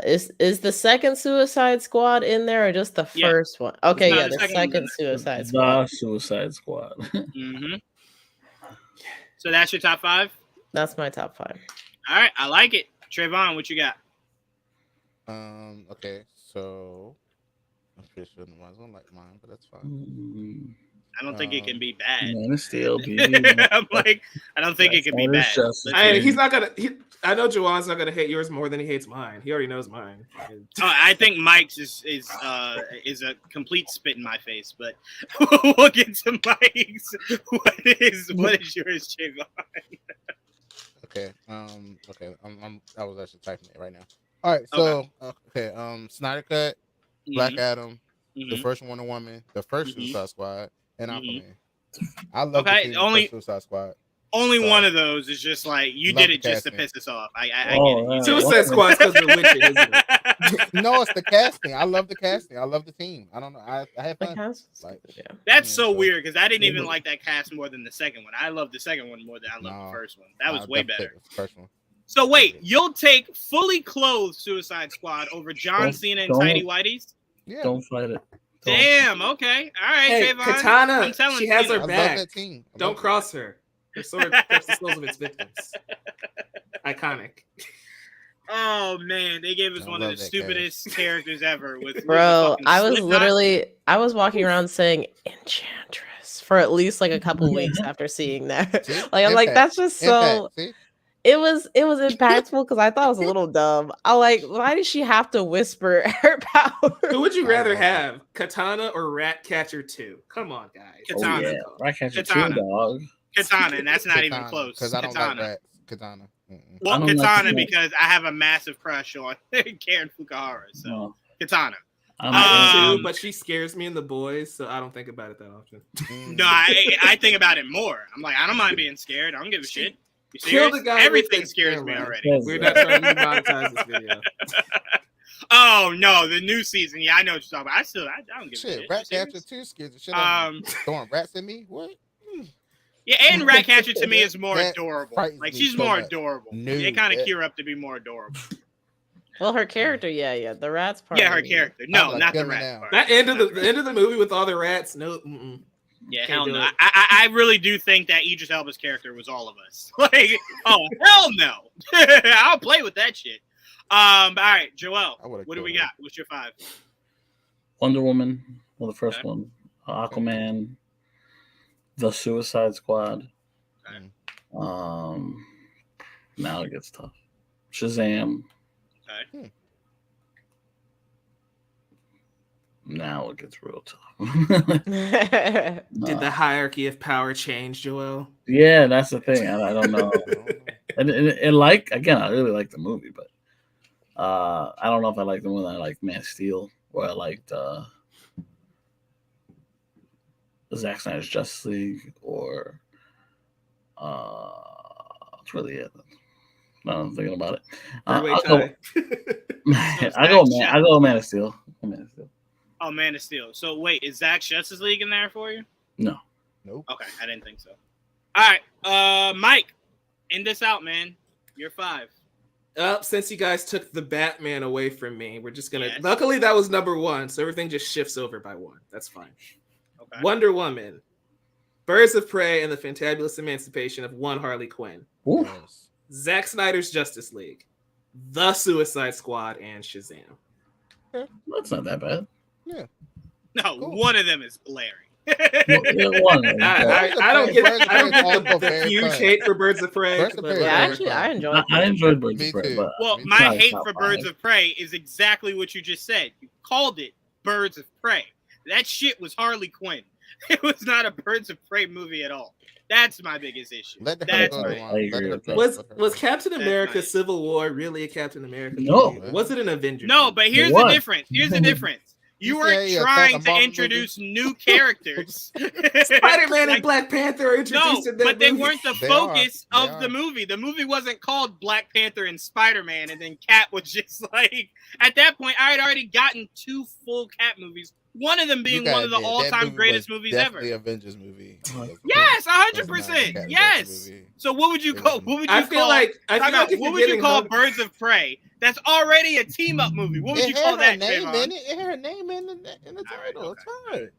is the second Suicide Squad in there or just the Yeah. first one? Okay, No, yeah, the the second one's in second Suicide Squad. The Suicide Squad. Mm-hmm. So that's your top 5? That's my top 5. All right, I like it. Trayvon, what you got? Okay, so I'm pretty sure nobody's gonna like mine, but that's fine. I don't think it can be bad. Man of Steel. I'm like, I don't think it can be bad. He's not gonna. I know Juwan's not gonna hate yours more than he hates mine. He already knows mine. I think Mike's is a complete spit in my face, but we'll get to Mike's. What is yours, Trevon? Okay. Okay. I was actually typing it right now. All right. So okay. Snyder Cut, Black Adam, the first Wonder Woman, the first Suicide Squad, and Aquaman. I love the first Suicide Squad. Only one of those is just like you did it just to piss us off. I get it. Suicide Squad's because they're witches, isn't it? No, it's the casting. I love the casting. I love the team. I don't know. I have fun. That's so weird because I didn't even like that cast more than the second one. I love the second one more than I love the first one. That was way better. First one. So wait, you'll take fully clothed Suicide Squad over John Cena and Tidy Whities? Yeah. Don't fight it. Damn. Okay. All right, hey, Trevon. Katana. She has her I back. love that team. Don't cross her. Her sword cuts the souls of its victims. Iconic. Oh man, they gave us one of the stupidest characters ever. Bro, I was walking around saying Enchantress for at least like a couple weeks after seeing that. Like I'm like, that's just so. It was impactful because I thought it was a little dumb. I like, why did she have to whisper her power? Who would you rather have, Katana or Ratcatcher 2? Come on, guys. Katana. Oh, yeah. Ratcatcher 2, dog. Katana, and that's not even close. Because I don't like that. Katana. Well, Katana because I have a massive crush on Karen Fukuhara. So Katana. But she scares me in The Boys, so I don't think about it that often. No, I think about it more. I'm like, I don't mind being scared. I don't give a shit. You serious? Everything scares me already. We're not trying to monetize this video. Oh no, the new season. Yeah, I know what you're talking about. I don't give a shit. Ratcatcher 2 scares the shit out of me. Throwing rats at me? What? Yeah, and Ratcatcher to me is more adorable. Like she's more adorable. No, they kind of cure up to be more adorable. Well, her character, yeah, the rats part. Yeah, her character. No, not the rat part. That end of the movie with all the rats. No. Yeah, hell no. I really do think that Idris Elba's character was all of us. Like, oh hell no, I'll play with that shit. All right, Joel, what do we got? What's your 5? Wonder Woman, well, the first one. Aquaman, the Suicide Squad. Now it gets tough. Shazam. Okay. Now it gets real tough. Did the hierarchy of power change, Joel? Yeah, that's the thing. I don't know. and like, again, I really like the movie, but I don't know if I like the one that I like Man of Steel or I liked Zack Snyder's Justice League or that's really it. No, I'm thinking about it. I go Man of Steel. Oh, Man of Steel. So wait, is Zack's Justice League in there for you? No. Nope. Okay, I didn't think so. All right, Mike, end this out, man. You're 5. Since you guys took the Batman away from me, we're just gonna. Yes. Luckily, that was number 1, so everything just shifts over by 1. That's fine. Okay. Wonder Woman, Birds of Prey, and the Fantabulous Emancipation of One Harley Quinn. Ooh. Zack Snyder's Justice League, The Suicide Squad, and Shazam. That's not that bad. Yeah. No, cool. One of them is glaring. I don't get the huge hate for Birds of Prey. Actually, I enjoyed Birds of Prey. Well, my hate for Birds of Prey is exactly what you just said. You called it Birds of Prey. That shit was Harley Quinn. It was not a Birds of Prey movie at all. That's my biggest issue. Was Captain America Civil War really a Captain America movie? No. Was it an Avengers? No, but here's the difference. You were trying to introduce new characters. Spider-Man and Black Panther are introduced in that but movie. they weren't the focus of the movie. The movie wasn't called Black Panther and Spider-Man, and then Cap was just like, at that point, I had already gotten 2 full Cap movies. One of them being one of the all-time greatest movies ever. The Avengers movie. Yes, 100%. Yes. So what would you call? What would you call? What would you call Birds of Prey? That's already a team-up movie. What would you call that? It had her name in the title. It's fine.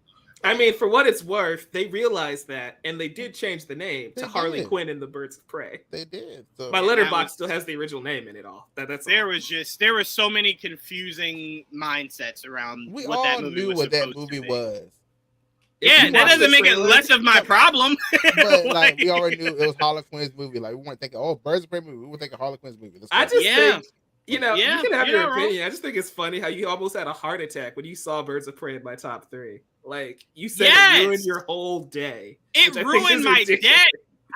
I mean, for what it's worth, they realized that, and they did change the name to Harley Quinn and the Birds of Prey. They did. So. My letterbox still has the original name in it all. There were so many confusing mindsets around what that all movie knew was what that supposed movie to be. was. Yeah, that doesn't make it less of my problem. But like we already knew it was Harley Quinn's movie. Like we weren't thinking, oh, Birds of Prey movie. We were thinking Harley Quinn's movie. I just think, you Yeah, can have you're your not opinion. I just think it's funny how you almost had a heart attack when you saw Birds of Prey in my top 3. Like you said, it ruined your whole day. It ruined my day.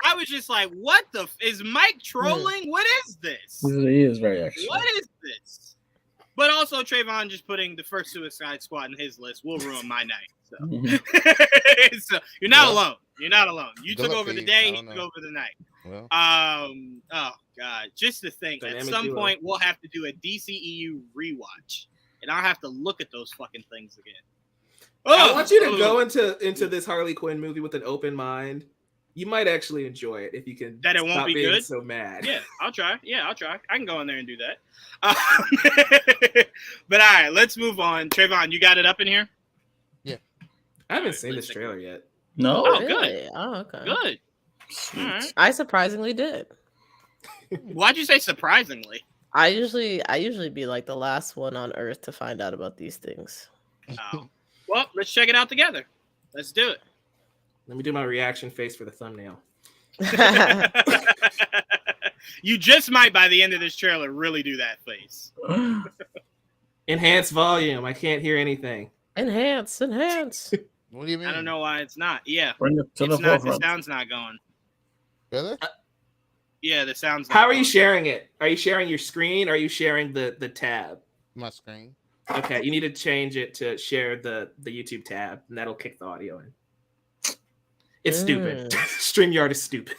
I was just like, "What the? Is Mike trolling? What is this? He is very extra. What is this?" But also, Trevon just putting the first Suicide Squad in his list will ruin my night. So, so you're not alone. You're not alone. You took over the day. He took over the night. Well. Oh God, just to think. At some point, we'll have to do a DCEU rewatch, and I'll have to look at those fucking things again. I want you to go into this Harley Quinn movie with an open mind. You might actually enjoy it if you can. That it won't be good. So mad. Yeah, I'll try. I can go in there and do that. But all right, let's move on. Trevon, you got it up in here? Yeah. I haven't seen this trailer yet. No. Oh, Really? good. Oh, okay. Good. Sweet. All right. I surprisingly did. Why'd you say surprisingly? I usually be like the last one on earth to find out about these things. Oh. Well, let's check it out together. Let's do it. Let me do my reaction face for the thumbnail. You just might, by the end of this trailer, really do that face. Enhance volume. I can't hear anything. Enhance. What do you mean? I don't know why it's not. Yeah. Bring it to the It's not. The forefront. sound's not going. Really? Yeah, the sound's not How are you going. sharing it? Are you sharing your screen? Or are you sharing the tab? My screen. Okay, you need to change it to share the YouTube tab, and that'll kick the audio in. It's stupid. StreamYard is stupid.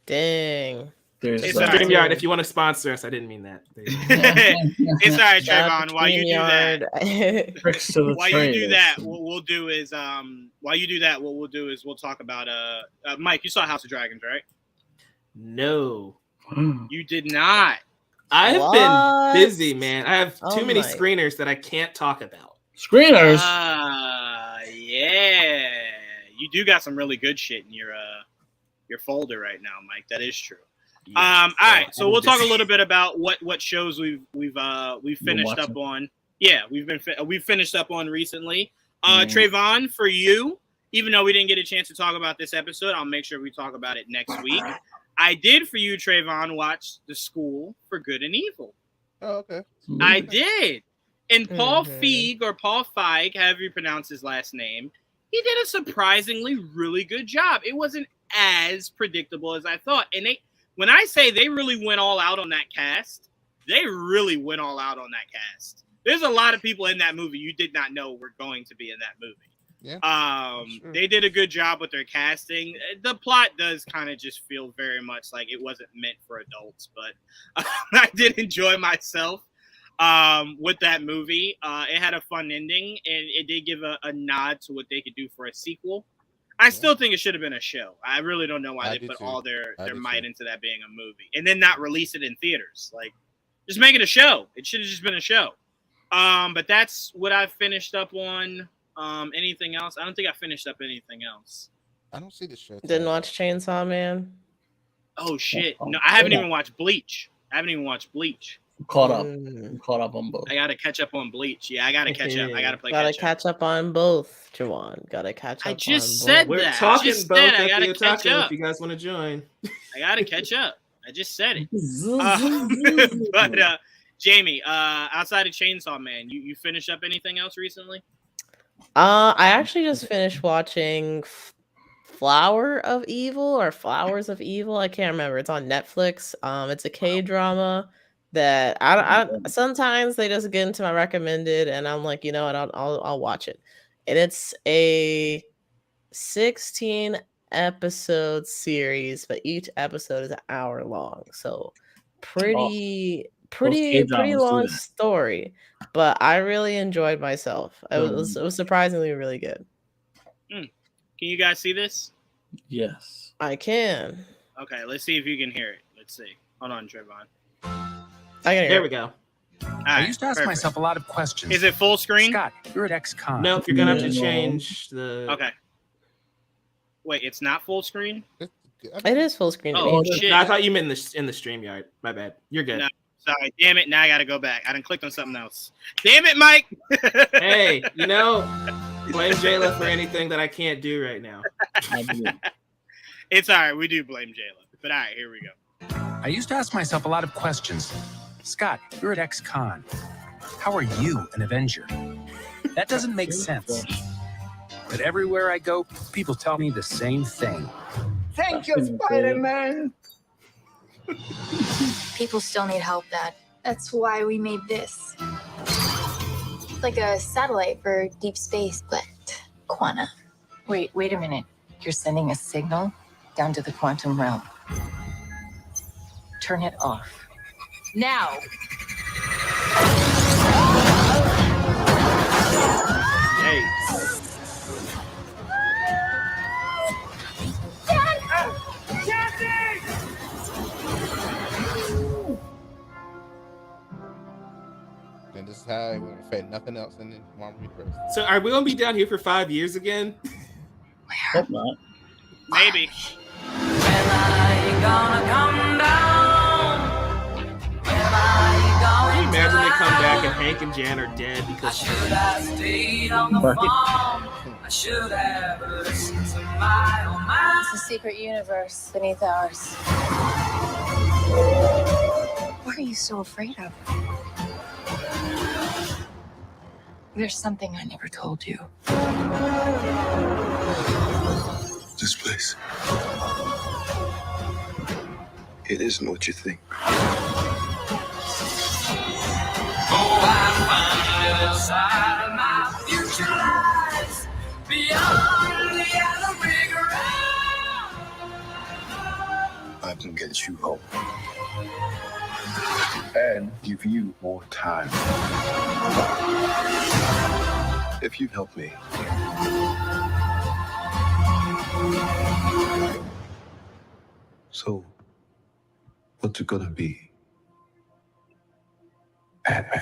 Dang. It's all right. StreamYard, if you want to sponsor us, I didn't mean that. It's all right, Shout out Trevon. to While you do that, StreamYard. While you do that, what we'll do is we'll talk about Mike. You saw House of Dragons, right? No. You did not. I have What? been busy, man. I have too Oh many my- screeners that I can't talk about. Screeners. Yeah. You do got some really good shit in your folder right now, Mike. That is true. Yeah, All right, so I'm we'll talk a busy. little bit about what shows we've finished up on. Yeah, we've finished up on recently. Trevon, for you, even though we didn't get a chance to talk about this episode, I'll make sure we talk about it next week. I did for you, Trevon, watch The School for Good and Evil. Oh, okay. I did. And Paul Mhm. Feig, or Paul Feig, however you pronounce his last name, he did a surprisingly really good job. It wasn't as predictable as I thought. And when I say they really went all out on that cast, they really went all out on that cast. There's a lot of people in that movie you did not know were going to be in that movie. Yeah. Sure. They did a good job with their casting. The plot does kind of just feel very much like it wasn't meant for adults, but I did enjoy myself with that movie. It had a fun ending, and it did give a nod to what they could do for a sequel. I still think it should have been a show. I really don't know why I they do put too. all their I do might too. into that being a movie and then not release it in theaters. Like, just make it a show. It should have just been a show. But that's what I finished up on. Anything else? I don't think I finished up anything else. I don't see the show. Didn't watch Chainsaw Man. Oh shit! No, I haven't even watched Bleach. Caught up. Mm. I'm caught up on both. I gotta catch up on Bleach. Yeah, I gotta catch up. I gotta play Gotta catch up. catch up on both, Juwaan. Gotta catch up. I just on said both. We're that. talking Just both said I at gotta the catch Otaku up. if you guys want to join. I gotta catch up. I just said it. But Jamie, outside of Chainsaw Man, you finished up anything else recently? I actually just finished watching Flowers of Evil. I can't remember. It's on Netflix. It's a K-drama that I sometimes they just get into my recommended, and I'm like, you know what, I'll watch it. And it's a 16 episode series, but each episode is an hour long. So pretty K-dramas do long that. story, but I really enjoyed myself. It was surprisingly really good. Can you guys see this? Yes. I can. Okay, let's see if you can hear it. Let's see. Hold on, Trevon. I can hear There it. we go. All I right, used to ask perfect. myself a lot of questions. Is it full screen? Scott, you're at ex-con. No, if you're gonna have to No. change the. Okay. Wait, it's not full screen? It is full screen. to Oh, me. shit. No, I thought you meant in the StreamYard. My bad. You're good. No. Sorry, damn it. Now I gotta go back. I done clicked on something else. Damn it, Mike. Hey, you know, Blame Jayla for anything that I can't do right now. It's all right. We do blame Jayla. But all right, here we go. I used to ask myself a lot of questions. Scott, you're at ex-con. How are you an Avenger? That doesn't make sense. But everywhere I go, people tell me the same thing. Thank you, Spider-Man. People still need help, Dad. That's why we made this. Like a satellite for deep space, but quanta. Wait a minute. You're sending a signal down to the quantum realm. Turn it off. Now! And this is how it will affect nothing else in the Marvel universe. So are we gonna be down here for 5 years again? Hope not. Maybe. Can you imagine they come back and Hank and Jan are dead because It's a secret universe beneath ours. What are you so afraid of? There's something I never told you. This place. It isn't what you think. I can get you hope. And give you more time. If you help me. So, what's it gonna be? Batman.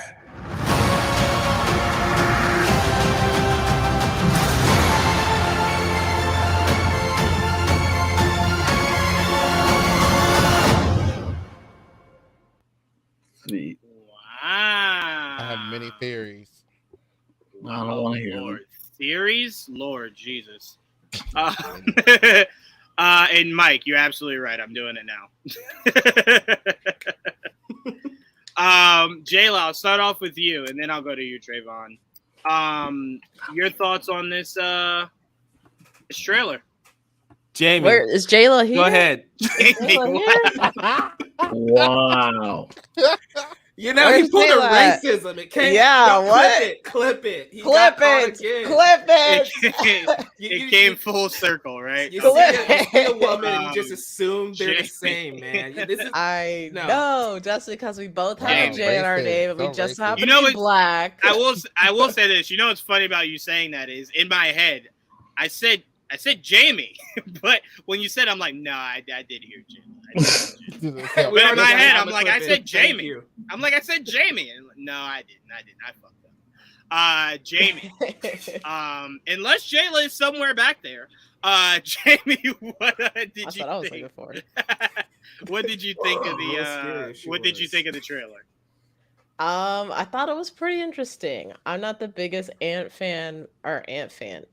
Sweet. Wow. I have many theories. I don't want to hear Lord. them. Theories? Lord Jesus. And Mike, you're absolutely right. I'm doing it now. Jayla, I'll start off with you, and then I'll go to you, Trevon. Your thoughts on this trailer? Jamie. Where is Jayla here? Go ahead. Wow. You know, Where's he pulled a Jayla at? racism. It can't. Yeah, no, what? Clip it. He Clip got caught it. again. Clip it. It came full circle, right? You Clip see a woman and you just Um, assume they're Jamie. the same, man. This is, I No. know, just because we both have Damn, a J in our racist. name, and we So just racist. happen You know to be what- black. I will say this. You know what's funny about you saying that is in my head, I said Jamie, but when you said, I'm like, no, I did hear Jamie. we But in already my head, got I'm the like, clip I in. said Thank Jamie. you. I'm like, I said Jamie. And no, I didn't. I fucked up. Jamie. Unless Jayla is somewhere back there. Jamie, what did That's you what I was think? looking for. What did you think of Real scary if she what did you was. think of the trailer? I thought it was pretty interesting. I'm not the biggest Ant Man fan.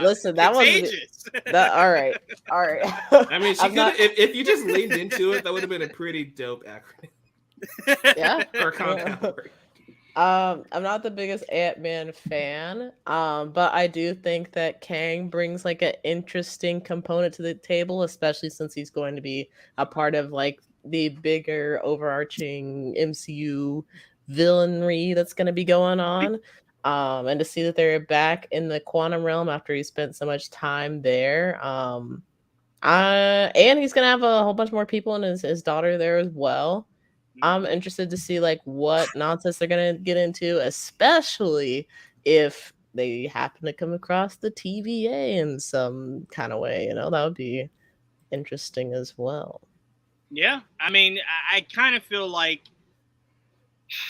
Listen, that was contagious. all right. I mean, she I'm could not- if you just leaned into it, that would have been a pretty dope acronym. Yeah. Or compound. I'm not the biggest Ant-Man fan, but I do think that Kang brings like an interesting component to the table, especially since he's going to be a part of like the bigger overarching MCU villainry that's going to be going on. And to see that they're back in the quantum realm after he spent so much time there. And he's going to have a whole bunch more people and his daughter there as well. I'm interested to see like what nonsense they're gonna get into, especially if they happen to come across the TVA in some kind of way. You know, that would be interesting as well. Yeah, I mean, I kind of feel like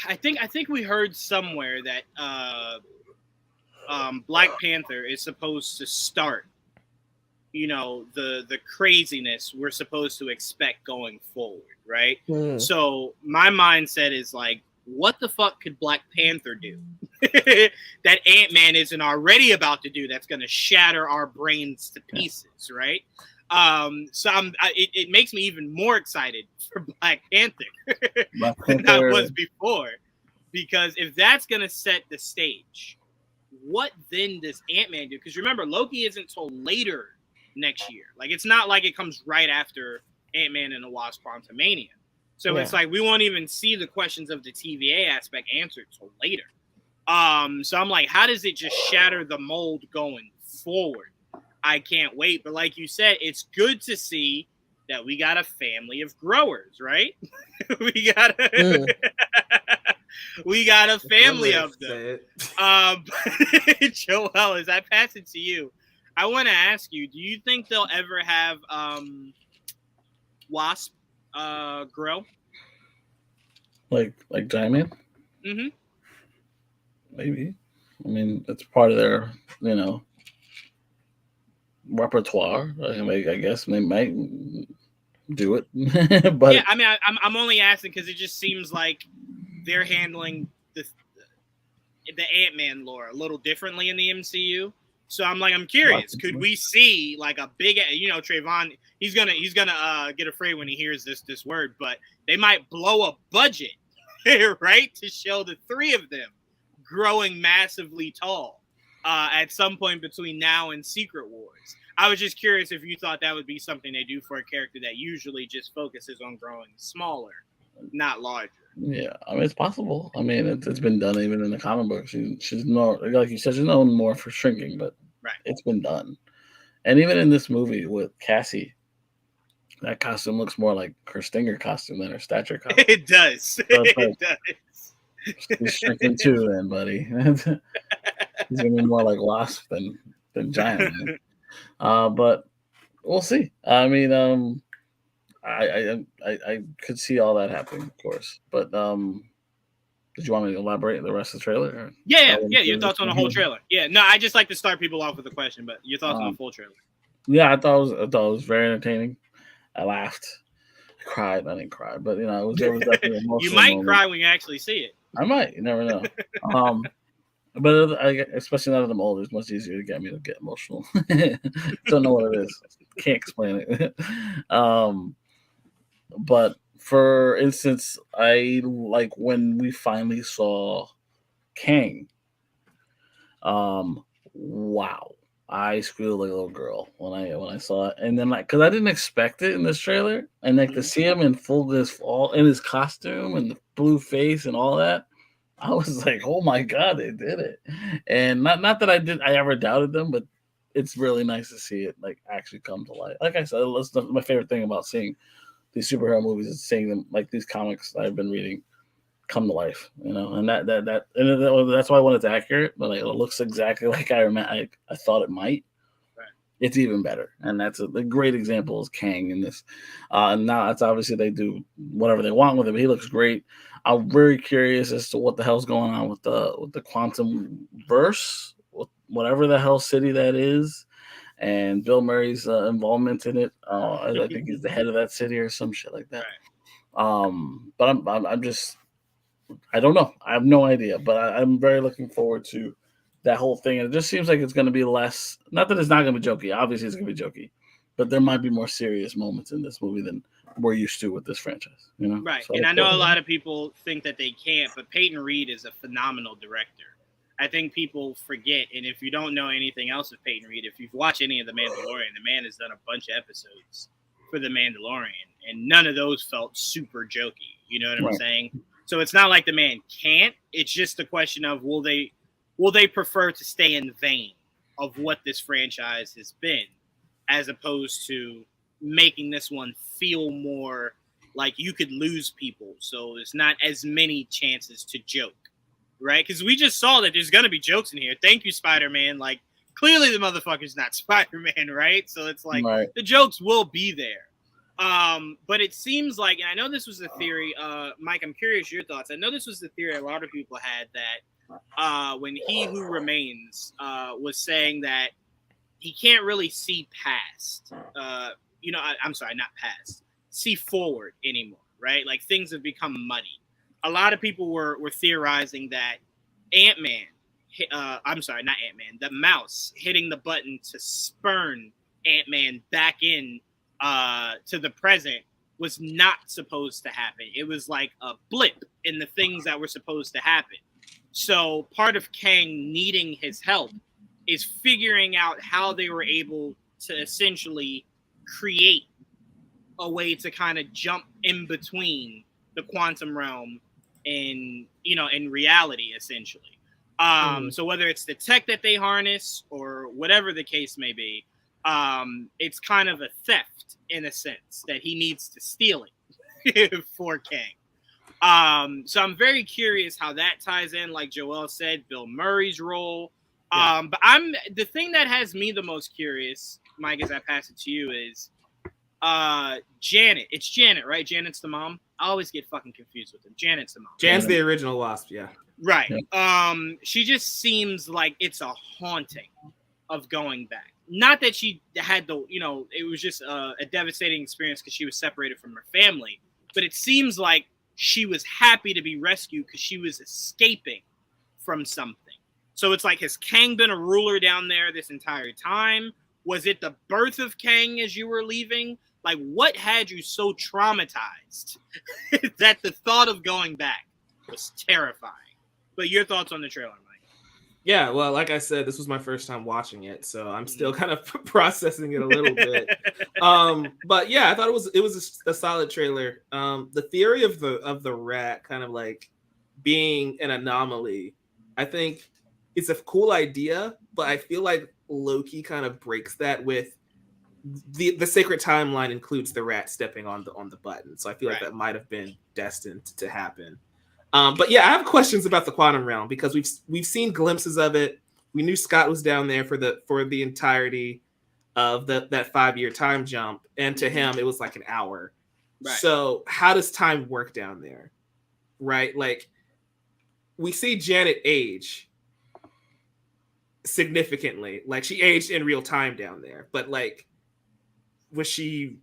I think we heard somewhere that Black Panther is supposed to start, the craziness we're supposed to expect going forward, right? So my mindset is like, what the fuck could Black Panther do? that Ant-Man isn't already about to do that's going to shatter our brains to pieces, right? So it makes me even more excited for Black Panther than I was before, because if that's going to set the stage, what then does Ant-Man do? Because remember, Loki isn't till later next year. Like, it's not like it comes right after Ant-Man and the Wasp: Quantumania. So it's like we won't even see the questions of the TVA aspect answered till later. So I'm like, how does it just shatter the mold going forward? I can't wait. But like you said, it's good to see that we got a family of growers, right? we got a family of them. Joel, as I pass it to you, I want to ask you, do you think they'll ever have Wasp grow? Like Giant Man? Mm-hmm. Maybe. I mean, it's part of their, repertoire. I guess they might do it. But yeah, I mean, I'm only asking because it just seems like they're handling the Ant-Man lore a little differently in the MCU. So I'm curious. Could we see like a big, Trevon? He's gonna get afraid when he hears this word, but they might blow a budget, right, to show the three of them growing massively tall at some point between now and Secret Wars. I was just curious if you thought that would be something they do for a character that usually just focuses on growing smaller, not larger. Yeah, I mean, it's possible. I mean, it's been done even in the comic book. She's not, like you said, she's known more for shrinking, but it's been done. And even in this movie with Cassie, that costume looks more like her Stinger costume than her Stature costume. It does. So it does. He's shrinking too, then, buddy. He's gonna be more like Wasp than Giant Man. But we'll see. I mean, I could see all that happening, of course. But did you want me to elaborate the rest of the trailer? Or yeah. Your thoughts on the whole trailer? Yeah, no, I just like to start people off with a question, but your thoughts on the full trailer? Yeah, I thought it was very entertaining. I laughed, I cried. I didn't cry, but it was definitely emotional. You might cry when you actually see it. I might. You never know. But especially now that I'm older, it's much easier to get me to get emotional. Don't know what it is. Can't explain it. But for instance, I like when we finally saw Kang. Wow. I squealed like a little girl when I saw it, and then because I didn't expect it in this trailer, and to see him in all in his costume and the blue face and all that, I was like, oh my god, they did it. And not that I ever doubted them, but it's really nice to see it like actually come to life. Like I said, that's my favorite thing about seeing these superhero movies is seeing them, like these comics I've been reading, come to life, and that's why when it's accurate, but it looks exactly like I thought it might. Right. It's even better, and that's a great example is Kang in this. And now it's obviously they do whatever they want with him. He looks great. I'm very curious as to what the hell's going on with the quantum verse, whatever the hell city that is, and Bill Murray's involvement in it. I think he's the head of that city or some shit like that. Right. But I'm just. I don't know. I have no idea, but I'm very looking forward to that whole thing. And it just seems like it's going to be less. Not that it's not going to be jokey. Obviously, it's going to be jokey, but there might be more serious moments in this movie than we're used to with this franchise. Right. So, and I know a lot of people think that they can't, but Peyton Reed is a phenomenal director. I think people forget, and if you don't know anything else of Peyton Reed, if you've watched any of The Mandalorian, the man has done a bunch of episodes for The Mandalorian, and none of those felt super jokey. You know what I'm saying? So it's not like the man can't. It's just a question of will they prefer to stay in the vein of what this franchise has been, as opposed to making this one feel more like you could lose people. So there's not as many chances to joke, right? Because we just saw that there's gonna be jokes in here. Thank you, Spider-Man. Like clearly the motherfucker's not Spider-Man, right? So it's like the jokes will be there. But it seems like, and I know this was a theory, Mike, I'm curious your thoughts. I know this was the theory a lot of people had that when He Who Remains was saying that he can't really see past, I'm sorry, not past, see forward anymore, right? Like things have become muddy. A lot of people were theorizing that Ant-Man, I'm sorry, not Ant-Man, the mouse hitting the button to spurn Ant-Man back in to the present was not supposed to happen. It was like a blip in the things that were supposed to happen. So part of Kang needing his help is figuring out how they were able to essentially create a way to kind of jump in between the quantum realm and, you know, in reality, essentially. So whether it's the tech that they harness or whatever the case may be, it's kind of a theft in a sense that he needs to steal it for Kang. So I'm very curious how that ties in, like Joel said, Bill Murray's role. But the thing that has me the most curious, Mike, as I pass it to you, is Janet. It's Janet, right? Janet's the mom. I always get fucking confused with them. Janet's the mom. Jan's the original Wasp, yeah. Right. She just seems like it's a haunting of going back. Not that she had the, you know, it was just a devastating experience because she was separated from her family, but it seems like she was happy to be rescued because she was escaping from something. So it's like, has Kang been a ruler down there this entire time? Was it the birth of Kang as you were leaving? Like, what had you so traumatized that the thought of going back was terrifying? But your thoughts on the trailer, Mike? Yeah, well, like I said, this was my first time watching it, so I'm still kind of processing it a little bit. But yeah, I thought it was a solid trailer. The theory of the rat kind of like being an anomaly, I think it's a cool idea, but I feel like Loki kind of breaks that with the sacred timeline includes the rat stepping on the button, so I feel like that might have been destined to happen. But yeah, I have questions about the quantum realm because we've seen glimpses of it. We knew Scott was down there for the entirety of that 5-year time jump, and to him it was like an hour. Right. So how does time work down there? Right? Like, we see Janet age significantly. Like, she aged in real time down there, but like, was she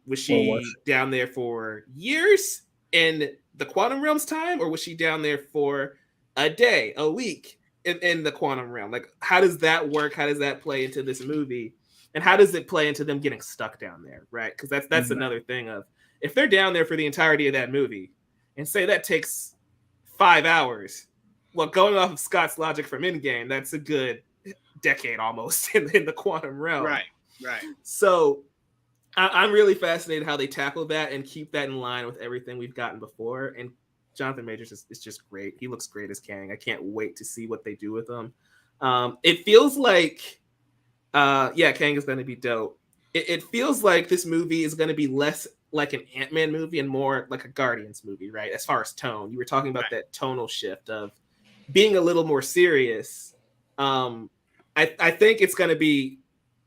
down there for years in the quantum realm's time, or was she down there for a day, a week in the quantum realm? Like, how does that work? How does that play into this movie? And how does it play into them getting stuck down there, right? Because that's another thing of, if they're down there for the entirety of that movie, and say that takes 5 hours, well, going off of Scott's logic from Endgame, that's a good decade almost in the quantum realm. Right. So I'm really fascinated how they tackle that and keep that in line with everything we've gotten before. And Jonathan Majors is just great. He looks great as Kang. I can't wait to see what they do with him. It feels like, Kang is going to be dope. It feels like this movie is going to be less like an Ant-Man movie and more like a Guardians movie, right? As far as tone, you were talking about that tonal shift of being a little more serious. I think it's going to be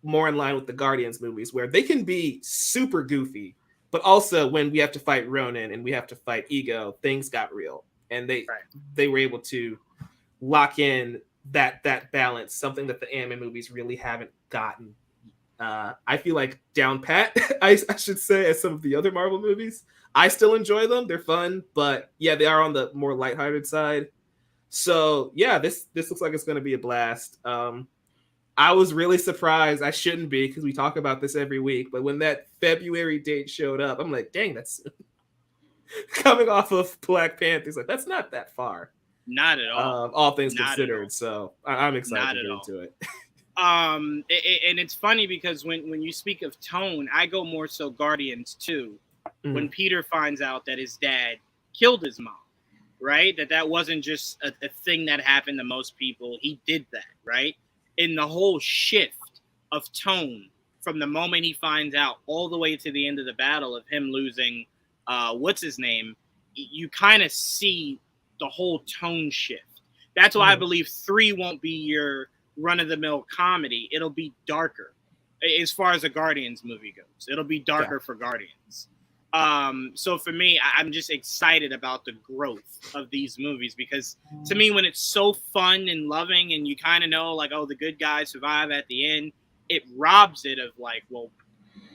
more in line with the Guardians movies, where they can be super goofy, but also when we have to fight Ronan and we have to fight Ego, things got real, and they were able to lock in that balance, something that the Ant-Man movies really haven't gotten. I feel like down pat, I should say, as some of the other Marvel movies. I still enjoy them; they're fun, but yeah, they are on the more lighthearted side. So yeah, this looks like it's going to be a blast. I was really surprised. I shouldn't be, because we talk about this every week. But when that February date showed up, I'm like, dang, that's coming off of Black Panther. Like, that's not that far. Not at all. All things considered. So I'm excited to get into it. And it's funny because when you speak of tone, I go more so Guardians 2. Mm-hmm. When Peter finds out that his dad killed his mom, right? That wasn't just a thing that happened to most people. He did that, right? In the whole shift of tone from the moment he finds out all the way to the end of the battle of him losing, what's his name, you kind of see the whole tone shift. That's why I believe 3 won't be your run-of-the-mill comedy. It'll be darker as far as a Guardians movie goes. It'll be darker for Guardians. So for me, I'm just excited about the growth of these movies, because to me, when it's so fun and loving and you kind of know, like, oh, the good guys survive at the end, it robs it of like, well,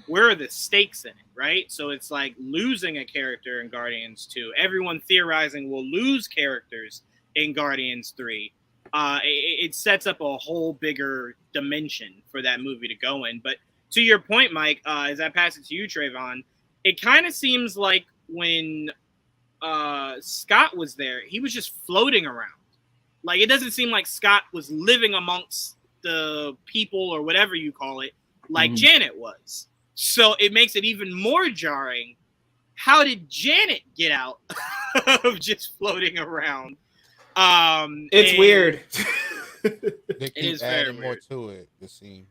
where are the stakes in it, right? So it's like losing a character in Guardians 2. Everyone theorizing we'll lose characters in Guardians 3. it sets up a whole bigger dimension for that movie to go in. But to your point, Mike, as I pass it to you, Trevon, it kind of seems like when Scott was there, he was just floating around. Like, it doesn't seem like Scott was living amongst the people or whatever you call it, like Janet was. So it makes it even more jarring. How did Janet get out of just floating around? It's weird. They keep is adding very more weird. to it. It seems.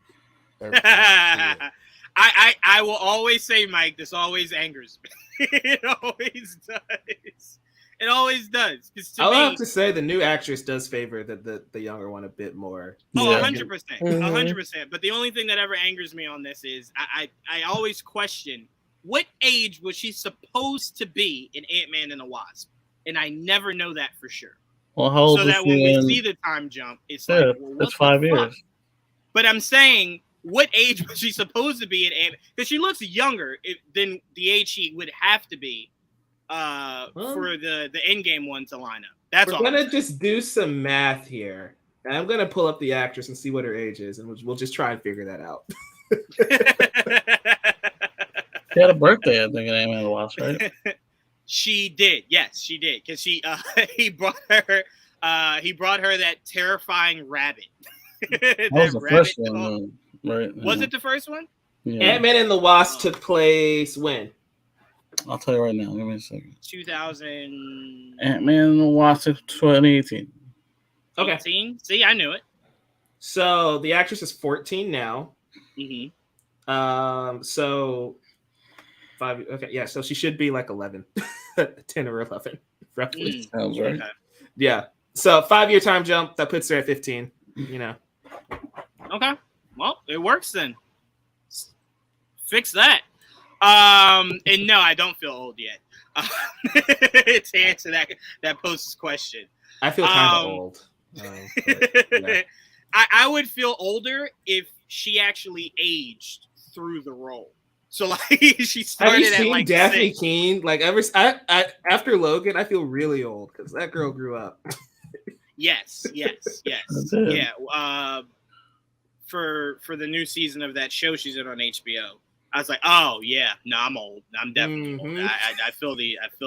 I will always say, Mike, this always angers me. It always does. It always does. I'll have to say the new actress does favor the younger one a bit more. Oh, Yeah. 100%. 100%. But the only thing that ever angers me on this is I always question what age was she supposed to be in Ant-Man and the Wasp? And I never know that for sure. Well, how old So was that when she we in- see the time jump, it's Yeah, like, well, what that's the 5 fuck? years. But I'm saying, what age was she supposed to be in Ant-Man? Because she looks younger than the age she would have to be for the Endgame one to line up. That's We're all. gonna just do some math here. And I'm gonna pull up the actress and see what her age is, and we'll just try and figure that out. She had a birthday, I think, in Ant-Man and the Wasp, right? She did, yes, she did, because he brought her that terrifying rabbit. That was the first one, right? Was it the first one? Yeah. Ant-Man and the Wasp took place when? I'll tell you right now. Give me a second. 2018. Ant-Man and the Wasp, 2018. Okay. See, I knew it. So the actress is 14 now. So 5. Okay, yeah. So she should be like 11, 10 or 11, roughly. Sounds right. Okay. Yeah. So 5-year time jump that puts her at 15. You know. Okay. Well, it works then. Fix that. And no, I don't feel old yet. To answer that post's question, I feel kind of old. But, yeah. I would feel older if she actually aged through the role. So like she started Have you at seen like Daphne 6. Keene? Like after Logan, I feel really old because that girl grew up. Yes. That's it. Yeah. For the new season of that show she's in on HBO, I was like, oh yeah, no, I'm old. I'm definitely old. I feel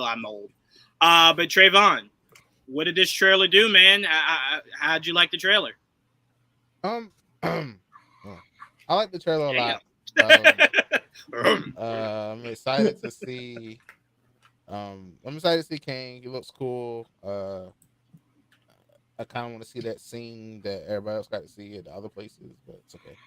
I'm old. But Trevon, what did this trailer do, man? How'd you like the trailer? I like the trailer a lot. I'm excited to see. I'm excited to see Kang. He looks cool. I kind of want to see that scene that everybody else got to see at the other places, but it's okay.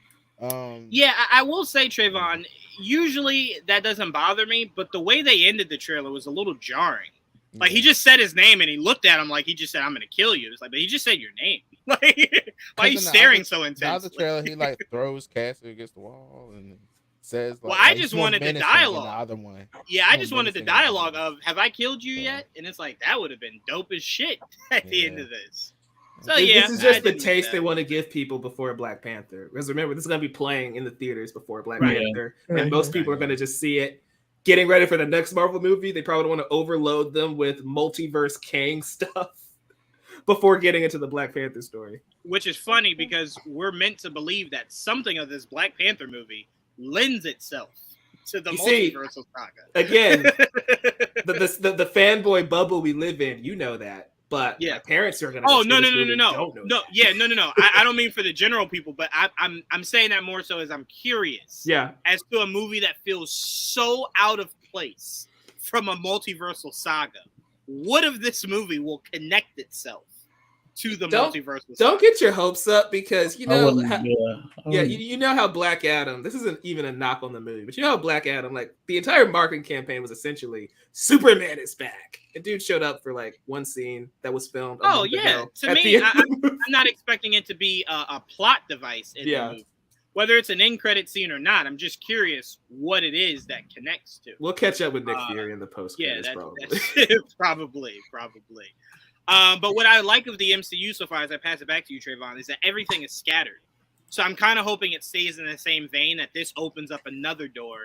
Yeah, I will say, Trevon, usually that doesn't bother me, but the way they ended the trailer was a little jarring. Like, he just said his name and he looked at him like he just said, I'm going to kill you. It's like, but he just said your name. Like, why are you staring so intensely? The other trailer, he like throws Cassie against the wall and says, like, well, I just wanted the dialogue. The other one. Yeah, I just wanted the dialogue of, have I killed you yet? And it's like, that would have been dope as shit at the end of this. So, yeah, this is just the taste they want to give people before Black Panther. Because remember, this is going to be playing in the theaters before Black Panther. And most people are going to just see it. Getting ready for the next Marvel movie, they probably want to overload them with multiverse Kang stuff before getting into the Black Panther story. Which is funny because we're meant to believe that something of this Black Panther movie lends itself to the multiversal saga. Again, the fanboy bubble we live in, you know that. But my parents are gonna. Oh no! Yeah, no. I don't mean for the general people, but I'm saying that more so as I'm curious. Yeah. As to a movie that feels so out of place from a multiversal saga, what if this movie will connect itself to the multiversal saga? Don't get your hopes up because you know. Yeah, you know how Black Adam. This isn't even a knock on the movie, but you know how Black Adam, like the entire marketing campaign was essentially Superman is back. And dude showed up for like one scene that was filmed. Oh yeah, to me, I'm not expecting it to be a plot device in the movie. Whether it's an end credit scene or not, I'm just curious what it is that connects to. We'll catch up with Nick Fury in the post credits, probably. probably. But what I like of the MCU so far, as I pass it back to you, Trevon, is that everything is scattered. So I'm kind of hoping it stays in the same vein, that this opens up another door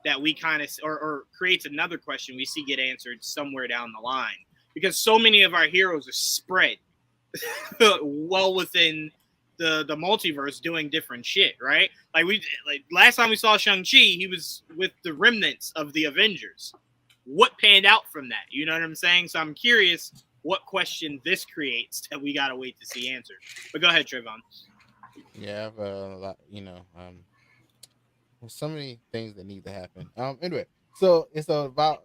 that we kind of, or creates another question we see get answered somewhere down the line. Because so many of our heroes are spread well within the multiverse doing different shit, right? Like last time we saw Shang-Chi, he was with the remnants of the Avengers. What panned out from that? You know what I'm saying? So I'm curious what question this creates that we gotta wait to see answered. But go ahead, Trevon. Yeah, I've a lot. There's so many things that need to happen. Anyway, so it's about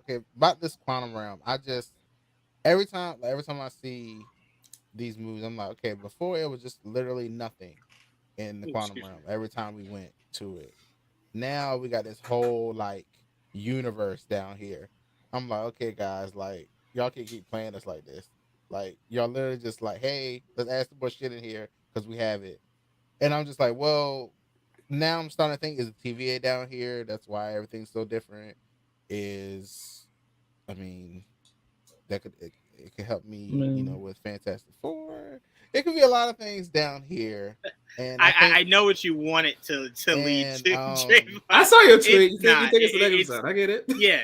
this quantum realm. I just every time I see these movies, I'm like, okay, before it was just literally nothing in the quantum realm. Every time we went to it, now we got this whole like universe down here. I'm like, okay, guys, like y'all can keep playing us like this. Like y'all literally just like, hey, let's add some more shit in here because we have it. And I'm just like, well, now I'm starting to think, is the TVA down here? That's why everything's so different. I mean, that it could help me, with Fantastic Four. It could be a lot of things down here. And I know what you want it to lead to. I saw your tweet. You think it's a negative side. I get it. Yeah,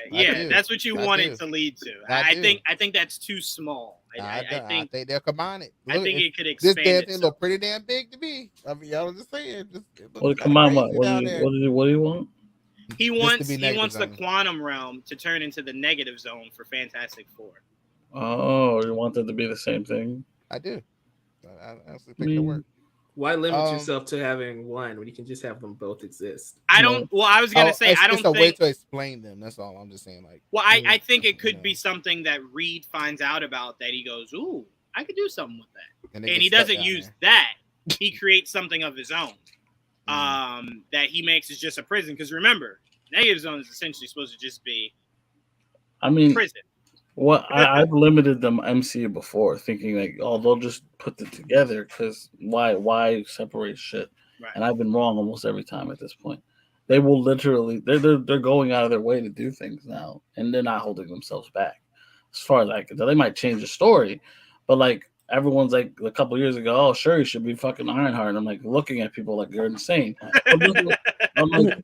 that's what you want it to lead to. I think that's too small. I think they'll combine it. I think it could expand. This damn thing look pretty damn big to me. I mean, y'all just saying. Combine what? What do you want? He wants the quantum realm to turn into the negative zone for Fantastic Four. Oh, you want it to be the same thing? I do. I actually think it'll work. Why limit yourself to having one when you can just have them both exist? I don't. Well, I was gonna say I don't. It's a way to explain them. That's all. I'm just saying. Like, well, I think it could be something that Reed finds out about that he goes, "Ooh, I could do something with that," and he doesn't use that. He creates something of his own. That he makes is just a prison. Because remember, negative zone is essentially supposed to just be, prison. Well, I've limited them MCU before, thinking like, oh, they'll just put it together because why separate shit? Right. And I've been wrong almost every time at this point. They will literally they're going out of their way to do things now, and they're not holding themselves back. As far as I can tell, they might change the story, but like everyone's like a couple years ago, oh, sure, you should be fucking Ironheart. And I'm like looking at people like you're insane. I'm like,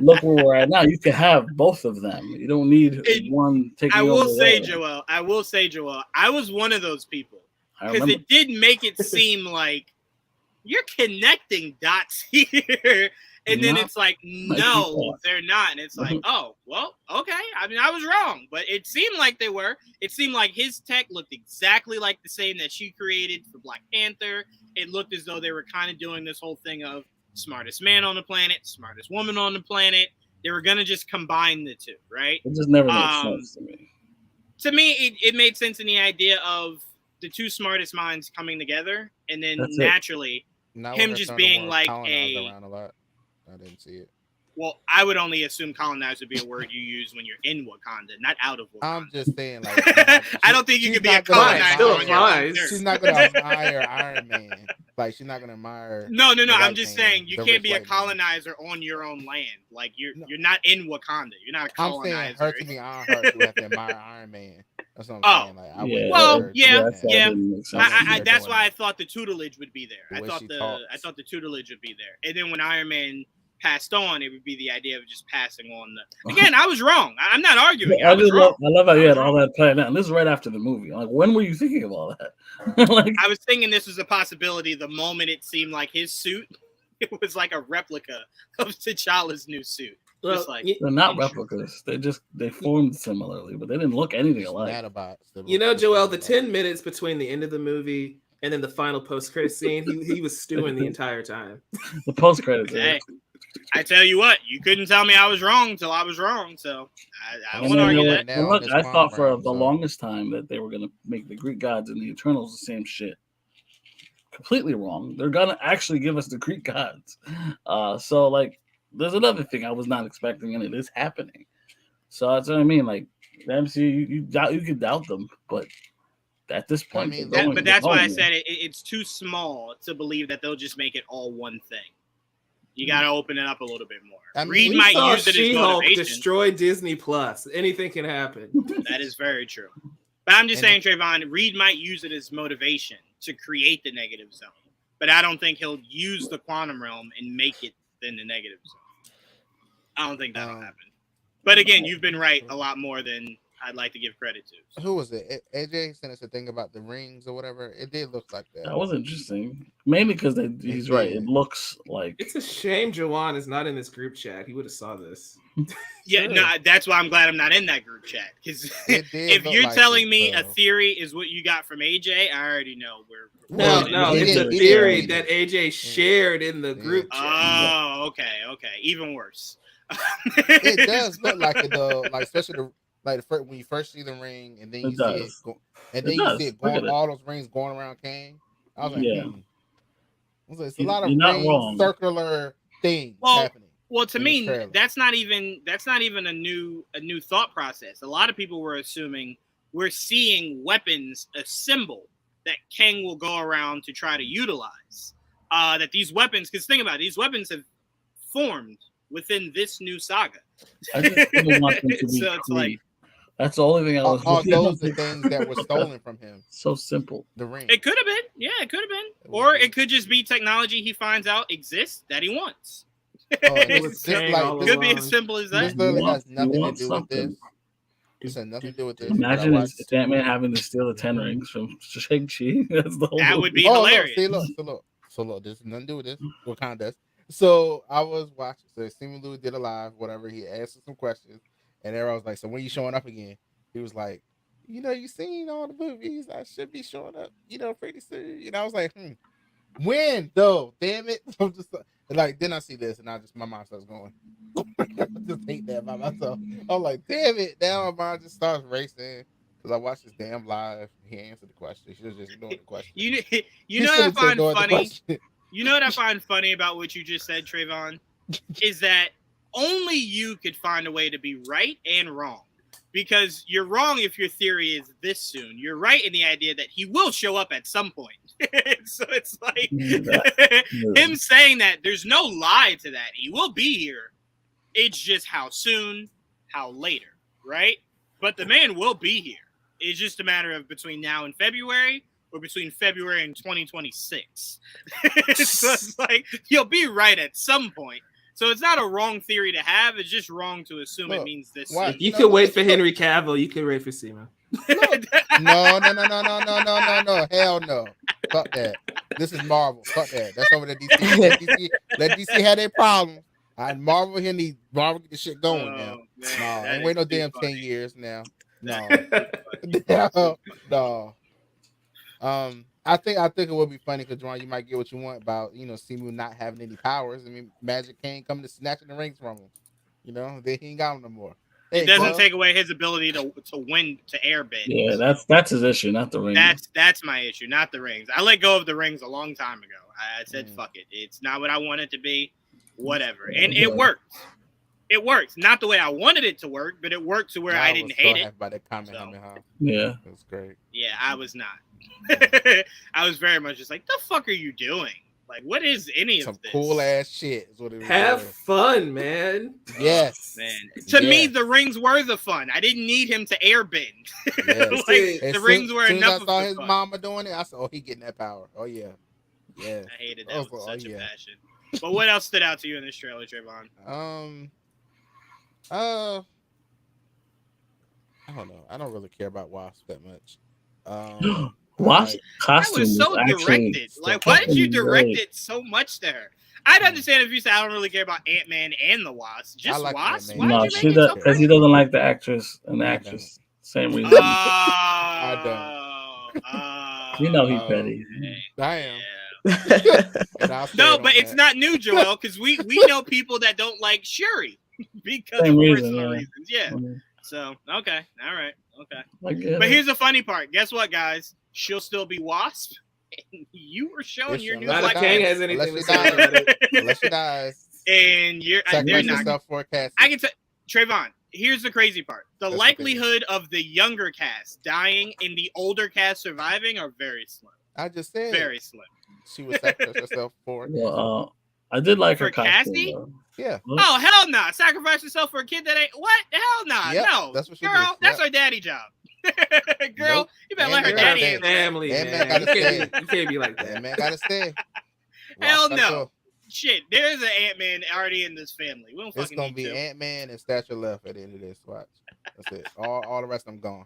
look where we're at now. You can have both of them. You don't need one taking over. I will say, Joel, I was one of those people because it did make it seem like you're connecting dots here. And then it's like, no, they're not. And it's like, oh, well, okay. I mean, I was wrong, but it seemed like they were. It seemed like his tech looked exactly like the same that she created for Black Panther. It looked as though they were kind of doing this whole thing of smartest man on the planet, smartest woman on the planet. They were going to just combine the two, right? It just never made sense to me. To me, it made sense in the idea of the two smartest minds coming together. And then naturally, him just being like I didn't see it. Well, I would only assume colonize would be a word you use when you're in Wakanda, not out of Wakanda. I'm just saying, like, I don't think you could be a colonizer. She's not going to admire Iron Man. Like, she's not going to admire. No. I'm just saying you can't be a colonizer on your own land. Like, you're not in Wakanda. You're not a colonizer. I'm saying her to be Ironheart who have to admire Iron Man. That's what I'm saying. Like, that's why I thought the tutelage would be there. I thought the tutelage would be there. And then when Iron Man passed on, it would be the idea of just passing on the. Again, I was wrong. I'm not arguing. I love how you had all that planned out. And this is right after the movie. Like, when were you thinking of all that? Like, I was thinking this was a possibility the moment it seemed like his suit, it was like a replica of T'Challa's new suit. Well, they're not replicas. They formed similarly, but they didn't look anything alike. Joel, the 10 minutes between the end of the movie and then the final post-credit scene, he was stewing the entire time. The post-credits. Hey, I tell you what, you couldn't tell me I was wrong until I was wrong. So I don't want to argue that. Look, I thought for the longest time that they were going to make the Greek gods and the Eternals the same shit. Completely wrong. They're going to actually give us the Greek gods. So, like, there's another thing I was not expecting, and it is happening. So that's what I mean. Like, the MCU, you could doubt them, but at this point, but that's why I said it's too small to believe that they'll just make it all one thing. You got to open it up a little bit more. Reed might use it as motivation. Destroy Disney Plus. Anything can happen. That is very true. But I'm just saying, Trevon, Reed might use it as motivation to create the negative zone. But I don't think he'll use the quantum realm and make it then the negative zone. I don't think that'll happen. But again, you've been right a lot more than I'd like to give credit to. Who was it? AJ sent us a thing about the rings or whatever. It did look like that. That was interesting. Mainly because he's right. It looks like It's a shame Juwaan is not in this group chat. He would have saw this. Yeah, Sure. no, that's why I'm glad I'm not in that group chat. Because It did if look you're like telling it, me so. a theory is what you got from AJ, I already know where. No, He it's a didn't- he theory didn't. that AJ shared in the group chat. Oh, okay, even worse. It does look like it though, like especially when you first see the ring and then you It see it, does. and It then you does. see it Look at going, it. all those rings going around Kane. I was like, Yeah. I was like, it's a lot of You're not ring wrong. circular things Well, happening. Well, to in this me, trailer. that's not even a new thought process. A lot of people were assuming we're seeing weapons assemble that Kang will go around to try to utilize. That these weapons, because think about it, these weapons have formed within this new saga. I just didn't want them to be So it's like- clean. That's the only thing I was. Are those the things that were stolen from him? So simple. The ring. It could have been, yeah, it could have been, or it could just be technology he finds out exists that he wants. Oh, and It was it's just Kang like all It could be along. as simple as this that. literally You has want- nothing you to want do with this. something. This has nothing to do with this. Imagine but I it's Ant-Man having to steal the 10 rings from Shang-Chi. That's the whole That movie. would be Look, hilarious. see, look. This has nothing to do with this. What kind of does? So I was watching. So Stephen Lewis did a live, whatever. He asked us some questions, and everyone was like, "So when you showing up again?" He was like, "You seen all the movies. I should be showing up. Pretty soon." I was like, "When though? Damn it!" I'm just like, then I see this, and my mind starts going. I just hate that by myself. I'm like, "Damn it!" Now my mind just starts racing because I watched this damn live. He answered the question. He should have just ignored the question. You He know what I should've find ignored the funny? question. You know what I find funny about what you just said, Trevon, is that only you could find a way to be right and wrong. Because you're wrong if your theory is this soon. You're right in the idea that he will show up at some point. So it's like him saying that, there's no lie to that. He will be here. It's just how soon, how later, right? But the man will be here. It's just a matter of between now and February or between February and 2026. So it's like, you'll be right at some point. So it's not a wrong theory to have. It's just wrong to assume it means this. why- soon. You could wait for Henry Cavill. You could wait for Seema. No. Hell no. Fuck that. This is Marvel. Fuck that. That's over the DC. Let DC have their problems. Marvel here need Marvel get the shit going now. man, No, that ain't wait no is too damn funny. 10 years now. No. That No. I think it would be funny because Juwaan, you might get what you want about Simu not having any powers. I mean, Magic can't come to snatching the rings from him. He ain't got them no more. It Hey, doesn't bro. take away his ability to win, to airbend. Yeah, that's his issue, not the ring. That's my issue, not the rings. I let go of the rings a long time ago. I said, fuck it. It's not what I want it to be. Whatever. And it worked. It worked. Not the way I wanted it to work, but it worked to where I didn't hate it. By that comment, Yeah. It was great. Yeah, I was not. I was very much just like, the fuck are you doing? Like, what is any Some of this? cool ass shit is what it was. Have fun, man. Yes. Man. To me, Yes. the rings were the fun. I didn't need him to airbend. Yes. Like, As the rings were soon as enough I saw of the his fun. mama doing it, I said, "Oh, he getting that power." Oh yeah, yeah. I hated I that was with like, such oh, a yeah. passion. But what else stood out to you in this trailer, Trevon? I don't know. I don't really care about Wasp that much. Wasp That costume was so actually directed. Like, why did you direct great. it so much to her? I'd understand if you said I don't really care about Ant-Man and the Wasp. Just like Wasp? Ant-Man. Why No, did you she make it does so because he doesn't like the actress and the actress. Same reason. You know he's petty. I am. And I'll say No, it on but it's that. not new, Joel, because we know people that don't like Shuri because Same of reason, personal yeah. reasons. Yeah. Mhm. So, okay. All right. Okay. I get But it. here's the funny part. Guess what, guys? She'll still be Wasp. And you were showing your new Not Black if Kang Panther. has anything to Unless say she about it. Unless she dies. And they're Sacrifice not. yourself for a cast. I can tell Trayvon, here's the crazy part. The That's the likelihood of the younger cast dying and the older cast surviving are very slim. I just said Very slim. she would sacrifice herself for. Well, I did like her For costume. Cassie? though. Yeah. Oh, hell no. Sacrifice yourself for a kid that ain't. What? Hell no. Yep, No. that's what she Girl, did. that's Yep. her daddy job. Girl, Nope. you better Man, let her you're daddy not in. Family, That man. man gotta You stay. can't be like That that. man gotta stay. Hell Wasp gotta no. go. shit. There's an Ant-Man already in this family. We don't It's fucking gonna need be two. Ant-Man and Statue Left at the end of this. Watch. That's it. All the rest of them gone.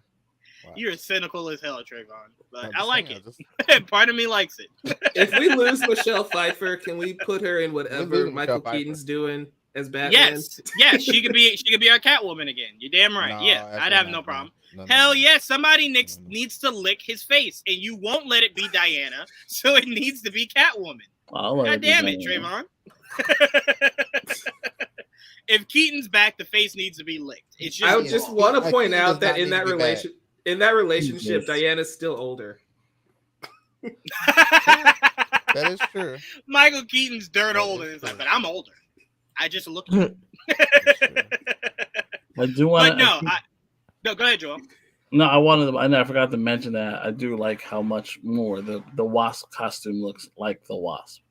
Watch. You're cynical as hell, Trayvon. But I'm I just like saying, it. Part of me likes it. If we lose Michelle Pfeiffer, can we put her in We're whatever losing Michael Michelle Pfeiffer. Keaton's doing as Batman? Yes, she could be our Catwoman again. You're damn right. No, Yeah, that's I'd not have no happening. problem. No, Hell no. yeah, somebody needs to lick his face, and you won't let it be Diana, so it needs to be Catwoman. God damn it, Trayvon. If Keaton's back, the face needs to be licked. It's just I just want to point out that in that back. relationship, Diana's still older. That is true. Michael Keaton's dirt old, and it's like, but I'm older. I just look young. I do want But no, go ahead, Joel. No, I forgot to mention that I do like how much more the Wasp costume looks like the Wasp.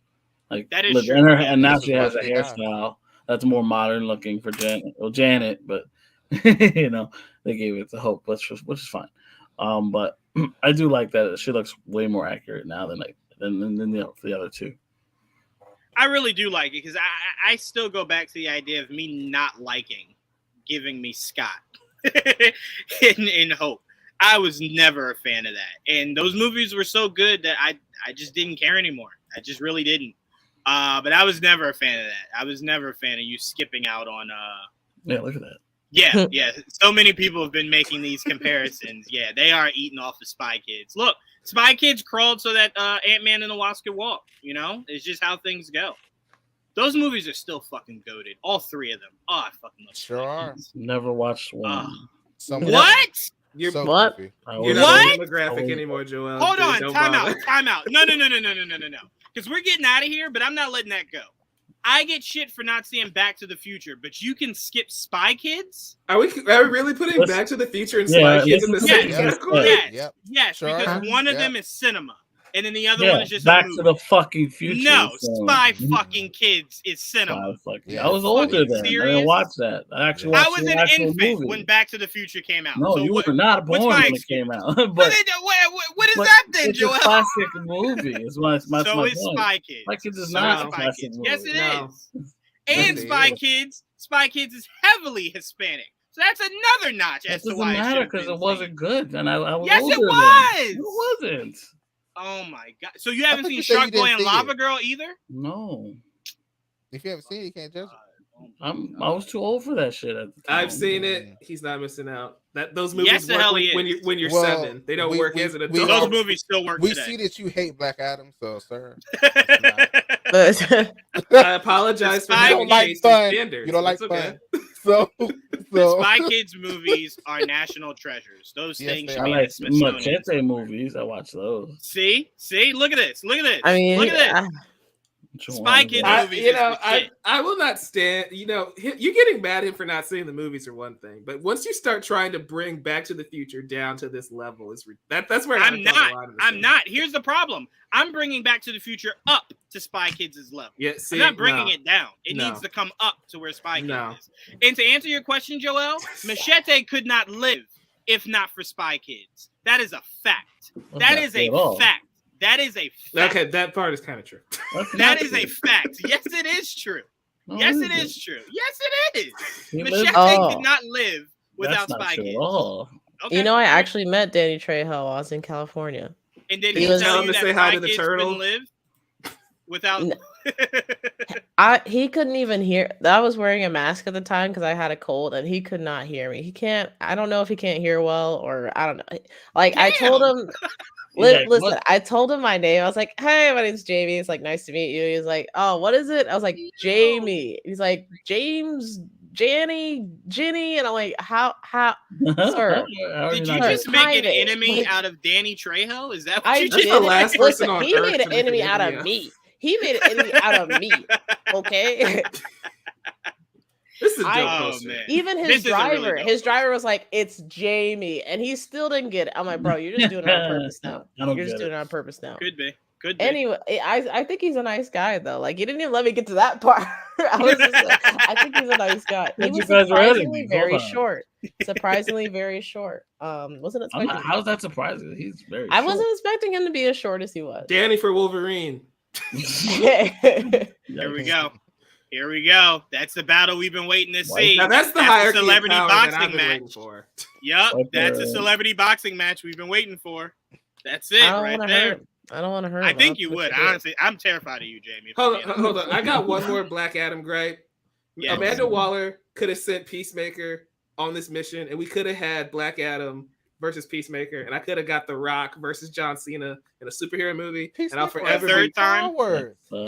Like that is look, true. and now This she is has a what they got. hairstyle that's more modern looking for Janet, but you know they gave it the hope, which is fine. But I do like that she looks way more accurate now than the other two. I really do like it because I still go back to the idea of me not liking giving me Scott in Hope. I was never a fan of that, and those movies were so good that I just didn't care anymore. I just really didn't. But I was never a fan of that. I was never a fan of you skipping out on. Yeah, look at that. Yeah. So many people have been making these comparisons. Yeah, they are eating off of Spy Kids. Look, Spy Kids crawled so that Ant-Man and the Wasp could walk. You know, it's just how things go. Those movies are still fucking goated. All three of them. Oh, I fucking love Sure Spy are. Kids. Never watched one. What? You're So What? goofy. You're not What? demographic anymore, Joel. Hold Dude, on, don't time bother. out. No. Because we're getting out of here, but I'm not letting that go. I get shit for not seeing Back to the Future, but you can skip Spy Kids? Are we really putting Listen- Back to the Future and Yeah, Spy Kids in the listen- same Yes, category? yes, Yep. yes, Sure. because one of Yep. them is cinema, and then the other Yeah, one is just Back a movie. to the fucking Future. No, so- Spy fucking Kids is cinema. Yeah. I was older Fucking then. I serious? didn't watch that. I actually I watched was the an actual infant movie. when Back to the Future came out. No, so you what, were not what's born my when it excuse? came out. What but is but that then, it's Joel? a classic movie. Is my So my is point. Spy Kids. Spy Kids is So not is a Spy classic Kids. movie. Yes, it No. is. And Yes, it Spy Kids is heavily Hispanic. So that's another notch That as to doesn't why matter because it wasn't good, and I was Yes, older it then. was. It wasn't. Oh my god! So you haven't thought seen you said you Shark Boy didn't and see Lava it. Girl either? No, If you haven't seen it, you can't judge it. I was too old for that shit at the time. I've seen it. He's not missing out. Those movies Yes, the work hell when, he when is. you're Well, 7. They don't we- work we- as an we adult. all- Those movies still work We today. see that you hate Black Adam, so sir. But I apologize for Spy having don't like changed fun. standards. You don't like It's okay. fun. So The Spy Kids movies are national treasures. Those Yes, things they should are. I be in like the Smithsonian. Machete movies. I watch those. See, look at this. I mean, look at this. Spy Juwaan, Kids yeah. movies is the shit. I will not stand. You getting mad at him for not seeing the movies are one thing, but once you start trying to bring Back to the Future down to this level, that's where I'm not. Here's the problem. I'm bringing Back to the Future up to Spy Kids' level. Yeah, see, I'm not bringing no. it down. It No. needs to come up to where Spy Kids No. is. And to answer your question, Joel, Machete could not live if not for Spy Kids. That is a fact. That's That not is true a at all. fact. That is a fact. Okay, that part is kind of true. That's That not is a true. fact. Yes, it is true. No, Yes, it it isn't. is true. Yes, it is. He Machete lived- Oh. could not live without That's not Spy true Kids. at all. Okay. you know, I actually met Danny Trejo while I was in California. And then he he was- tell Tell him you to that say hi Spy to the Kids turtle? couldn't live without. He couldn't even hear. I was wearing a mask at the time because I had a cold, and he could not hear me. He can't. I don't know if he can't hear well, or I don't know. Like I told Damn. him. Yeah, Listen, what- I told him my name. I was like, "Hey, my name's Jamie." He's like, "Nice to meet you." He's like, "Oh, what is it?" I was like, "Jamie." He's like, "James, Jenny," and I'm like, "How?" Sir. Did you Sorry, just make an kinda. enemy Like- out of Danny Trejo? Is that what I you That's did? the last person Listen, on he earth made to an make an enemy out enemy of out. me. He made an enemy out of me. Okay. This is a dope Oh, poster. man. Even This his is a really driver, dope his poster. driver was like, "It's Jamie," and he still didn't get it. I'm like, "Bro, you're just doing it on purpose now. I don't You're just get doing it on purpose now." Could be. Could be. Anyway, I think he's a nice guy though. Like, he didn't even let me get to that part. I was just like, I think he's a nice guy. He But you was guys are surprisingly enemies. Hold very on. short. Surprisingly very short. Wasn't expecting. How's that surprising? He's very. I short. wasn't expecting him to be as short as he was. Danny for Wolverine. Here we go. Here we go. That's the battle we've been waiting to see. Now that's the hierarchy of celebrity power that boxing I've been waiting match. for. Yep, that's a celebrity boxing match we've been waiting for. That's it right there. I don't want to hurt. I think you would. Honestly, I'm terrified of you, Jamie. Hold on. I got one more Black Adam gripe. Yes. Amanda Waller could have sent Peacemaker on this mission, and we could have had Black Adam versus Peacemaker, and I could have got The Rock versus John Cena in a superhero movie. Peacemaker and I'll forever third be time.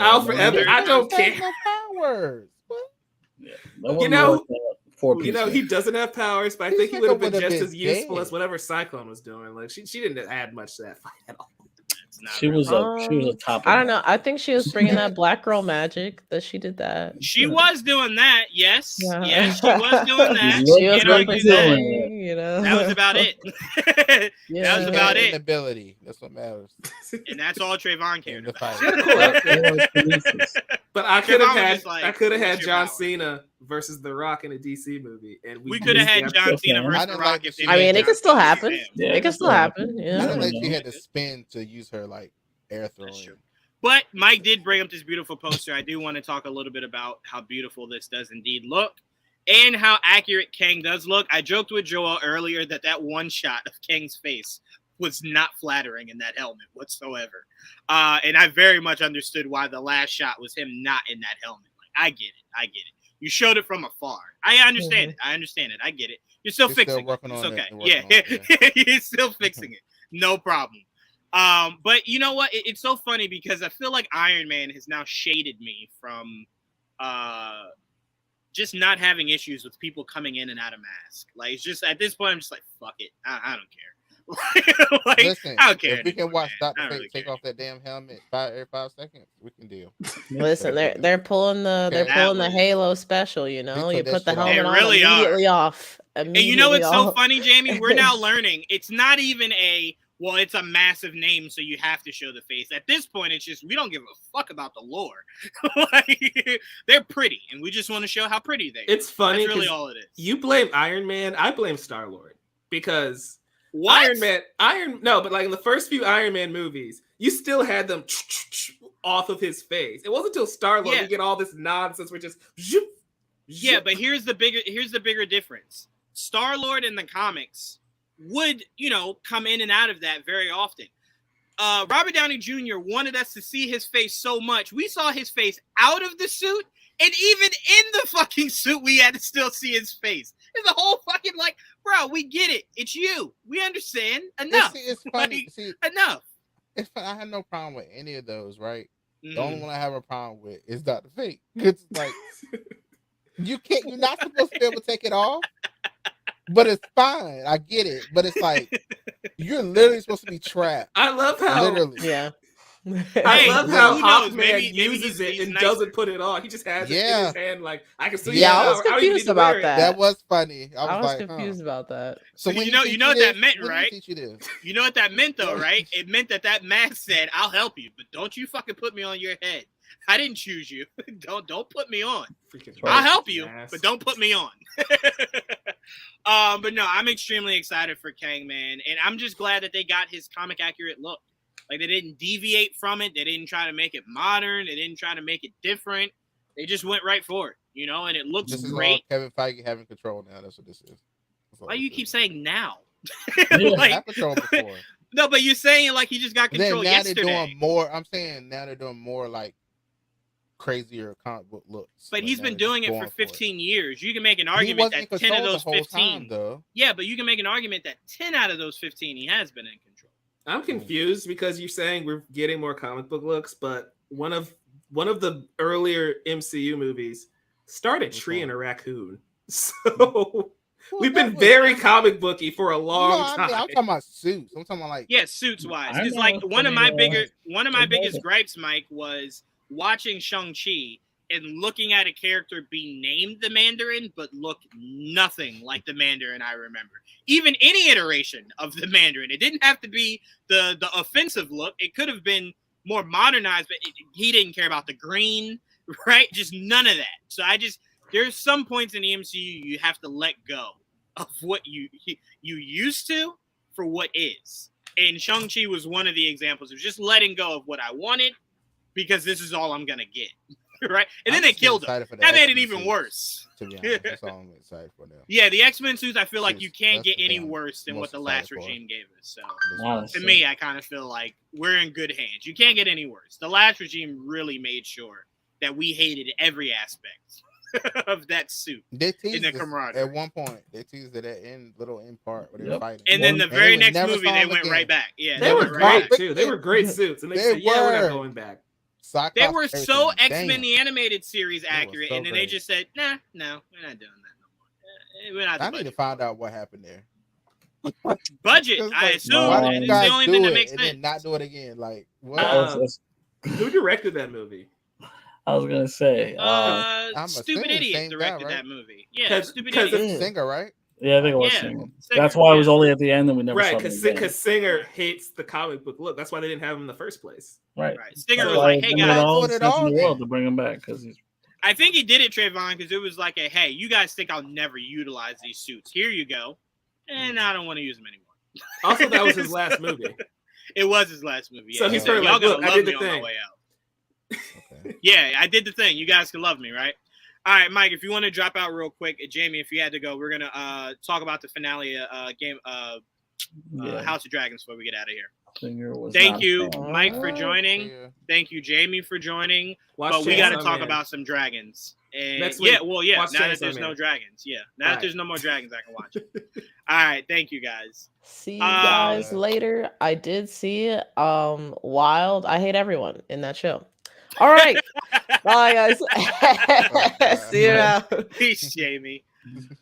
I'll forever. I don't care. No powers. You know, he doesn't have powers, but I think he would have been just as useful as whatever Cyclone was doing. Like she didn't add much to that fight at all. She was a top. I don't know. I think she was bringing that black girl magic. That she did that. She was doing that. Yes, Yeah. yes, she was doing that. She was Can't argue representing, you know. That was about it. That was about it. Ability. That's what matters. And that's all Trayvon cared about. But I could have had like, I could have had what's your John power? Cena versus The Rock in a DC movie, and We could have had John Cena versus The Rock. If they I mean, made it could John still Cena happen. champ. It could still happen. I Yeah. don't like she had to spin to use her like air throwing. But Mike did bring up this beautiful poster. I do want to talk a little bit about how beautiful this does indeed look and how accurate Kang does look. I joked with Joel earlier that one shot of Kang's face was not flattering in that helmet whatsoever. And I very much understood why the last shot was him not in that helmet. Like, I get it. You showed it from afar. I understand it. I get it. You're still fixing it. It's okay. Yeah. You're still fixing it. No problem. But you know what? It's so funny because I feel like Iron Man has now shaded me from just not having issues with people coming in and out of mask. Like, it's just at this point, I'm just like, fuck it. I don't care. Like, Listen, I don't care. if we can watch Dr. Fate really take off that damn helmet every 5 seconds, we can deal. Listen, they're pulling the Halo special. You know, They you took put that the shit helmet off. on They really are. immediately off. And you know what's so Immediately funny, Jamie? We're now learning it's not even well, it's a massive name, so you have to show the face. At this point, it's just we don't give a fuck about the lore. Like, they're pretty, and we just want to show how pretty they are. It's funny. That's really all it is. You blame Iron Man. I blame Star-Lord because What? but like in the first few Iron Man movies, you still had them off of his face. It wasn't until Star-Lord we get all this nonsense. We're just Yeah, but here's the bigger difference. Star-Lord in the comics would, come in and out of that very often. Robert Downey Jr. wanted us to see his face so much. We saw his face out of the suit, and even in the fucking suit, we had to still see his face. It's a whole fucking bro, we get it. It's you. We understand. Enough. It's funny. Enough. It's fun. I have no problem with any of those, right? Mm-hmm. The only one I have a problem with is Dr. Fate. It's like you're not supposed to be able to take it off. But it's fine. I get it. But it's like you're literally supposed to be trapped. I love how I love how Hawkman uses it and doesn't put it on. He just has it in his hand, like I can see. Yeah, I was confused about that. That was funny. I was confused about that. So you know what that meant, right? You know what that meant, though, right? It meant that mask said, "I'll help you, but don't you fucking put me on your head. I didn't choose you. Don't put me on. I'll help you, but don't put me on." But no, I'm extremely excited for Kang, man, and I'm just glad that they got his comic accurate look. Like, they didn't deviate from it. They didn't try to make it modern. They didn't try to make it different. They just went right for it, and it looks this is great. All Kevin Feige having control now. That's what this is. Why do you keep saying now? Had control before. No, but you're saying like he just got control now yesterday. They're doing more. I'm saying now they're doing more like crazier comic book looks. But he's been doing it for 15 years. You can make an argument that 10 of those 15. Though. Yeah, but you can make an argument that 10 out of those 15 he has been in control. I'm confused because you're saying we're getting more comic book looks, but one of the earlier MCU movies starred a tree and a raccoon. So we've been very comic booky for a long time. I'm talking about suits. I'm talking about suits wise. Because like one of my biggest gripes, Mike, was watching Shang-Chi and looking at a character be named the Mandarin, but look nothing like the Mandarin I remember. Even any iteration of the Mandarin. It didn't have to be the offensive look. It could have been more modernized, but he didn't care about the green, right? Just none of that. So there's some points in the MCU you have to let go of what you used to for what is. And Shang-Chi was one of the examples of just letting go of what I wanted because this is all I'm gonna get, right? And then I'm they just killed him. excited for the That made it X-Men even suits, worse. To be honest, that's all I'm excited for now. Yeah, the X-Men suits, I feel like Suits, you can't that's get the any thing I'm worse than what most the last excited for. regime gave us. So Honestly. to me, I kind of feel like we're in good hands. You can't get any worse. The last regime really made sure that we hated every aspect of that suit. They In teased the this camaraderie. at one point. They teased it at little end part where they were Yep. fighting. And then the And very we next never movie, saw they them went again. right back. Yeah, They were went right great back. too. They were great suits, and they They said, "Yeah, we're not were. going back." Cyclops They were and so everything. X-Men Damn. the animated series were accurate, so and then they great. just said, "Nah, no, we're not doing that no more. We're not the I need to budget find for it." out what happened there. Budget. It's I like, assume why No. did you it's guys the only do thing that it makes and sense. then not do it again? Like what? That's- Who directed that movie? I was gonna say. I'm Stupid assuming Idiot same guy, directed right? that movie. Yeah, 'Cause- Stupid 'cause Idiot. it's- Singer, right? Yeah, I think it was Yeah, Singer. Singer, That's why it was yeah. only at the end, and we never Right, saw him again. because Singer hates the comic book look. That's why they didn't have him in the first place. Right. Right. Stinger That's was why like, they "Hey did guys," all Put the it sense in on the world then. to bring him back because he's I think he did it, Trevon, because it was like a, "Hey, you guys think I'll never utilize these suits? Here you go," and I don't want to use them anymore. Also, that was his last movie. It was his last movie. Yeah. So He he's said, probably "Y'all like, gonna "Look, I love did me the on my thing." way out." Okay. Yeah, I did the thing. You guys can love me, right? All right, Mike, if you want to drop out real quick, Jamie, if you had to go, we're gonna talk about the finale game House of Dragons before we get out of here. Singer was Thank not you, a fan. Mike, for joining. Yeah. Thank you, Jamie, for joining. Watch But we got to Chainsaw talk Man. about some dragons. And Next yeah, week, well, yeah. watch Now that Chainsaw there's Man. no dragons, yeah. Now that Right. there's no more dragons, I can watch it. All right, thank you guys. See you guys Yeah. later. I did see Wild. I hate everyone in that show. All right. Bye guys. See you now. Peace, Jamie.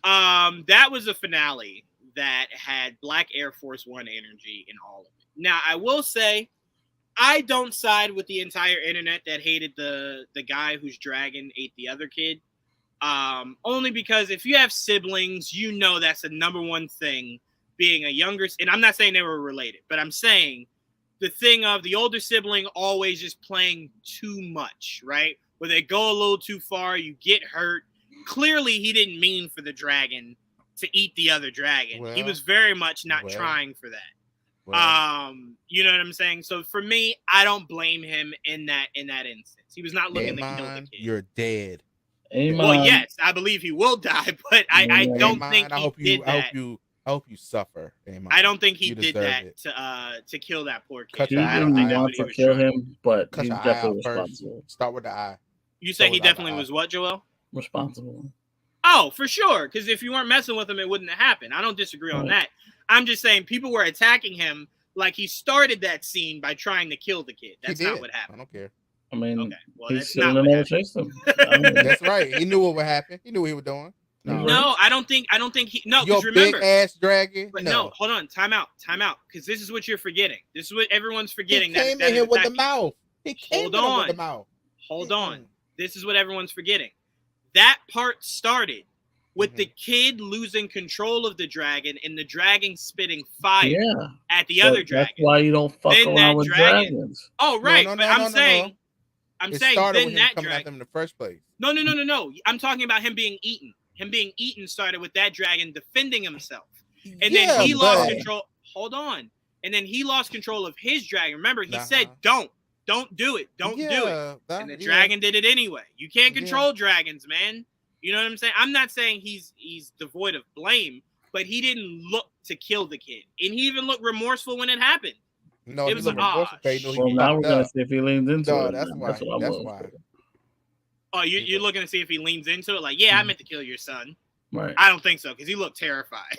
That was a finale that had Black Air Force One energy in all of it. Now, I will say, I don't side with the entire internet that hated the guy whose dragon ate the other kid. Only because if you have siblings, you know that's the number one thing. Being a younger, and I'm not saying they were related, but I'm saying the thing of the older sibling always just playing too much, right? Where they go a little too far, you get hurt. Clearly, he didn't mean for the dragon to eat the other dragon. He Well, was very much not well. trying for that. Well, You know what I'm saying? So for me, I don't blame him in that instance. He was not looking to kill the Amon, kid. you're dead. Well, yes, I believe he will die, but I don't Amon, think I he hope did you, that. I hope you suffer. Amon. I don't think he You did deserve that it. to kill that poor kid. Cut He your I eye don't didn't think that's out. what want he to was kill trying. him, but Cut he's your eye definitely out first. responsible. Start with the eye. You Start say he with the definitely eye. was what, Joel? Responsible. Oh, for sure. Because if you weren't messing with him, it wouldn't have happened. I don't disagree on Right. that. I'm just saying people were attacking him like he started that scene by trying to kill the kid. That's He not did. what I happened. don't care. I mean, Okay, well, he's that's sitting not there what never happened. chased him. I mean, That's right. He knew what would happen. He knew what he was doing. No, No, I don't think he. No, your because remember, big ass dragon. but No, no, hold on, time out, because this is what you're forgetting. This is what everyone's he forgetting. came that in here is with the attacking. mouth. He came Hold in here on. with the mouth. Hold on. This is what everyone's forgetting. That part started with the kid losing control of the dragon and the dragon spitting fire yeah. at the But other that's dragon. why you don't fuck Then that around with dragon- dragons. Oh, right. no, but no, I'm no, no, saying, I'm It saying started then with him that coming dragon. at them in the first place. No. I'm talking about him being eaten. Him being eaten started with that dragon defending himself. And Yeah, then he lost but- control. Hold on. And then he lost control of his dragon. Remember, he Uh-huh. said, don't do it. Don't do it. Yeah, that- And the yeah. dragon did it anyway. You can't Yeah. control dragons, man. You know what I'm saying? I'm not saying he's devoid of blame, but he didn't look to kill the kid. And he even looked remorseful when it happened. No, It he was was like, remorseful. He knew Well, he now we're fucked gonna up. see if he leans into No, it. that's man. why. That's what I'm That's willing why. to do. Oh, you're looking to see if he leans into it? Like, yeah, I meant to kill your son. Right. I don't think so, because he looked terrified.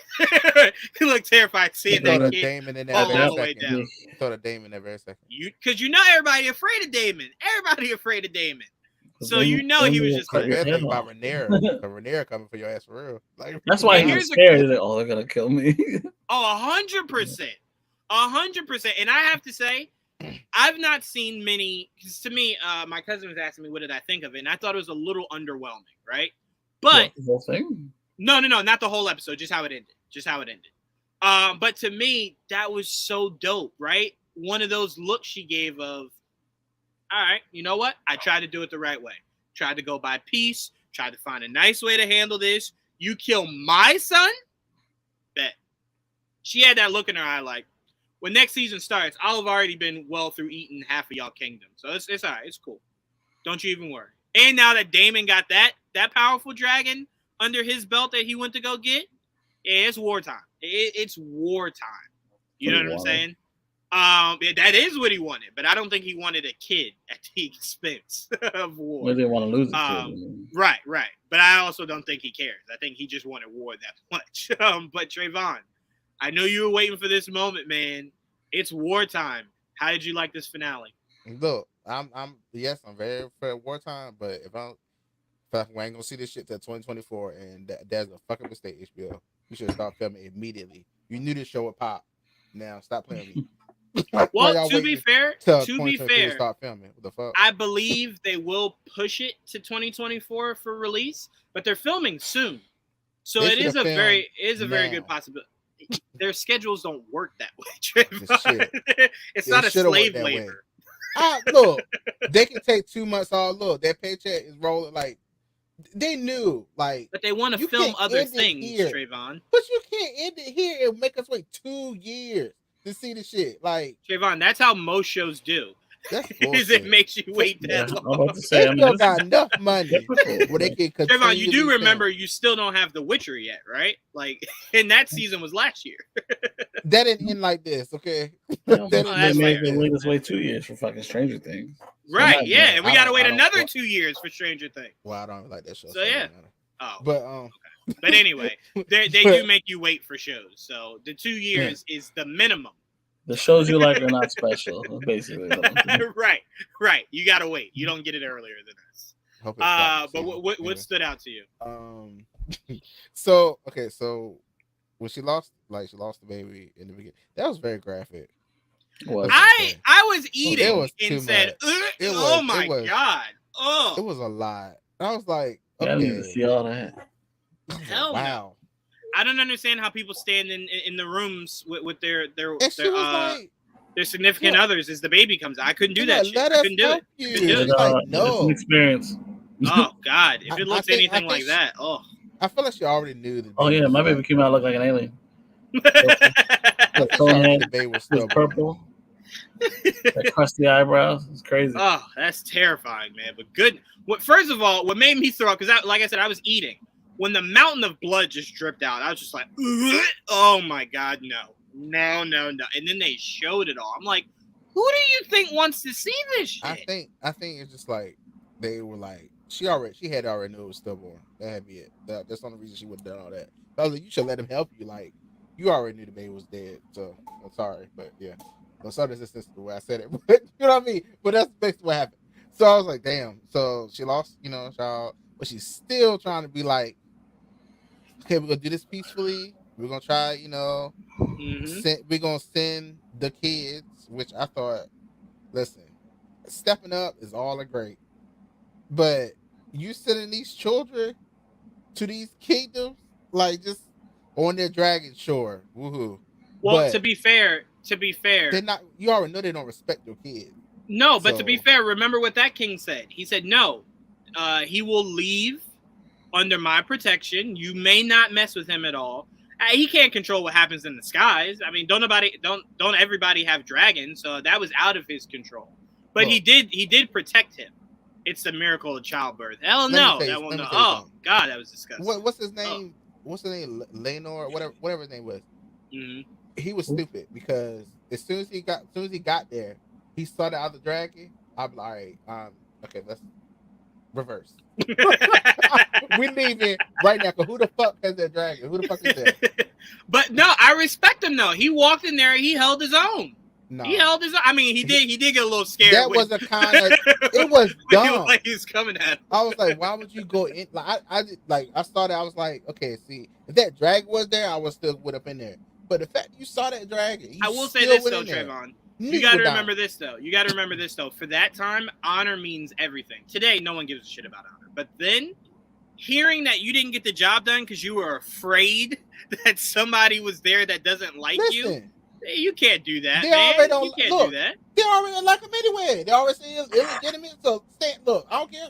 He looked terrified seeing He thought that of kid Damon in there fall every all the way second. down. He thought of Damon every second. Because you know everybody afraid of Damon. Everybody afraid of Damon. So you know he was just cut like, your Bad head thing about off. Rhaenyra. Rhaenyra coming for your ass for real. Like, That's why And he's here's the- scared. He's like, oh, they're gonna kill me. oh, 100%. 100%. And I have to say, I've not seen many, because to me, my cousin was asking me, what did I think of it? And I thought it was a little underwhelming, right? But the whole thing. no, not the whole episode, just how it ended. But to me, that was so dope, right? One of those looks she gave of, all right, you know what? I tried to do it the right way. Tried to go by peace. Tried to find a nice way to handle this. You kill my son? Bet. She had that look in her eye like, when next season starts, I'll have already been well through eating half of y'all kingdom. So it's all right. It's cool. Don't you even worry. And now that Daemon got that powerful dragon under his belt that he went to go get, yeah, it's wartime. It's wartime. You know what I'm saying? That is what he wanted, but I don't think he wanted a kid at the expense of war. He didn't want to lose a kid. Right. But I also don't think he cares. I think he just wanted war that much. But Trevon, I know you were waiting for this moment, man. It's wartime. How did you like this finale? Look, I'm very for wartime, but if I ain't gonna see this shit till 2024, and that's a fucking mistake, HBO. You should start filming immediately. You knew this show would pop. Now stop playing with me. Well, to be fair, start filming. What the fuck? I believe they will push it to 2024 for release, but they're filming soon, so it is a very good possibility. Their schedules don't work that way, Trevon. It's not a slave labor. Look, they can take 2 months off. Look, their paycheck is rolling like they knew, like. But they want to film other things, Trevon. But you can't end it here and make us wait 2 years to see the shit. Like Trevon, that's how most shows do. That's is it makes you wait that long. I'm about to say, they still got enough money where they can continue. Trevon, you do remember you still don't have The Witcher yet, right? Like, and that season was last year. That didn't end like this, okay? They made them wait us wait 2 years for fucking Stranger Things. Right, yeah, and we gotta wait another 2 years for Stranger Things. Well, I don't like that show. So yeah. But okay. But anyway, they do make you wait for shows. So the 2 years is the minimum. The shows you like are not special, basically. Right. You gotta wait. You don't get it earlier than us. But what stood out to you? So when she lost the baby in the beginning, that was very graphic. I was eating and said, "Oh my god!" Oh, it was a lot. I was like, okay. I didn't see all that. Hell wow. No. I don't understand how people stand in the rooms with their significant others as the baby comes out. I couldn't do that shit. I couldn't do it. No. It's an experience. Oh God! If it looks anything like that, I feel like she already knew. Oh yeah, my baby came out look like an alien. The baby was still purple. That crusty eyebrows. It's crazy. Oh, that's terrifying, man. But good. First of all, what made me throw up, because like I said, I was eating. When the mountain of blood just dripped out, I was just like, oh my God, no. And then they showed it all. I'm like, who do you think wants to see this shit? I think it's just like they were like, she had already knew it was stillborn. That had to be it. That's the only reason she would have done all that. I was like, you should let him help you. Like, you already knew the baby was dead. So I'm sorry, but yeah. I'm sorry, this is the way I said it. But you know what I mean? But that's basically what happened. So I was like, damn. So she lost, child, but she's still trying to be like, okay, we're gonna do this peacefully. We're gonna try, we're gonna send the kids, which I thought, listen, stepping up is all a great, but you sending these children to these kingdoms, like just on their dragon, sure, woohoo. Well, but to be fair, they're not. You already know they don't respect your kids. No, but to be fair, remember what that king said. He said, no, he will leave under my protection. You may not mess with him at all. He can't control what happens in the skies. I mean, don't everybody have dragons? So that was out of his control. But he did protect him. It's the miracle of childbirth. Hell no, that won't. Oh God, that was disgusting. What's his name? What's his name? Lenore, whatever his name was. Mm-hmm. He was stupid because as soon as he got there, he saw the other dragon. I'm like, all right, okay, let's reverse. We leaving right now. Cause who the fuck has that dragon? Who the fuck is that? But no, I respect him though. He walked in there. He held his own. No. He held his own. I mean, he did get a little scared. That was a kind of. It was dumb. Like he was coming at him. I was like, why would you go in? Like I started. I was like, okay, see, if that dragon was there, I would still would up in there. But the fact you saw that dragon, I will say this though, Trevon. You got to remember this though. For that time, honor means everything. Today, no one gives a shit about honor. But then, hearing that you didn't get the job done because you were afraid that somebody was there that doesn't like you, you can't do that, man. You can't do that. They already don't like him anyway. They already say it's illegitimate. So look, I don't care.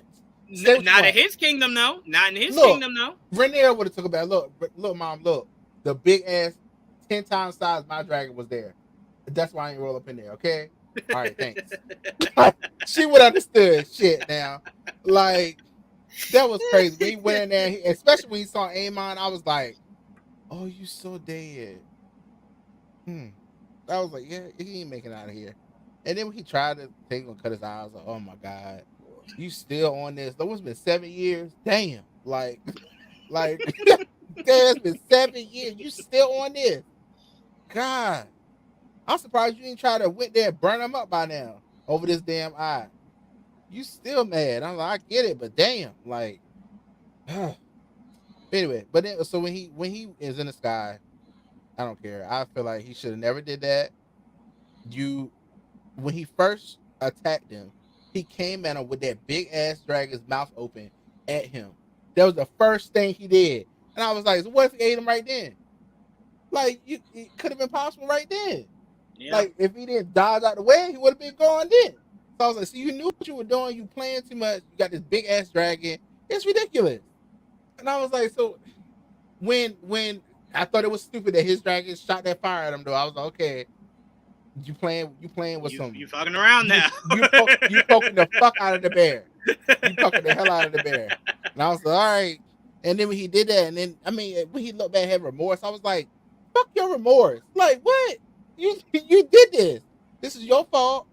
Not in his kingdom, though. Not in his kingdom, though. Rhaenyra would have took a bad look. Look, mom, look. The big ass 10 times size my dragon was there. That's why I ain't roll up in there. Okay. All right. Thanks. She would understood shit now. Like that was crazy. When he went in there, especially when he saw Amon, I was like, "Oh, you so dead." I was like, "Yeah, he ain't making it out of here." And then when he tried to take him and cut his eye, I was like, "Oh my god, you still on this? It's been 7 years. Damn, like, damn, it's been 7 years. You still on this? God, I'm surprised you ain't try to went there and burn him up by now over this damn eye. You still mad? I'm like, I get it, but damn, like, anyway. But then, so when he is in the sky, I don't care. I feel like he should have never did that. When he first attacked him, he came at him with that big ass dragon's mouth open at him. That was the first thing he did, and I was like, so what if he ate him right then? Like, it could have been possible right then. Yeah. Like, if he didn't dodge out the way, he would have been gone then. So I was like, so you knew what you were doing. You playing too much. You got this big ass dragon. It's ridiculous. And I was like, so when I thought it was stupid that his dragon shot that fire at him, though, I was like, okay, you playing with some. You fucking around now. You poking the fuck out of the bear. You poking the hell out of the bear. And I was like, all right. And then when he did that, and then when he looked back, had remorse. I was like, fuck your remorse. Like, what? You did this. This is your fault.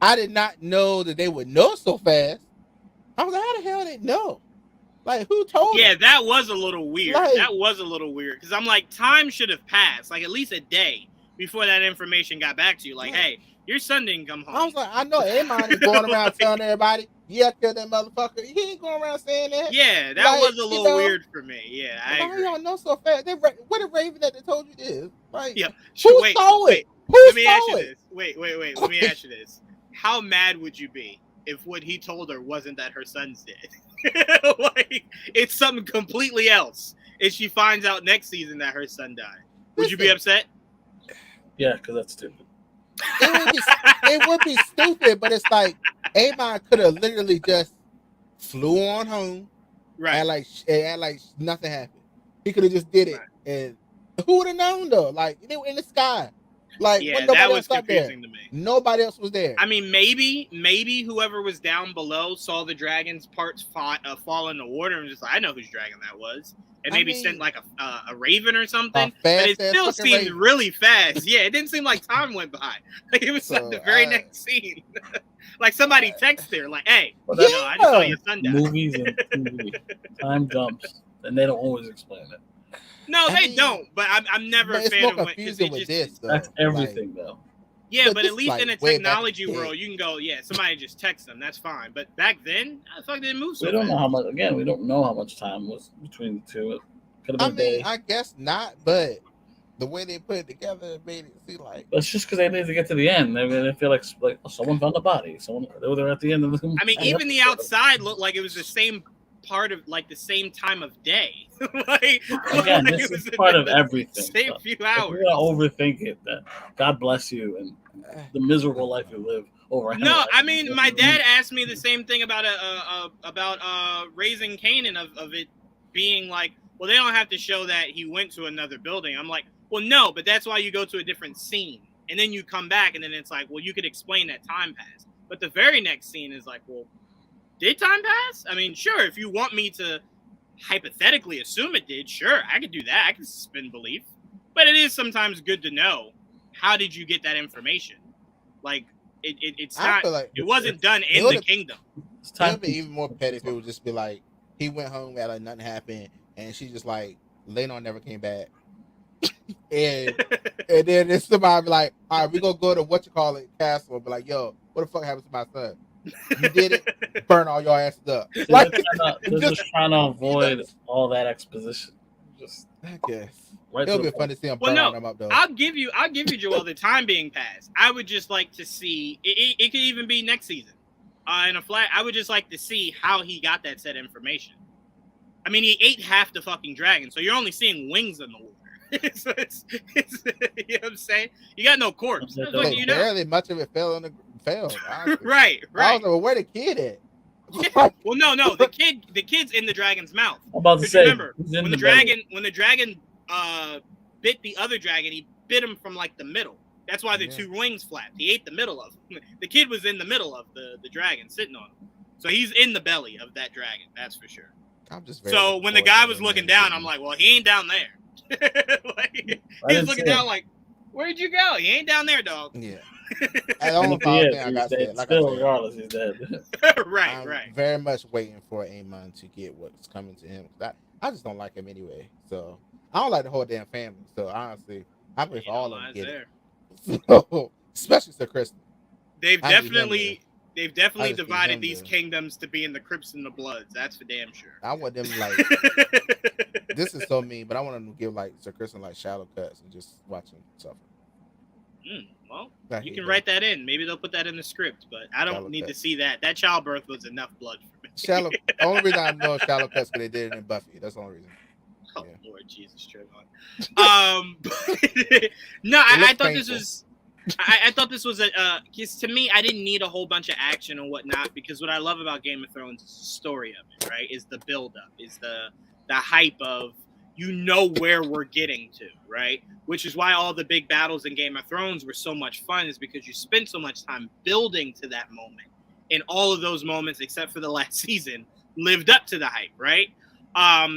I did not know that they would know so fast. I was like, how the hell did they know? Like, who told them? Yeah, that was a little weird. That was a little weird. Because I'm like, time should have passed. Like, at least a day before that information got back to you. Like, hey, your son didn't come home. I was like, I know Amon is going around telling everybody, yeah, kill that motherfucker. He ain't going around saying that. Yeah, that was a little weird for me. Yeah, I agree. Y'all know so fast. What did Raven that they told you this? Like, yeah. Who saw it? Let me ask you this. Wait. Let me ask you this. How mad would you be if what he told her wasn't that her son's dead? Like, it's something completely else. And she finds out next season that her son died. Would you be upset? Yeah, because that's stupid. It would be stupid, but it's like Amon could have literally just flew on home, right? And like nothing happened. He could have just did it, right. And who would have known though? Like they were in the sky. Like, yeah, that was confusing to me. Nobody else was there. I mean, maybe whoever was down below saw the dragon's parts fall in the water and just like, I know whose dragon that was, and maybe sent like a raven or something. But it still seemed really fast. Yeah, it didn't seem like time went by. Like it was like the very next scene. Like somebody texted her, like, "Hey, I just saw your son die." Movies and TV, time jumps, and they don't always explain it. No, they don't. But I'm never a fan of it because it just that's everything though. Yeah, but at least in a technology world, you can go, yeah, somebody just text them. That's fine. But back then, I fucking didn't move so fast. We don't know how much. Again, we don't know how much time was between the two. It could have been a day. I guess not. But the way they put it together, it made it seem like it's just because they need to get to the end. They feel like someone found the body. They were there at the end of the. I mean, even the outside looked like it was the same part of like the same time of day. Again, this is part of everything. Same few hours. We're gonna overthink it. That God bless you and the miserable life you live over. No, I mean, my dad asked me the same thing about Raising Kanan of it being like, well, they don't have to show that he went to another building. I'm like, well, no, but that's why you go to a different scene and then you come back and then it's like, well, you could explain that time passed. But the very next scene is like, well, did time pass? I mean, sure, if you want me to hypothetically assume it did, sure, I could do that. I can suspend belief. But it is sometimes good to know, how did you get that information? Like, it's not, like it wasn't done in the kingdom. It would be even more petty if it would just be like, he went home, like nothing happened, and she just like, Lenor never came back. and then there's somebody be like, all right, we're going to go to castle and be like, yo, what the fuck happened to my son? You did it. Burn all your asses up. Like, they're just trying to avoid all that exposition. Just, I guess. It'll be fun to see him burn them up, though. I'll give you, Joel, the time being passed. I would just like to see. It could even be next season. In a flat, I would just like to see how he got that said information. I mean, he ate half the fucking dragon, so you're only seing wings in the water. So it's you know what I'm saying? You got no corpse. Barely much of it fell. Right. I was like, well, where the kid at? Yeah. Well, no, the kid's in the dragon's mouth. I'm about to say, remember when the dragon bit the other dragon, he bit him from like the middle. That's why the two wings flapped. He ate the middle of them. The kid was in the middle of the dragon sitting on him. So he's in the belly of that dragon. That's for sure. I'm just so when the guy was looking down, I'm like, well, he ain't down there. Like, he was looking down like, where'd you go? He ain't down there, dog. Yeah. The only thing I got said, like still, I said, regardless, he's dead. right. Very much waiting for Amon to get what's coming to him. I just don't like him anyway. So I don't like the whole damn family. So honestly, I'm waiting for all of them to get it. So, especially Sir Kristen. They've definitely divided these kingdoms to be in the Crips and the Bloods. That's for damn sure. I want them like this is so mean, but I want them to give like Sir Kristen like shallow cuts and just watch him suffer. Well, you can write that in. Maybe they'll put that in the script, but I don't need to see that. That childbirth was enough blood for me. Shallow. The only reason I know shallow cuts because they did it in Buffy. That's the only reason. Oh Lord Jesus, Trevon. No, I thought this was. I thought this was because to me, I didn't need a whole bunch of action and whatnot, because what I love about Game of Thrones is the story of it, right? Is the build-up, is the hype of, you know, where we're getting to, right? Which is why all the big battles in Game of Thrones were so much fun, is because you spend so much time building to that moment. And all of those moments, except for the last season, lived up to the hype, right?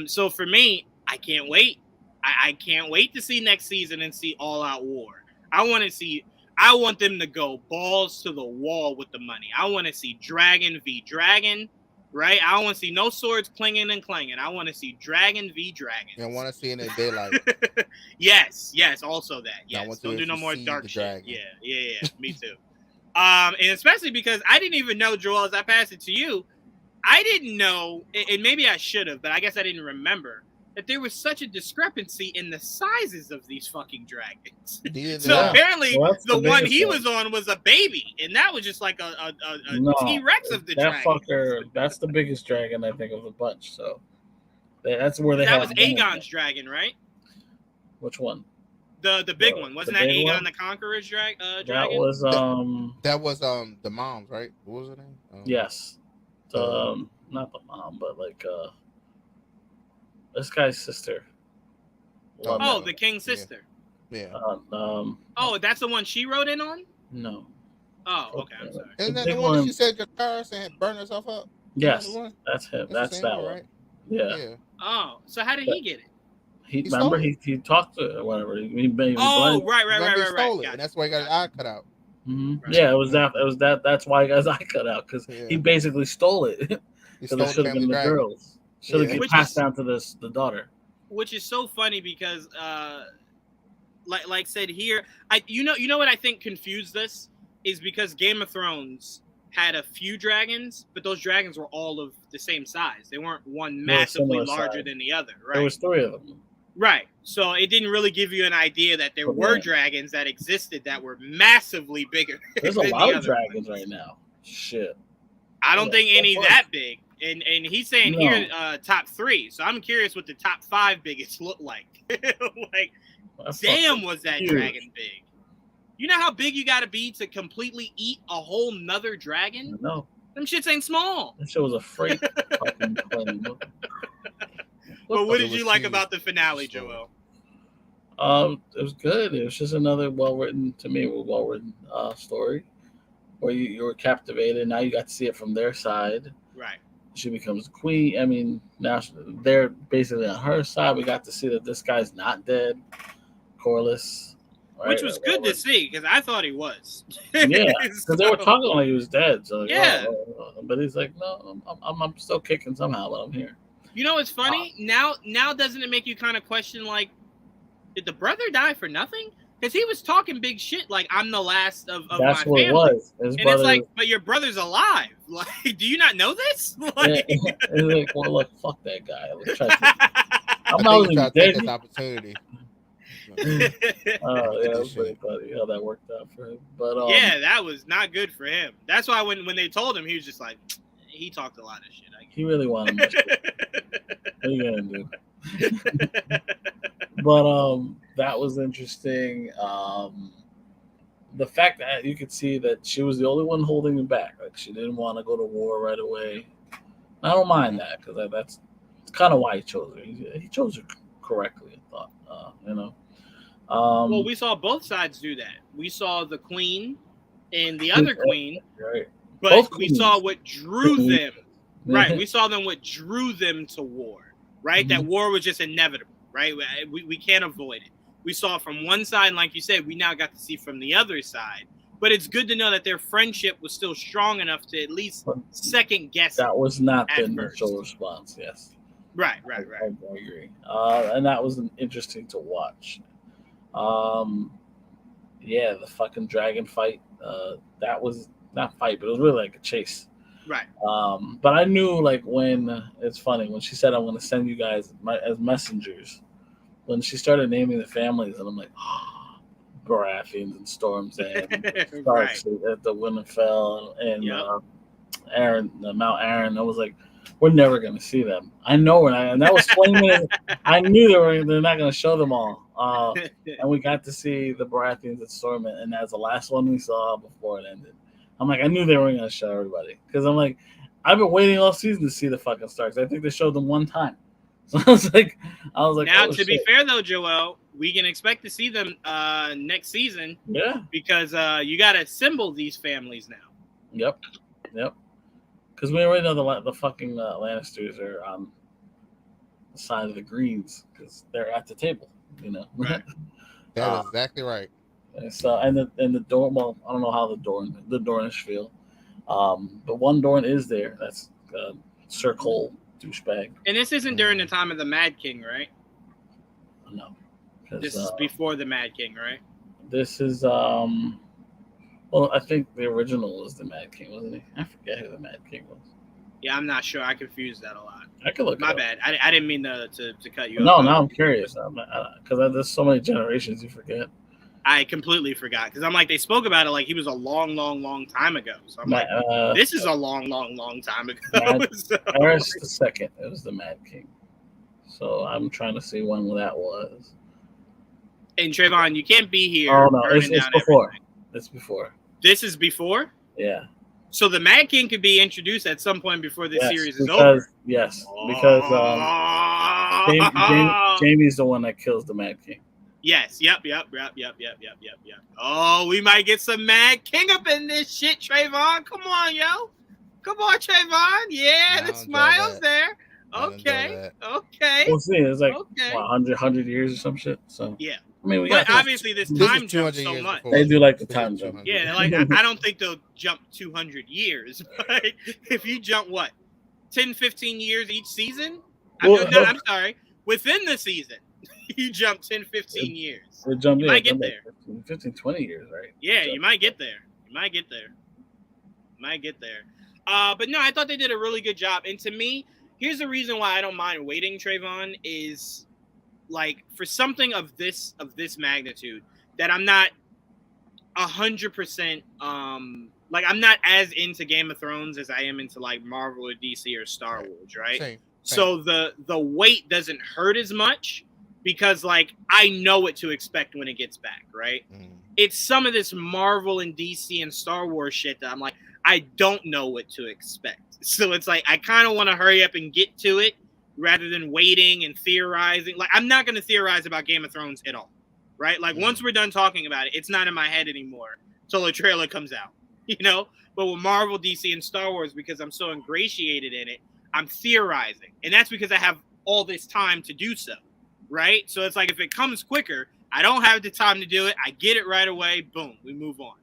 So for me, I can't wait. I can't wait to see next season and see all-out war. I want them to go balls to the wall with the money. I want to see Dragon v. Dragon, right? I don't want to see no swords clinging and clanging. I want to see Dragon v. Dragon. And I want to see it in daylight. Yes, also that. Yes, don't do no more dark shit. Dragon. Yeah, me too. And especially because I didn't even know, Joel, as I passed it to you, I didn't know, and maybe I should have, but I guess I didn't remember, that there was such a discrepancy in the sizes of these fucking dragons. So apparently the one he was on was a baby, and that was just like a T-Rex of the dragon. Fucker, that's the biggest dragon, I think, of the bunch. So that's where they that was Aegon's dragon, right? Which one? The big one. Wasn't that Aegon one? The Conqueror's dragon? That was the mom's, right? What was her name? Yes. Not the mom, but like this guy's sister. The king's sister. Yeah. That's the one she rode in on? No. Oh, okay. I'm sorry. Isn't that the one that she said Jacaris and burned herself up? Yes, that's him. That's that one. Right? Yeah. Oh, so how did he get it? He talked to her or whatever. Right. He stole it, and that's why he got his eye cut out. Mm-hmm. Right. Yeah, it was that. That's why he got his eye cut out, because he basically stole it. Because it should have been the girls. Should have passed down to the daughter. Which is so funny because, like said here, you know what I think confused this is because Game of Thrones had a few dragons, but those dragons were all of the same size. They weren't one massively larger than the other. Right. There was 3 of them. Right. So it didn't really give you an idea that there were dragons that existed that were massively bigger. There's a lot of dragons right now. Shit. I don't think any that big. And he's saying here top 3. So I'm curious what the top 5 biggest look like. Like, damn, was that dragon big? You know how big you got to be to completely eat a whole nother dragon? No. Them shits ain't small. That shit was a freight fucking plane. But what did you like about the finale, Joel? It was good. It was just another well-written story where you were captivated. Now you got to see it from their side. Right. She becomes the queen. I mean, now they're basically on her side. We got to see that this guy's not dead. Corliss. Right? Which was good to see, because I thought he was. Yeah, because they were talking like he was dead. So like, but he's like, no, I'm still kicking somehow, but I'm here. You know what's funny? Now doesn't it make you kind of question, like, did the brother die for nothing? Because he was talking big shit, like, I'm the last of my family. That's what it was. It's like, but your brother's alive. Like, do you not know this? Like, it's like, well, look, fuck that guy. I'm not even dead. This opportunity. It was pretty funny how that worked out for him. But yeah, that was not good for him. That's why when they told him, he was just like, he talked a lot of shit. He really wanted much. What are you gonna do? But that was interesting. The fact that you could see that she was the only one holding him back. Like, she didn't want to go to war right away. I don't mind that, because that's kind of why he chose her. He chose her correctly, I thought. Well, we saw both sides do that. We saw the queen and the other queen, right? But Both we queens. saw what drew them. Right. Yeah. We saw them what drew them to war. Right. That war was just inevitable. Right. We can't avoid it. We saw from one side, and like you said, we now got to see from the other side. But it's good to know that their friendship was still strong enough to at least second guess. That was not the at initial first. response. Yes. Right. I agree. And that was interesting to watch. Yeah, the fucking dragon fight. That was not fight, but it was really like a chase. Right. But I knew, like, when it's funny when she said, "I'm going to send you guys as messengers." When she started naming the families, and I'm like, Baratheons and Storms and Starks at the Winterfell and Aaron, Mount Aaron. I was like, we're never going to see them. I know we're not. And that was 20 minutes. I knew they're not going to show them all. And we got to see the Baratheons and Storm, and that's the last one we saw before it ended. I'm like, I knew they weren't going to show everybody because I'm like, I've been waiting all season to see the fucking Starks. I think they showed them one time. So I was like, now, oh, to be fair though, Joel, we can expect to see them next season. Yeah, because you got to assemble these families now. Yep. Because we already know the fucking Lannisters are on the side of the Greens because they're at the table. You know. Right. That is exactly right. So and the Dorn. Well, I don't know how the Dornish feel, but one Dorn is there. That's Sir Cole. Douchebag. And this isn't during the time of the Mad King, right? No. This is before the Mad King, right? This is well, I think the original was the Mad King, wasn't he? I forget who the Mad King was. Yeah, I'm not sure. I confused that a lot. I could look. My bad. I didn't mean to cut you off. No, now I'm curious because there's so many generations you forget. I completely forgot because I'm like, they spoke about it like he was a long time ago. So I'm like, this is a long time ago. Aerys the second. It was the Mad King. So I'm trying to see when that was. And Trevon, you can't be here. Oh no, it's before. Everything. It's before. This is before? Yeah. So the Mad King could be introduced at some point before this series is over. Yes, because Jamie's the one that kills the Mad King. Yes. Yep. Oh, we might get some Mad King up in this shit, Trevon. Come on, yo. Come on, Trevon. Yeah, the smile's there. Okay. We'll see. It's like 100 years or some shit. So yeah. I mean, but obviously this time jump so much. They do like the time jump. Yeah, like I don't think they'll jump 200 years, but if you jump 10, 15 years each season? I'm sorry. Within the season, you jump 10, 15 years. You might get there. 15, 20 years, right? Yeah, you might get there. But no, I thought they did a really good job. And to me, here's the reason why I don't mind waiting, Trevon, is like for something of this magnitude that I'm not 100% like I'm not as into Game of Thrones as I am into like Marvel or DC or Star Wars, right? Same. So the weight doesn't hurt as much because like I know what to expect when it gets back, right? It's some of this Marvel and DC and Star Wars shit that I'm like, I don't know what to expect. So it's like I kind of want to hurry up and get to it rather than waiting and theorizing. Like I'm not going to theorize about Game of Thrones at all, right? Like once we're done talking about it, it's not in my head anymore until the trailer comes out, you know? But with Marvel, DC, and Star Wars, because I'm so ingratiated in it, I'm theorizing. And that's because I have all this time to do so, right? So it's like if it comes quicker, I don't have the time to do it. I get it right away. Boom, we move on.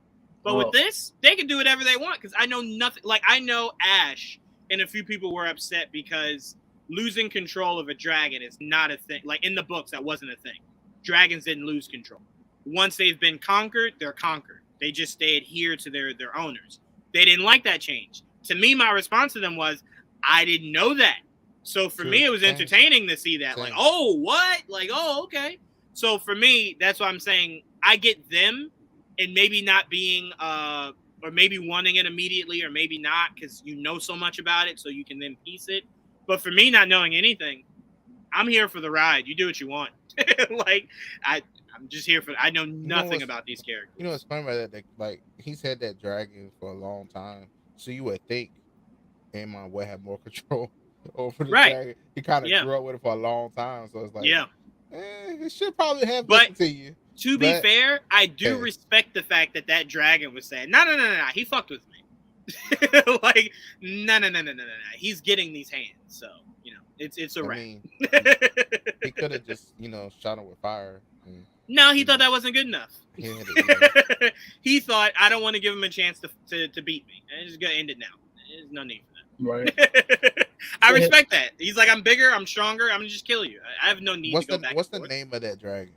But with this, they can do whatever they want because I know nothing. Like I know Ash and a few people were upset because losing control of a dragon is not a thing. Like in the books, that wasn't a thing. Dragons didn't lose control. Once they've been conquered, they're conquered. They adhere to their owners. They didn't like that change. To me, my response to them was, I didn't know that. So for me, it was entertaining to see that. Like, oh, what? Like, oh, okay. So for me, that's what I'm saying. I get them and maybe not being or maybe wanting it immediately or maybe not because you know so much about it so you can then piece it. But for me, not knowing anything, I'm here for the ride. You do what you want. Like, I'm just here for. I know nothing about these characters. You know what's funny about that? Like he's had that dragon for a long time, so you would think Aemon would have more control over the dragon. He kind of grew up with it for a long time, so it's like, it should probably have listened to you. To be But- fair, I do Okay. respect the fact that dragon was saying, no, he fucked with me. Like, no. He's getting these hands, so you know, it's a I wrap. mean, he could have just, you know, shot him with fire. And No, he thought that wasn't good enough. he had it, He thought, I don't want to give him a chance to beat me. I'm just gonna end it now. There's no need for that. Right. I respect that. He's like, I'm bigger, I'm stronger, I'm gonna just kill you. I have no need what's to go the back. what's and the forth. name of that dragon?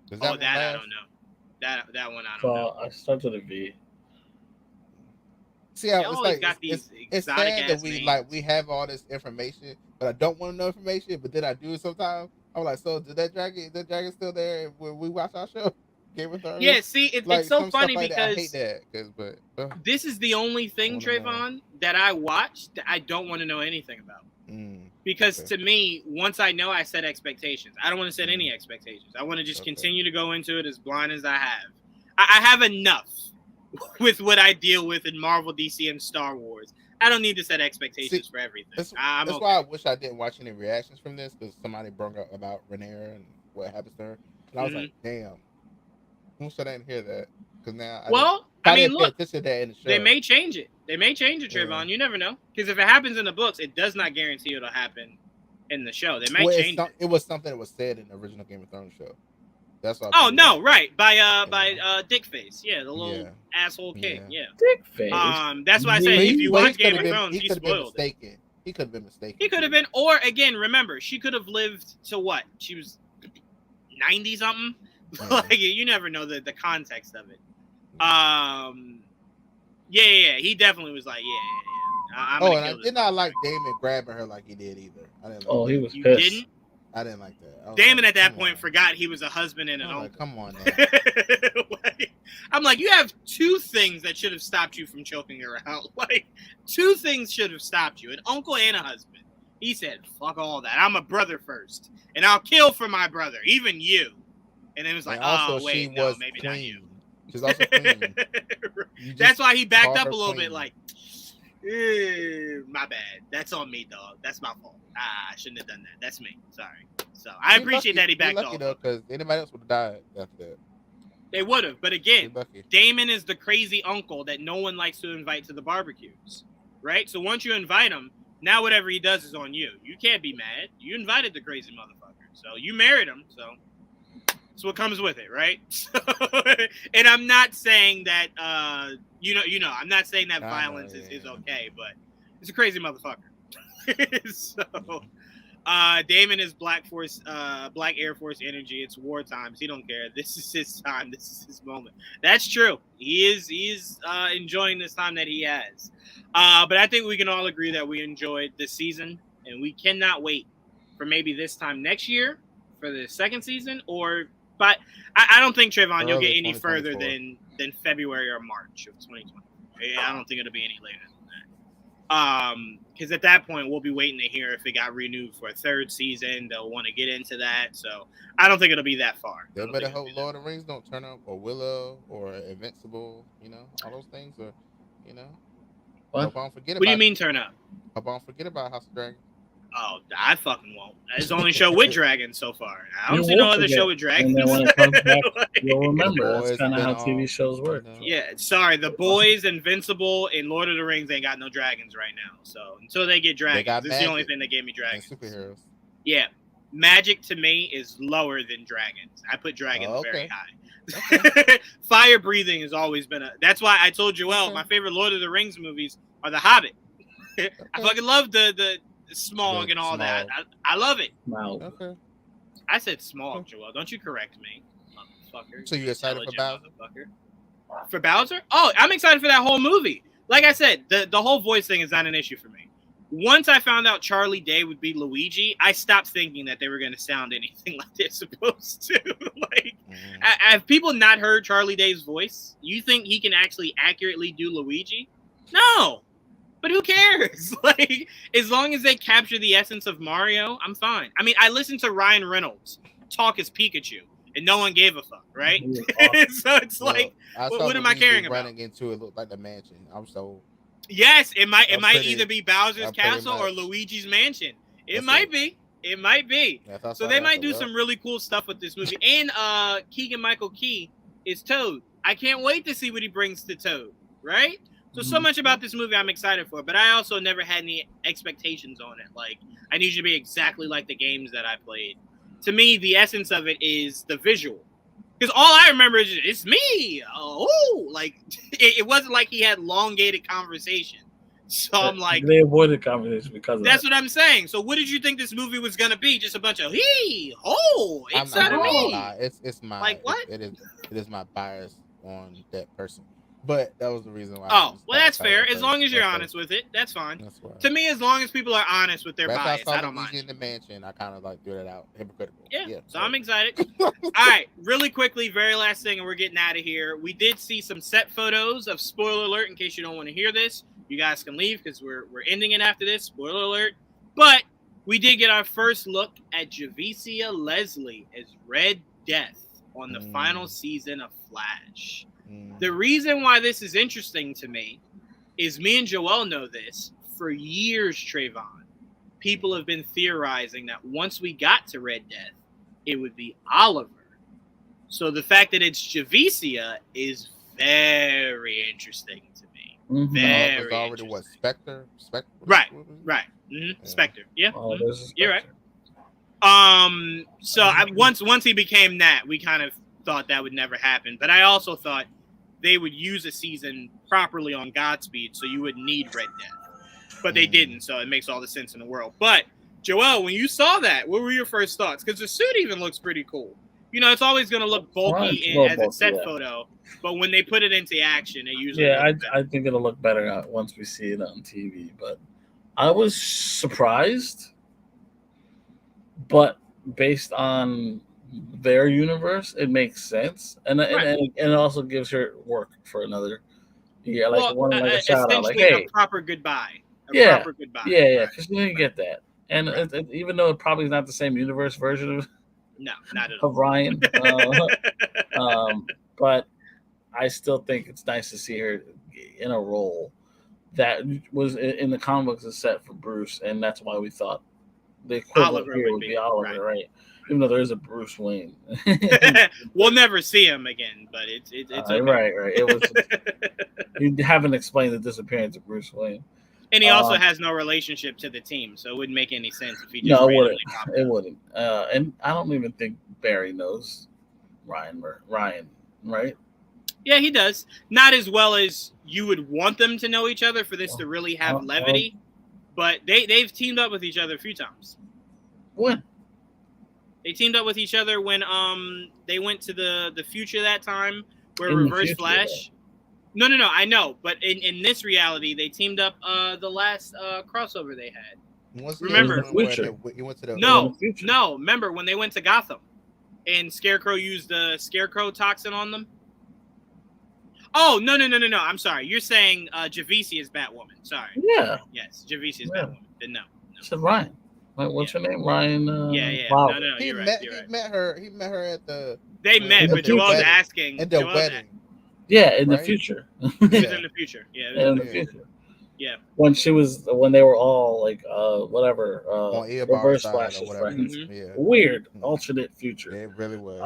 Does Oh, one that I last? don't know. That one I don't So know. I started with a V. See, They it's always like got it's these sad exotic that ass we names. we have all this information, but I don't want to know information. But then I do sometimes. I'm like, so is that dragon still there when we watch our show, Game of Thrones? Yeah, see, like, it's so some stuff funny like that, I because hate that. this is the only thing, wanna know. Trevon, that I watched that I don't want to know anything about. Because okay. to me, once I know, I set expectations. I don't want to set any expectations. I want to just Okay. continue to go into it as blind as I have. I have enough with what I deal with in Marvel, DC, and Star Wars. I don't need to set expectations for everything. That's I'm why I wish I didn't watch any reactions from this, because somebody brought up about Rhaenyra and what happens to her, and I was like, damn, who should I didn't hear that? Because now I didn't pay attention to that in the show. They may change it. Trevon. You never know. Because if it happens in the books, it does not guarantee it'll happen in the show. They might change it. It was something that was said in the original Game of Thrones show. That's what. Oh no, right by Dickface, the little asshole king, Dickface. That's why I said if you watch Game of Thrones, he spoiled it. He could have been mistaken. He could have been, or again, remember, she could have lived to what? She was 90 something. Like you never know the context of it. He definitely was like, I'm and gonna I kill this did not like Damon grabbing her like he did either. I didn't. Oh, he that. was You pissed. didn't? I didn't like that. I was Damon like, at that come point on. forgot he was a husband and an I'm uncle. like, come on now. I'm like, you have two things that should have stopped you from choking her out. Like, two things should have stopped you: an uncle and a husband. He said, "Fuck all that. I'm a brother first, and I'll kill for my brother, even you." And it was like, And also, oh wait, she no, was maybe clean. not you. She's also clean. That's why he backed called up her a little clean. bit, like, my bad. That's on me, dog. That's my fault. I shouldn't have done that. That's me. Sorry. So I appreciate that he backed off. though, because anybody else would have died after that. They would have, but again, You're lucky. Damon is the crazy uncle that no one likes to invite to the barbecues, right? So once you invite him, now whatever he does is on you. You can't be mad. You invited the crazy motherfucker, so you married him. So that's what comes with it, right? And I'm not saying that, I'm not saying that violence is okay, but it's a crazy motherfucker. So. Damon is Black Air Force energy. It's war times. He don't care. This is his time. This is his moment. That's true. He is enjoying this time that he has. But I think we can all agree that we enjoyed this season, and we cannot wait for maybe this time next year for the second season. But I don't think, Trevon, you'll get any further than February or March of 2020. I don't think it'll be any later than that. Because at that point we'll be waiting to hear if it got renewed for a third season. They'll want to get into that, so I don't think it'll be that far. They better hope Lord of the Rings don't turn up, or Willow, or Invincible. All those things are, What? Hope I don't forget What do you about- mean turn up? Hope I don't forget about House of Dragon. Oh, I fucking won't. It's the only show with dragons so far. I don't You see no won't other forget. show with dragons. And then when it comes back, you'll remember. The That's Boys kind of been how TV on, shows work. Yeah, sorry. The Boys, Invincible, and Lord of the Rings ain't got no dragons right now. So until they get dragons, got this is the only magic thing that gave me and dragons. superheroes. Yeah, magic to me is lower than dragons. I put dragons Oh, okay. very high. Fire breathing has always been That's why I told Joel my favorite Lord of the Rings movies are The Hobbit. I fucking love the smog and all that. I love it. Wow. Okay. I said smog, Joel. Don't you correct me, motherfucker. So you excited for Bowser? Motherfucker. For Bowser? Oh, I'm excited for that whole movie. Like I said, the whole voice thing is not an issue for me. Once I found out Charlie Day would be Luigi, I stopped thinking that they were going to sound anything like they're supposed to. Have people not heard Charlie Day's voice? You think he can actually accurately do Luigi? No. But who cares? Like, as long as they capture the essence of Mario, I'm fine. I mean, I listened to Ryan Reynolds talk as Pikachu, and no one gave a fuck, right? So it's like, what am I caring about? Running into it looked like the mansion. I'm so. Yes, it might pretty- either be Bowser's I'm pretty castle or much- Luigi's mansion. It That's might it. be. It might be. So they might do look. some really cool stuff with this movie. And Keegan-Michael Key is Toad. I can't wait to see what he brings to Toad, right? So much about this movie I'm excited for, but I also never had any expectations on it. Like, I need you to be exactly like the games that I played. To me, the essence of it is the visual. Because all I remember is, it's me. Oh, like, it wasn't like he had elongated conversation. So I'm like, they avoided conversation because of that's that. what I'm saying. So what did you think this movie was gonna be? Just a bunch of inside of me. It's my like what? It is my bias on that person. But that was the reason why. Oh, well, that's fair. As long as you're honest with it, that's fine. To me, as long as people are honest with their bias, I don't mind. In the mansion, I kind of like threw it out hypocritical. Yeah, so I'm excited. All right, really quickly, very last thing, and we're getting out of here. We did see some set photos of spoiler alert. In case you don't want to hear this, you guys can leave because we're ending it after this. Spoiler alert. But we did get our first look at Javicia Leslie as Red Death on the final season of Flash. The reason why this is interesting to me is me and Joel know this. For years, Trevon, people have been theorizing that once we got to Red Death, it would be Oliver. So the fact that it's Javicia is very interesting to me. Very already what, Spectre? Right. Mm-hmm. Spectre. Yeah. You're right. So once he became that, we kind of thought that would never happen. But I also thought they would use a season properly on Godspeed, so you wouldn't need Red Death. But they didn't, so it makes all the sense in the world. But Joel, when you saw that, what were your first thoughts? Because the suit even looks pretty cool. You know, it's always going to look bulky as a set photo, but when they put it into action, it usually I think it'll look better once we see it on TV. But I was surprised, but based on their universe, it makes sense, and it also gives her work for another year, a shout out, like, hey, a proper goodbye. Proper goodbye. Yeah, because you didn't get that, and even though it probably is not the same universe version of not at all. of Ryan, but I still think it's nice to see her in a role that was in the comic books is set for Bruce, and that's why we thought the equivalent here would be Oliver, right? Even though there is a Bruce Wayne. We'll never see him again, but it's okay. Right. It was you haven't explained the disappearance of Bruce Wayne. And he also has no relationship to the team, so it wouldn't make any sense if he just it wouldn't. And I don't even think Barry knows Ryan, right? Yeah, he does. Not as well as you would want them to know each other for this to really have levity. But they've teamed up with each other a few times. When? They teamed up with each other when they went to the future that time where Reverse Flash. No, I know, but in this reality, they teamed up the last crossover they had. Remember? No. Remember when they went to Gotham, and Scarecrow used the Scarecrow toxin on them? Oh no! I'm sorry. You're saying Javicia is Batwoman. Sorry. Yeah. Yes, Javicia is Batwoman. Then no. I said Ryan. What's her name? Ryan. Yeah. Wow. No. You're right. He met her at the. They met, but Joel's asking. At the wedding. Yeah, in the future. It was in the future. Yeah. In the future. Yeah. When they were all like on Reverse Flash or whatever. Yeah. Weird alternate future. It really was.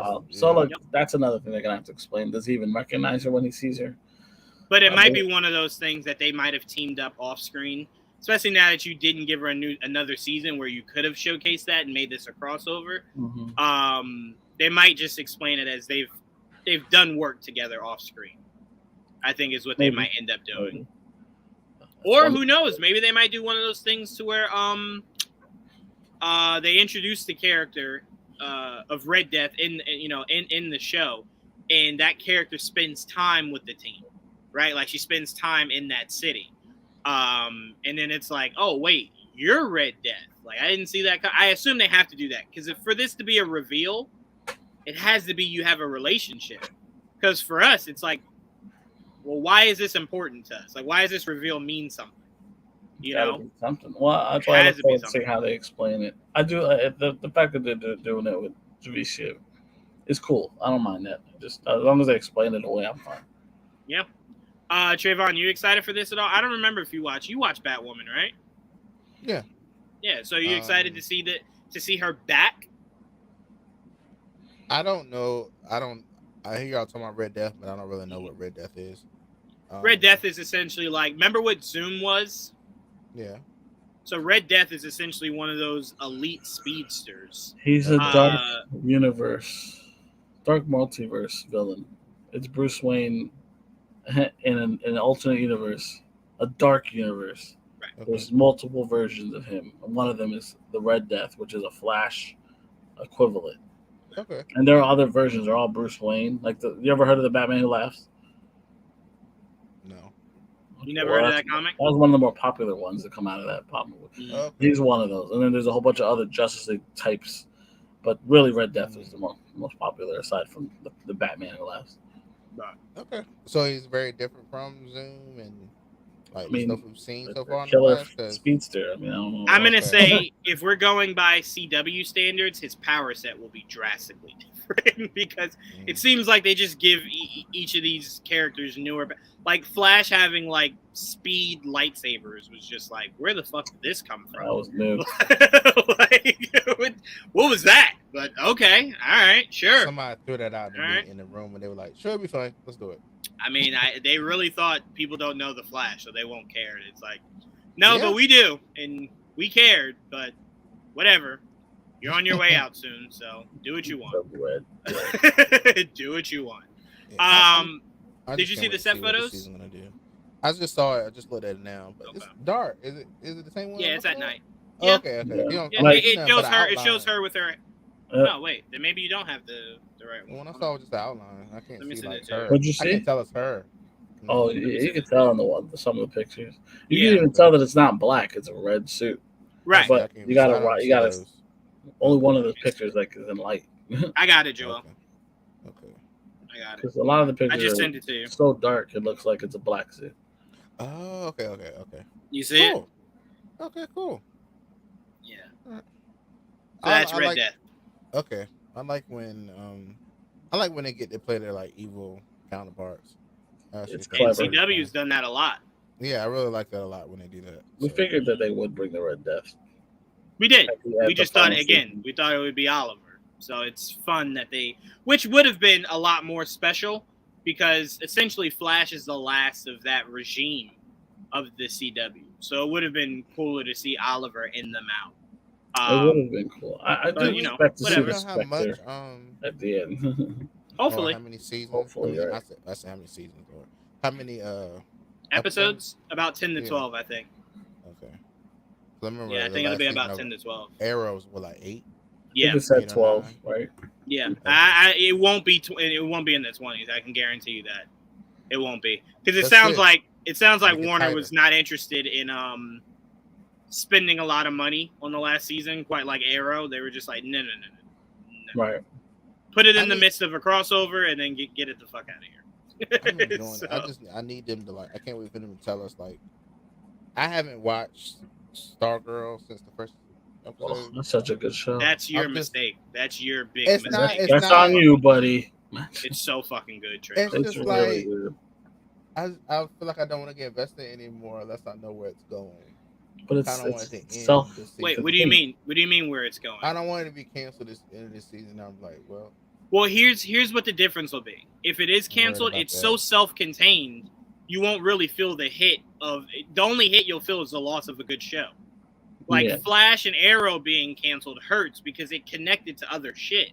That's another thing they're gonna have to explain. Does he even recognize her when he sees her? But it might be one of those things that they might have teamed up off screen, especially now that you didn't give her another season where you could have showcased that and made this a crossover. Mm-hmm. They might just explain it as they've done work together off screen. I think is what they might end up doing. Or who knows? Maybe they might do one of those things to where they introduce the character of Red Death in the show, and that character spends time with the team, right? Like she spends time in that city, and then it's like, oh wait, you're Red Death. Like I didn't see that. I assume they have to do that because for this to be a reveal, it has to be you have a relationship. Because for us, it's like, well, why is this important to us? Like, why does this reveal mean something? You know, something. Well, I try to see how they explain it. I do. The fact that they're doing it with Javicia is cool. I don't mind that. Just as long as they explain it away, I'm fine. Yeah. Trevon, you excited for this at all? I don't remember if you watch. You watch Batwoman, right? Yeah. Yeah. So you excited to see that to see her back? I don't know. I hear y'all talking about Red Death, but I don't really know what Red Death is. Red Death is essentially like, remember what Zoom was? Yeah. So Red Death is essentially one of those elite speedsters. He's a dark multiverse villain. It's Bruce Wayne in an alternate universe, a dark universe. Right. There's multiple versions of him. And one of them is the Red Death, which is a Flash equivalent. Okay. And there are other versions. They're all Bruce Wayne. Like, you ever heard of the Batman Who Laughs? No. You never heard of that comic? That was one of the more popular ones that come out of that pop movie. Okay. He's one of those. And then there's a whole bunch of other Justice League types. But really, Red Death is the most popular, aside from the Batman Who Laughs. Okay. So he's very different from Zoom and like stuff we've seen so far. Killer speedster. I mean, I don't know. I'm gonna say if we're going by CW standards, his power set will be drastically different because it seems like they just give each of these characters newer. Like Flash having like speed lightsabers was just like, where the fuck did this come from? That was new. Like, what was that? But okay, all right, sure. Somebody threw that out to me in the room and they were like, "Sure, it'll be fine. Let's do it." I mean, they really thought people don't know the Flash, so they won't care. And it's like, no, but we do, and we cared, but whatever. You're on your way out soon, so do what you want. Do what you want. Did you see the set photos? I just saw it. I just looked at it now, but it's dark. Is it the same one? Yeah, it's at night. Oh, okay. Yeah. It shows her. It shows her with her. No, wait. Then maybe you don't have the right one. When I saw just the outline, I can't see like her. What'd you see? I can tell it's her. Oh, you can tell in some of the pictures. You can even tell that it's not black; it's a red suit. Right. But you gotta. Only one of the pictures like is in light. I got it, Joel. Okay. I got it. Because a lot of the pictures I just sent it to you. So dark, it looks like it's a black suit. Oh, okay. You see it? Okay, cool. Yeah. Right. So that's Red Death. Okay. I like when they get to play their like evil counterparts. CW's done that a lot. Yeah, I really like that a lot when they do that. We figured that they would bring the Red Death. We did. We just thought we thought it would be Oliver. So it's fun that which would have been a lot more special because essentially Flash is the last of that regime of the CW. So it would have been cooler to see Oliver in them out. It would have been cool. I do expect to see the Spectre at the end. Hopefully. How many seasons? Hopefully, I said how many seasons or how many episodes? About 10 to 12, I think. Okay. I think it'll be about 10 to 12. Arrows were like 8. Yeah, it said 12, right? Yeah, it won't be. It won't be in the 20s. I can guarantee you that it won't be because it sounds like Warner was not interested in spending a lot of money on the last season, quite like Arrow. They were just like, no. Right. Put it in the midst of a crossover and then get it the fuck out of here. I need them to like. I can't wait for them to tell us like. I haven't watched Stargirl since the first episode. Oh, that's such a good show. That's your mistake. That's your big mistake. That's on you, buddy. It's so fucking good, Trevon. It's just really good. I feel like I don't want to get invested anymore unless I know where it's going. But it's self. Wait, what do you mean? What do you mean where it's going? I don't want it to be canceled this end of this season. I'm like, well. Well, here's what the difference will be. If it is canceled, it's so self-contained, you won't really feel the hit of the only hit you'll feel is the loss of a good show. Like Flash and Arrow being canceled hurts because it connected to other shit.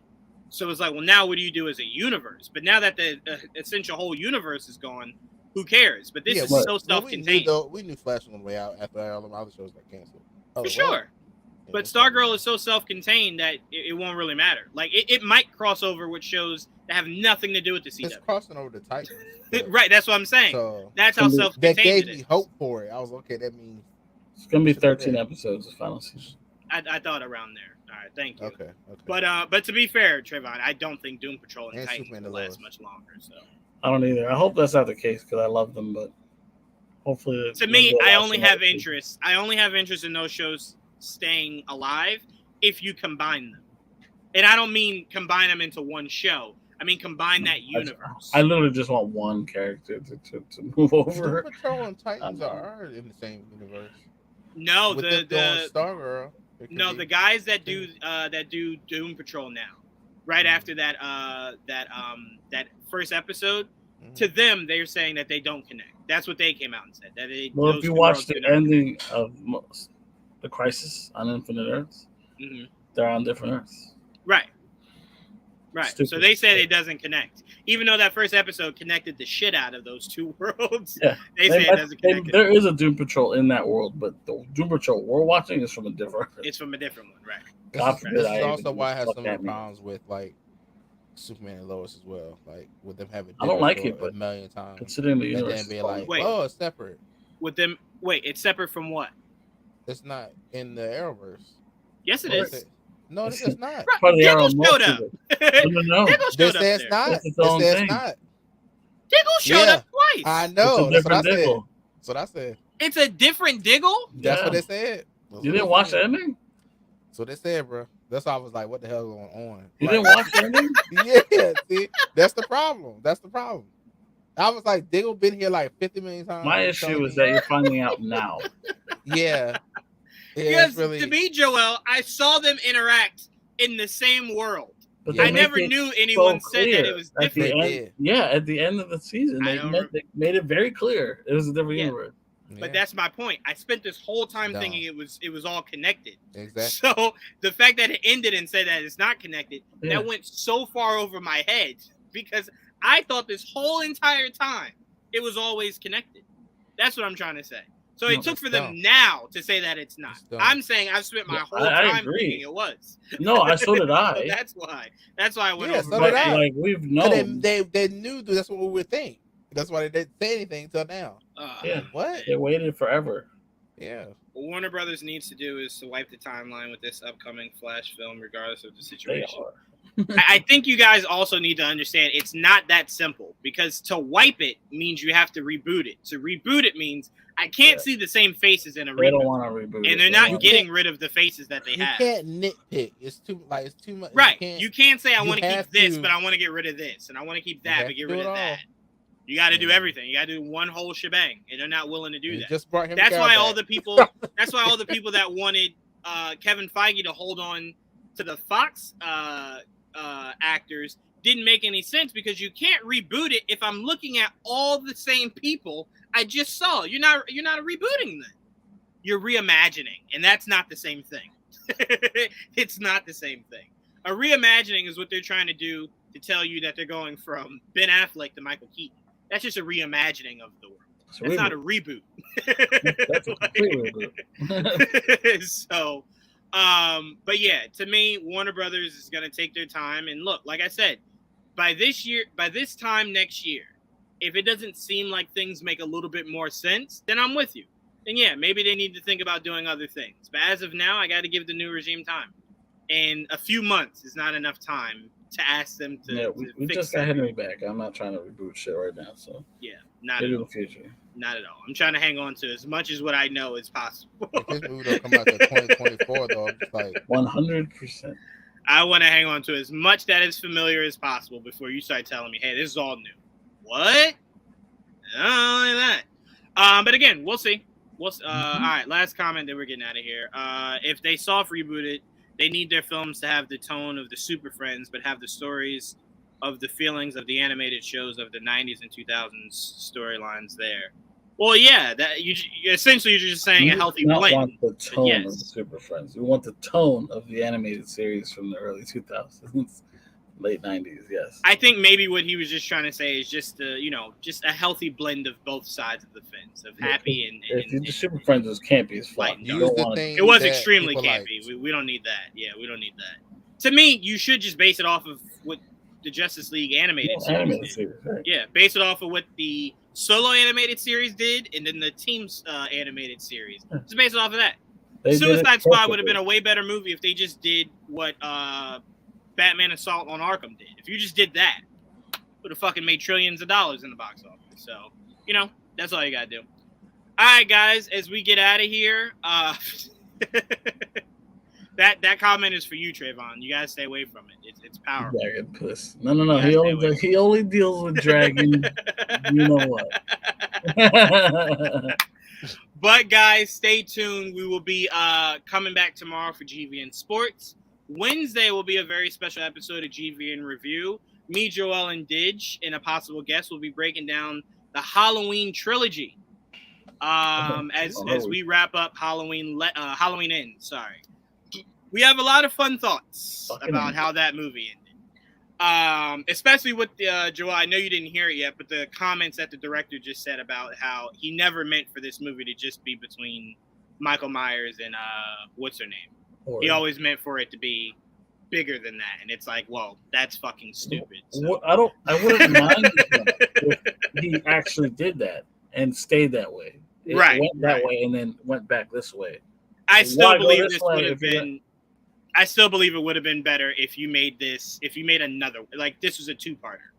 So it's like, well, now what do you do as a universe? But now that the essential whole universe is gone, who cares? But this is so self-contained. We knew Flash on the way out after all the other shows got canceled. For sure. But Stargirl is so self-contained that it won't really matter. Like, it might cross over with shows that have nothing to do with the CW. It's crossing over the Titans. Right, that's what I'm saying. So that's how self-contained that gave me hope for it. I was okay. That means it's gonna be 13 episodes of final season. I thought around there. All right, thank you. Okay. But to be fair, Trevon, I don't think Doom Patrol and Titans will last much longer. So I don't either. I hope that's not the case because I love them, but hopefully. To me, I only have interest. I only have interest in those shows staying alive if you combine them, and I don't mean combine them into one show. I mean combine that universe. I literally just want one character to move over. Doom Patrol and Titans are in the same universe. No, with the Stargirl. No, the guys that do Doom Patrol now, right after that first episode, to them they're saying that they don't connect. That's what they came out and said. That Well, if you watch the ending of the Crisis on Infinite Earths, they're on different Earths. Right. Stupid. So they said it doesn't connect, even though that first episode connected the shit out of those two worlds. Yeah, they say it doesn't connect. There is a Doom Patrol in that world, but the Doom Patrol we're watching is from a different. It's from a different one, right? This is also why I have some problems with like Superman and Lois as well. Like with them having. I don't like it, but a million times considering the universe, and then being like, oh, it's separate. With them, it's separate from what? It's not in the Arrowverse. Yes, it is. No, this is not. Diggle showed up. No. Diggle showed up. It's not. It's not. Diggle showed up twice. I know. That's what I said. Diggle. That's what I said. It's a different Diggle? That's what they said. You didn't watch the ending? That's what they said, bro. That's why I was like, what the hell is going on? You didn't watch the ending? Yeah, see? That's the problem. I was like, Diggle been here like 50 million times. My issue is that you're finding out now. Yeah. Because to me, Joel, I saw them interact in the same world. But I never knew anyone said that it was different. At the end of the season, they made it very clear it was a different universe. But that's my point. I spent this whole time thinking it was all connected. Exactly. So the fact that it ended and said that it's not connected, that went so far over my head because I thought this whole entire time it was always connected. That's what I'm trying to say. So it took for them now to say that it's not. I'm saying I've spent my whole time thinking it was. No, so did I. So that's why I went over. So did I. Like we've known. They knew that's what we would think. That's why they didn't say anything until now. What? They waited forever. Yeah. What Warner Brothers needs to do is to wipe the timeline with this upcoming Flash film, regardless of the situation. I think you guys also need to understand it's not that simple because to wipe it means you have to reboot it. To reboot it means I can't see the same faces in a reboot. They don't want to reboot and they're not getting rid of the faces that they have. You can't nitpick. It's too much. Right. You can't say I want to keep this, but I want to get rid of this, and I want to keep that, but get rid of that. You got to do everything. You got to do one whole shebang, and they're not willing to do that. Just brought him. That's why all the people. That's why all the people that wanted Kevin Feige to hold on to the Fox actors didn't make any sense because you can't reboot it if I'm looking at all the same people I just saw. You're not rebooting them. You're reimagining, and that's not the same thing. It's not the same thing. A reimagining is what they're trying to do to tell you that they're going from Ben Affleck to Michael Keaton. That's just a reimagining of the world. That's not a reboot. That's a complete reboot. So, but yeah, to me, Warner Brothers is going to take their time. And look, like I said, by this time next year, if it doesn't seem like things make a little bit more sense, then I'm with you. Then yeah, maybe they need to think about doing other things. But as of now, I got to give the new regime time. And a few months is not enough time to ask them to. Yeah, we just got Henry back. I'm not trying to reboot shit right now. So yeah, not in at the future. Not at all. I'm trying to hang on to as much as what I know is possible. If this movie don't come out to 2024, though, I'm just like 100%. I want to hang on to as much that is familiar as possible before you start telling me, "Hey, this is all new." What? Oh, like that. But again, we'll see. All right, last comment. Then we're getting out of here. If they soft reboot it, they need their films to have the tone of the Super Friends, but have the stories of the feelings of the animated shows of the 90s and 2000s storylines there. Well, yeah, that you're just saying a healthy blend. We want the tone of the Super Friends. We want the tone of the animated series from the early 2000s, late 90s. Yes. I think maybe what he was just trying to say is just a healthy blend of both sides of the fence, of happy and the Super Friends was campy as fuck. It was extremely campy. We don't need that. Yeah, we don't need that. To me, you should just base it off of what the Justice League animated series did. Right? Yeah, base it off of what the solo animated series did, and then the team's animated series. Just base it off of that. Suicide Squad would have been a way better movie if they just did what Batman Assault on Arkham did. If you just did that, would have fucking made trillions of dollars in the box office. So, that's all you gotta do. All right, guys, as we get out of here, that comment is for you, Trevon. You gotta stay away from it. It's powerful. Dragon puss. No. He only deals with dragon. You know what? But guys, stay tuned. We will be coming back tomorrow for GVN Sports. Wednesday will be a very special episode of GVN Review. Me, Joel, and Didge, and a possible guest will be breaking down the Halloween trilogy. As we wrap up Halloween Ends. Sorry, we have a lot of fun thoughts about how that movie ended. Especially with Joel. I know you didn't hear it yet, but the comments that the director just said about how he never meant for this movie to just be between Michael Myers and what's her name. He always meant for it to be bigger than that, and it's like, well, that's fucking stupid. So. I wouldn't mind if he actually did that and stayed that way. It went that way and then went back this way. I still believe this would have been. I still believe it would have been better if you made another, like this was a two-parter,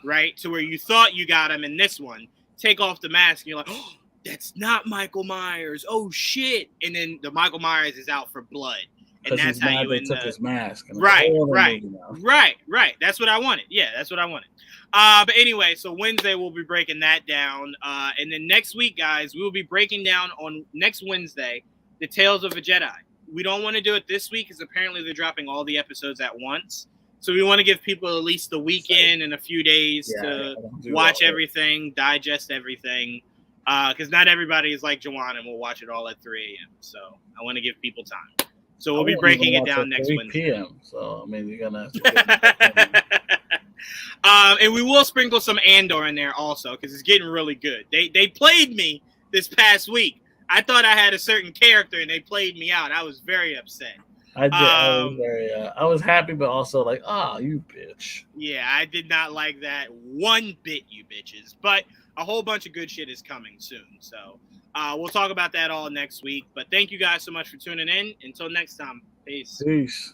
right? To where you thought you got him in this one, take off the mask, and you're like, oh, that's not Michael Myers. Oh shit! And then the Michael Myers is out for blood, and that's how you end up. His mask. Right. That's what I wanted. Yeah, that's what I wanted. But anyway, so Wednesday we'll be breaking that down, and then next week, guys, we will be breaking down on next Wednesday the Tales of a Jedi. We don't want to do it this week because apparently they're dropping all the episodes at once. So we want to give people at least the weekend and a few days to watch everything, digest everything. Because not everybody is like Juwaan and will watch it all at 3 a.m. So I want to give people time. So we'll be breaking it down next Wednesday. 3 p.m. So I mean, you're gonna have to. And we will sprinkle some Andor in there also because it's getting really good. They played me this past week. I thought I had a certain character and they played me out. I was very upset. I did. I was happy, but also like, you bitch. Yeah, I did not like that one bit, you bitches. But a whole bunch of good shit is coming soon. So we'll talk about that all next week. But thank you guys so much for tuning in. Until next time, peace. Peace.